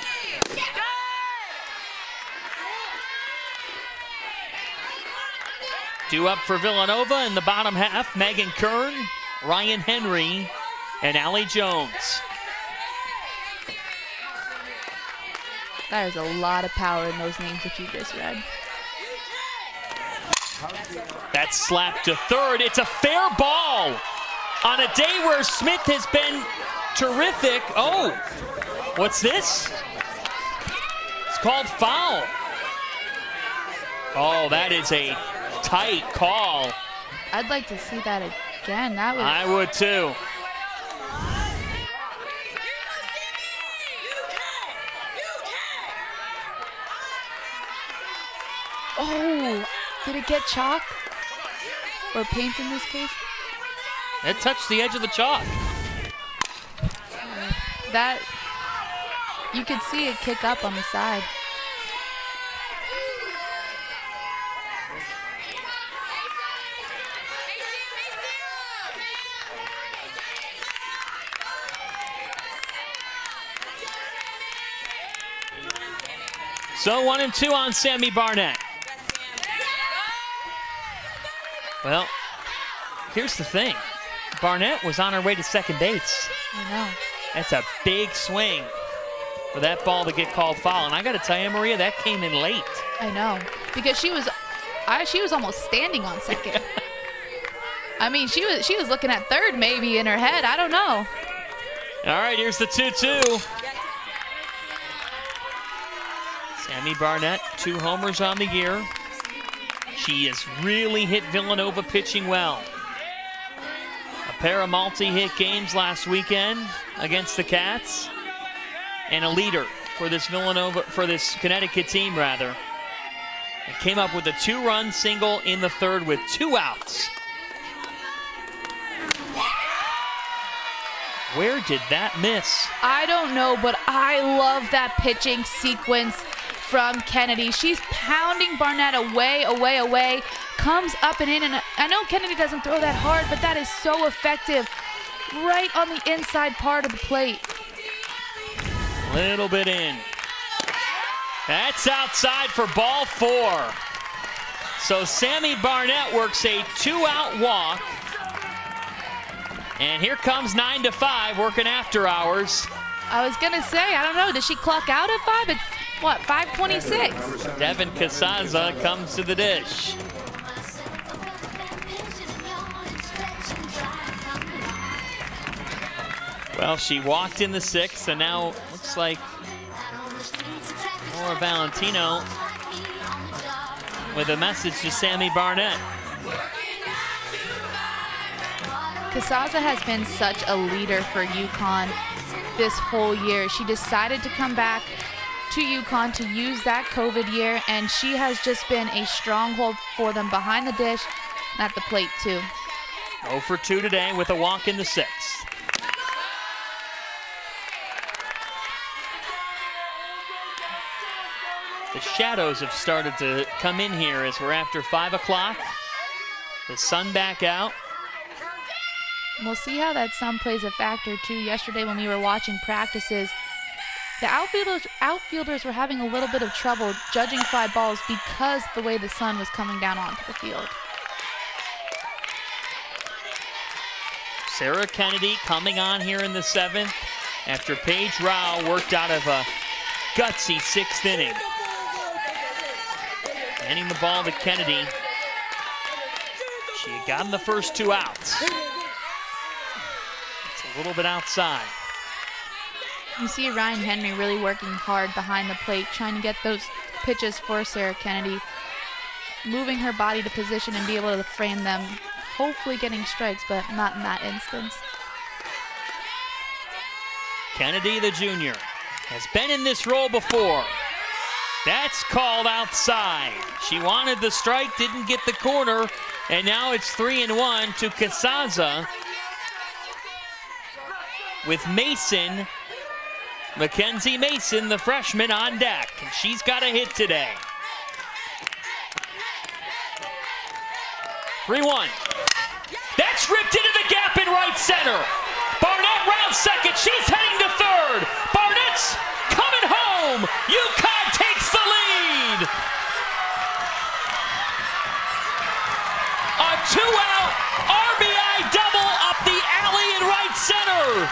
Due up for Villanova in the bottom half, Megan Kern, Ryan Henry, and Allie Jones. There's a lot of power in those names that you just read. That's slapped to third. It's a fair ball. On a day where Smith has been terrific. Oh, what's this? It's called foul. Oh, that is a tight call. I'd like to see that again. That was. I would too. Oh, did it get chalk? Or paint in this case? It touched the edge of the chalk. That, you could see it kick up on the side. So 1-2 on Sammy Barnett. Well, here's the thing. Barnett was on her way to second base. I know. That's a big swing for that ball to get called foul. And I got to tell you, Maria, that came in late. I know, because she was almost standing on second. I mean, she was looking at third maybe in her head. I don't know. All right, here's the 2-2. Sammy Barnett, 2 homers on the year. She has really hit Villanova pitching well. A pair of multi-hit games last weekend against the Cats, and a leader for this Connecticut team rather. It came up with a 2-run single in the third with 2 outs. Where did that miss? I don't know, but I love that pitching sequence from Kennedy. She's pounding Barnett away, comes up and in, and I know Kennedy doesn't throw that hard, but that is so effective right on the inside part of the plate. Little bit in. That's outside for ball 4. So Sammy Barnett works a 2-out walk. And here comes 9-5 working after hours. I was gonna say, I don't know, did she clock out at 5? It's what, 5:26? Devin Casaza comes to the dish. Well, she walked in the 6th, and now looks like Laura Valentino with a message to Sammy Barnett. Casaza has been such a leader for UConn this whole year. She decided to come back to UConn to use that COVID year, and she has just been a stronghold for them behind the dish and at the plate too. 0 for 2 today with a walk in the 6th. The shadows have started to come in here as we're after 5 o'clock. The sun back out. We'll see how that sun plays a factor too. Yesterday when we were watching practices, the outfielders were having a little bit of trouble judging fly balls because the way the sun was coming down onto the field. Sarah Kennedy coming on here in the 7th after Paige Rao worked out of a gutsy 6th inning. Handing the ball to Kennedy. She had gotten the first 2 outs. It's a little bit outside. You see Ryan Henry really working hard behind the plate, trying to get those pitches for Sarah Kennedy, moving her body to position and be able to frame them, hopefully getting strikes, but not in that instance. Kennedy, the junior, has been in this role before. That's called outside. She wanted the strike, didn't get the corner, and now it's 3-1 to Casaza with Mason, Mackenzie Mason, the freshman, on deck, and she's got a hit today. 3-1. That's ripped into the gap in right center. Barnett rounds second. She's heading to third. Barnett's coming home. UConn takes the lead. A 2-out RBI double up the alley in right center.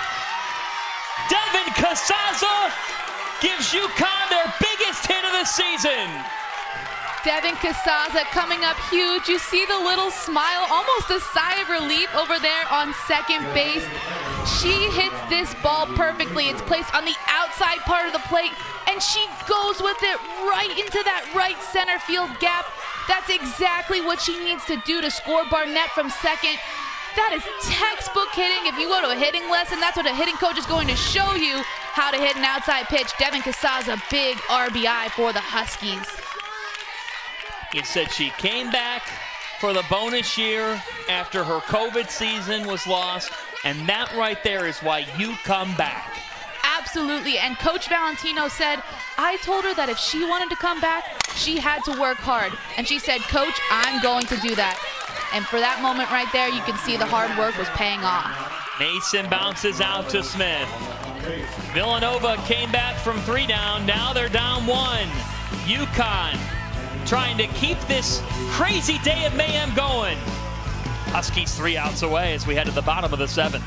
Devin Casaza gives UConn their biggest hit of the season. Devin Casazza coming up huge. You see the little smile, almost a sigh of relief over there on second base. She hits this ball perfectly. It's placed on the outside part of the plate, and she goes with it right into that right center field gap. That's exactly what she needs to do to score Barnett from second. That is textbook hitting. If you go to a hitting lesson, that's what a hitting coach is going to show you, how to hit an outside pitch. Devin Casazza, big RBI for the Huskies. It said she came back for the bonus year after her COVID season was lost, and that right there is why you come back. Absolutely, and Coach Valentino said, I told her that if she wanted to come back, she had to work hard. And she said, Coach, I'm going to do that. And for that moment right there, you can see the hard work was paying off. Mason bounces out to Smith. Villanova came back from 3 down. Now they're down 1. UConn trying to keep this crazy day of mayhem going. Huskies 3 outs away as we head to the bottom of the 7th.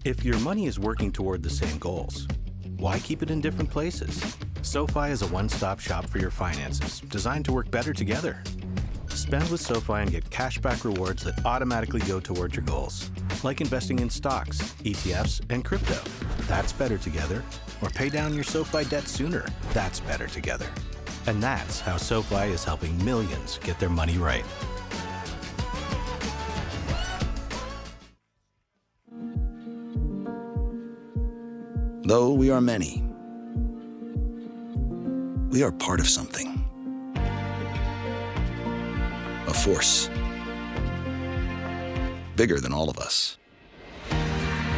If your money is working toward the same goals, why keep it in different places? SoFi is a one-stop shop for your finances, designed to work better together. Spend with SoFi and get cashback rewards that automatically go toward your goals, like investing in stocks, ETFs, and crypto. That's better together. Or pay down your SoFi debt sooner. That's better together. And that's how SoFi is helping millions get their money right. Though we are many, we are part of something. A force bigger than all of us.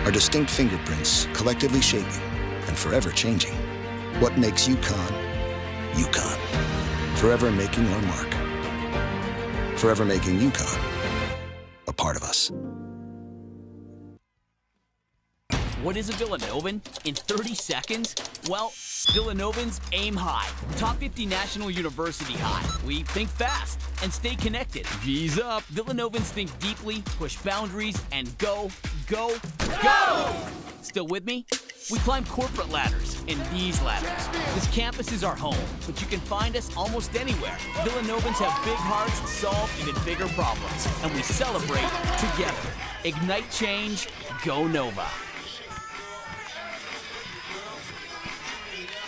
Our distinct fingerprints collectively shaping and forever changing what makes UConn, UConn. Forever making our mark. Forever making UConn a part of us. What is a Villanovan in 30 seconds? Well, Villanovan's aim high. Top 50 National University high. We think fast and stay connected. V's up. Villanovans think deeply, push boundaries, and go, go, go! Still with me? We climb corporate ladders and these ladders. This campus is our home, but you can find us almost anywhere. Villanovans have big hearts, solve even bigger problems, and we celebrate together. Ignite change, go Nova.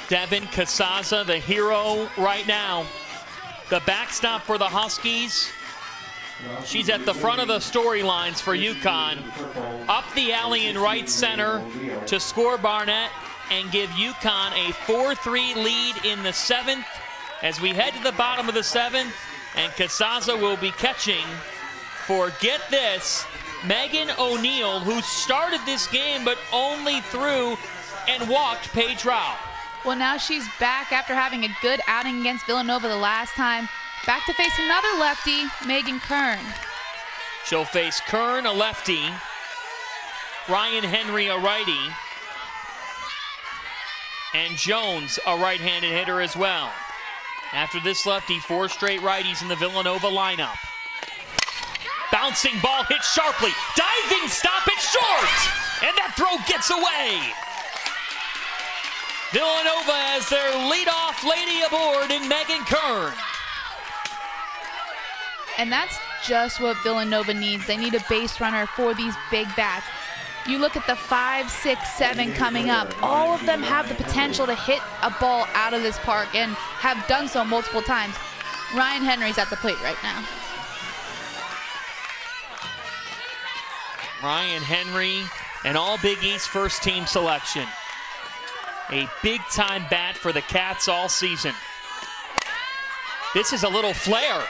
Devin Casazza, the hero right now. The backstop for the Huskies. She's at the front of the storylines for UConn. Up the alley in right center to score Barnett and give UConn a 4-3 lead in the 7th as we head to the bottom of the 7th. And Casazza will be catching for, get this, Megan O'Neill, who started this game but only threw and walked Paige Rao. Well, now she's back after having a good outing against Villanova the last time. Back to face another lefty, Megan Kern. She'll face Kern, a lefty, Ryan Henry, a righty, and Jones, a right-handed hitter as well. After this lefty, 4 straight righties in the Villanova lineup. Bouncing ball hit sharply, diving stop, it's short, and that throw gets away. Villanova has their leadoff lady aboard in Megan Kern. And that's just what Villanova needs. They need a base runner for these big bats. You look at the 5, 6, 7 coming up. All of them have the potential to hit a ball out of this park and have done so multiple times. Ryan Henry's at the plate right now. Ryan Henry, an all Big East first team selection. A big-time bat for the Cats all season. This is a little flare.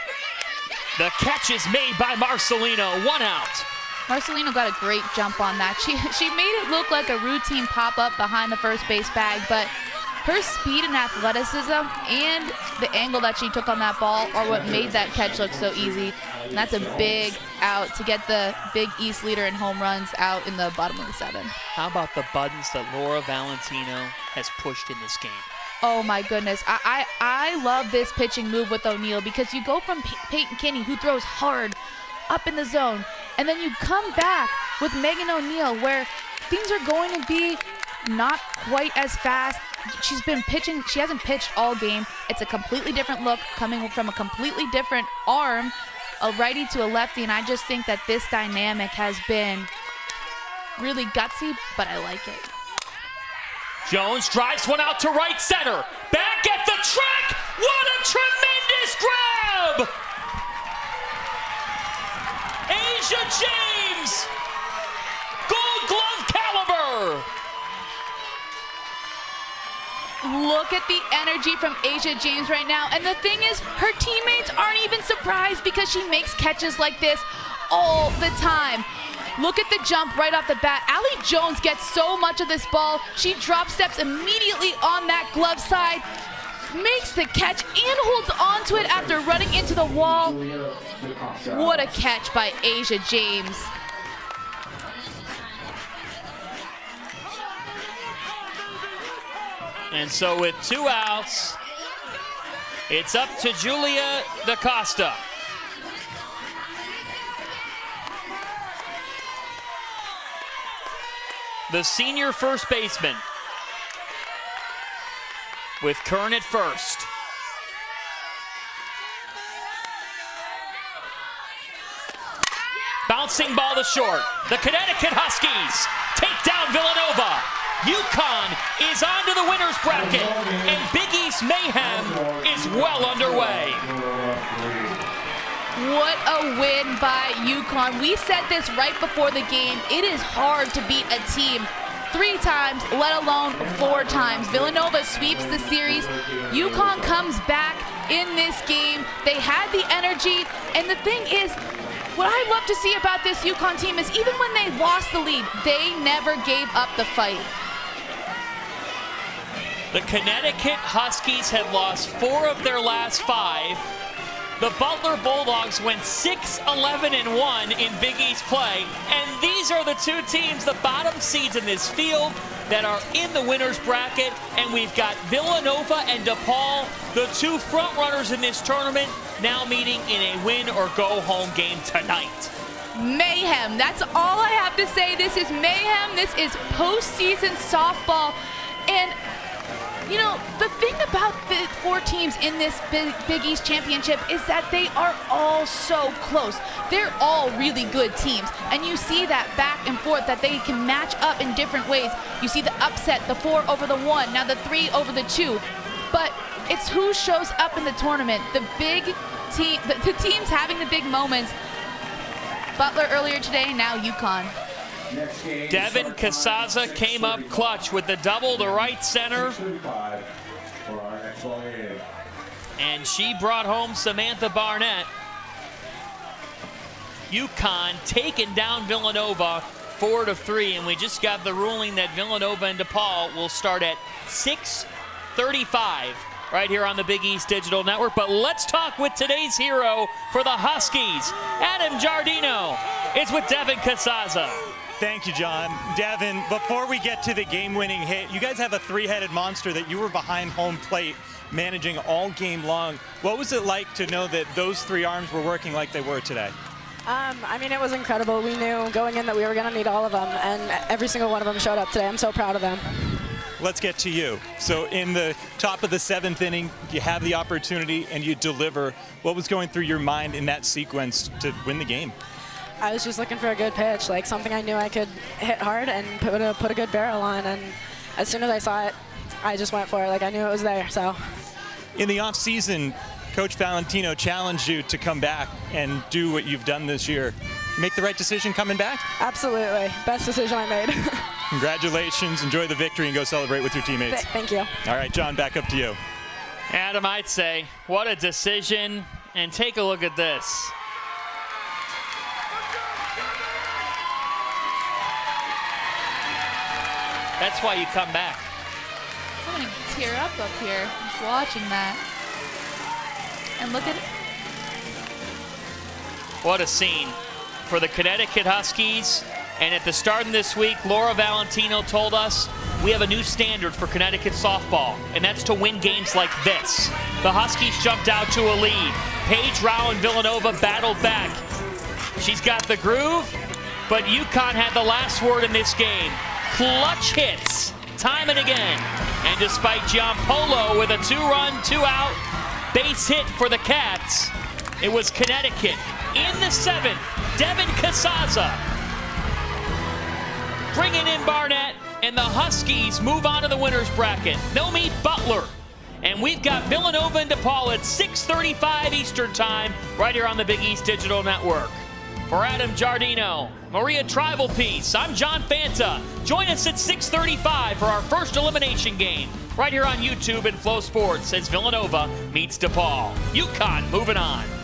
The catch is made by Marcelino, 1 out. Marcelino got a great jump on that. She made it look like a routine pop-up behind the first base bag, but her speed and athleticism and the angle that she took on that ball are what made that catch look so easy. And that's a big out to get the Big East leader in home runs out in the bottom of the 7th. How about the buttons that Laura Valentino has pushed in this game? Oh my goodness. I love this pitching move with O'Neill because you go from Peyton Kinney, who throws hard up in the zone, and then you come back with Megan O'Neill where things are going to be not quite as fast, she's been pitching. She hasn't pitched all game. It's a completely different look coming from a completely different arm, a righty to a lefty, and I just think that this dynamic has been really gutsy, but I like it. Jones drives one out to right center. Back at the track. What a tremendous grab! Asia James! Gold Glove caliber! Look at the energy from Asia James right now. And the thing is, her teammates aren't even surprised because she makes catches like this all the time. Look at the jump right off the bat. Allie Jones gets so much of this ball. She drop steps immediately on that glove side, makes the catch, and holds on to it after running into the wall. What a catch by Asia James. And so with 2 outs, it's up to Julia DaCosta. The senior first baseman, with Kern at first. Bouncing ball to short. The Connecticut Huskies take down Villanova. UConn is on to the winner's bracket, and Big East mayhem is well underway. What a win by UConn. We said this right before the game. It is hard to beat a team 3 times, let alone 4 times. Villanova sweeps the series. UConn comes back in this game. They had the energy, and the thing is, what I love to see about this UConn team is even when they lost the lead, they never gave up the fight. The Connecticut Huskies had lost 4 of their last 5. The Butler Bulldogs went 6-11-1 in Big East play, and these are the 2 teams, the bottom seeds in this field, that are in the winner's bracket, and we've got Villanova and DePaul, the 2 front runners in this tournament, now meeting in a win or go home game tonight. Mayhem, that's all I have to say. This is mayhem, this is postseason softball, and you know, the thing about the 4 teams in this Big East championship is that they are all so close. They're all really good teams, and you see that back and forth, that they can match up in different ways. You see the upset, the 4 over the 1, now the 3 over the 2. But it's who shows up in the tournament. The big team, the teams having the big moments. Butler earlier today, now UConn. Devin Casaza came up clutch with the double to right center. And she brought home Samantha Barnett. UConn taking down Villanova 4-3, and we just got the ruling that Villanova and DePaul will start at 6:35 right here on the Big East Digital Network. But let's talk with today's hero for the Huskies. Adam Giardino is with Devin Casaza. Thank you, John. Devin, before we get to the game-winning hit, you guys have a 3-headed monster that you were behind home plate managing all game long. What was it like to know that those 3 arms were working like they were today? I mean, it was incredible. We knew going in that we were going to need all of them, and every single one of them showed up today. I'm so proud of them. Let's get to you. So in the top of the 7th inning, you have the opportunity and you deliver. What was going through your mind in that sequence to win the game? I was just looking for a good pitch, like something I knew I could hit hard and put a good barrel on. And as soon as I saw it, I just went for it. Like I knew it was there. So, in the off season, Coach Valentino challenged you to come back and do what you've done this year. Make the right decision coming back? Absolutely, best decision I made. Congratulations! Enjoy the victory and go celebrate with your teammates. Thank you. All right, John, back up to you. Adam, I'd say what a decision, and take a look at this. That's why you come back. I'm going to tear up here just watching that. And look at it. What a scene for the Connecticut Huskies. And at the start of this week, Laura Valentino told us we have a new standard for Connecticut softball, and that's to win games like this. The Huskies jumped out to a lead. Paige Rao and Villanova battled back. She's got the groove, but UConn had the last word in this game. Clutch hits, time and again. And despite Giampolo with a 2-run, 2-out base hit for the Cats, it was Connecticut in the 7th. Devin Casaza bringing in Barnett, and the Huskies move on to the winner's bracket. They'll meet Butler. And we've got Villanova and DePaul at 6:35 Eastern Time right here on the Big East Digital Network. For Adam Giardino, Maria Tribalpiece, I'm John Fanta. Join us at 6:35 for our first elimination game right here on YouTube and Flow Sports as Villanova meets DePaul. UConn moving on.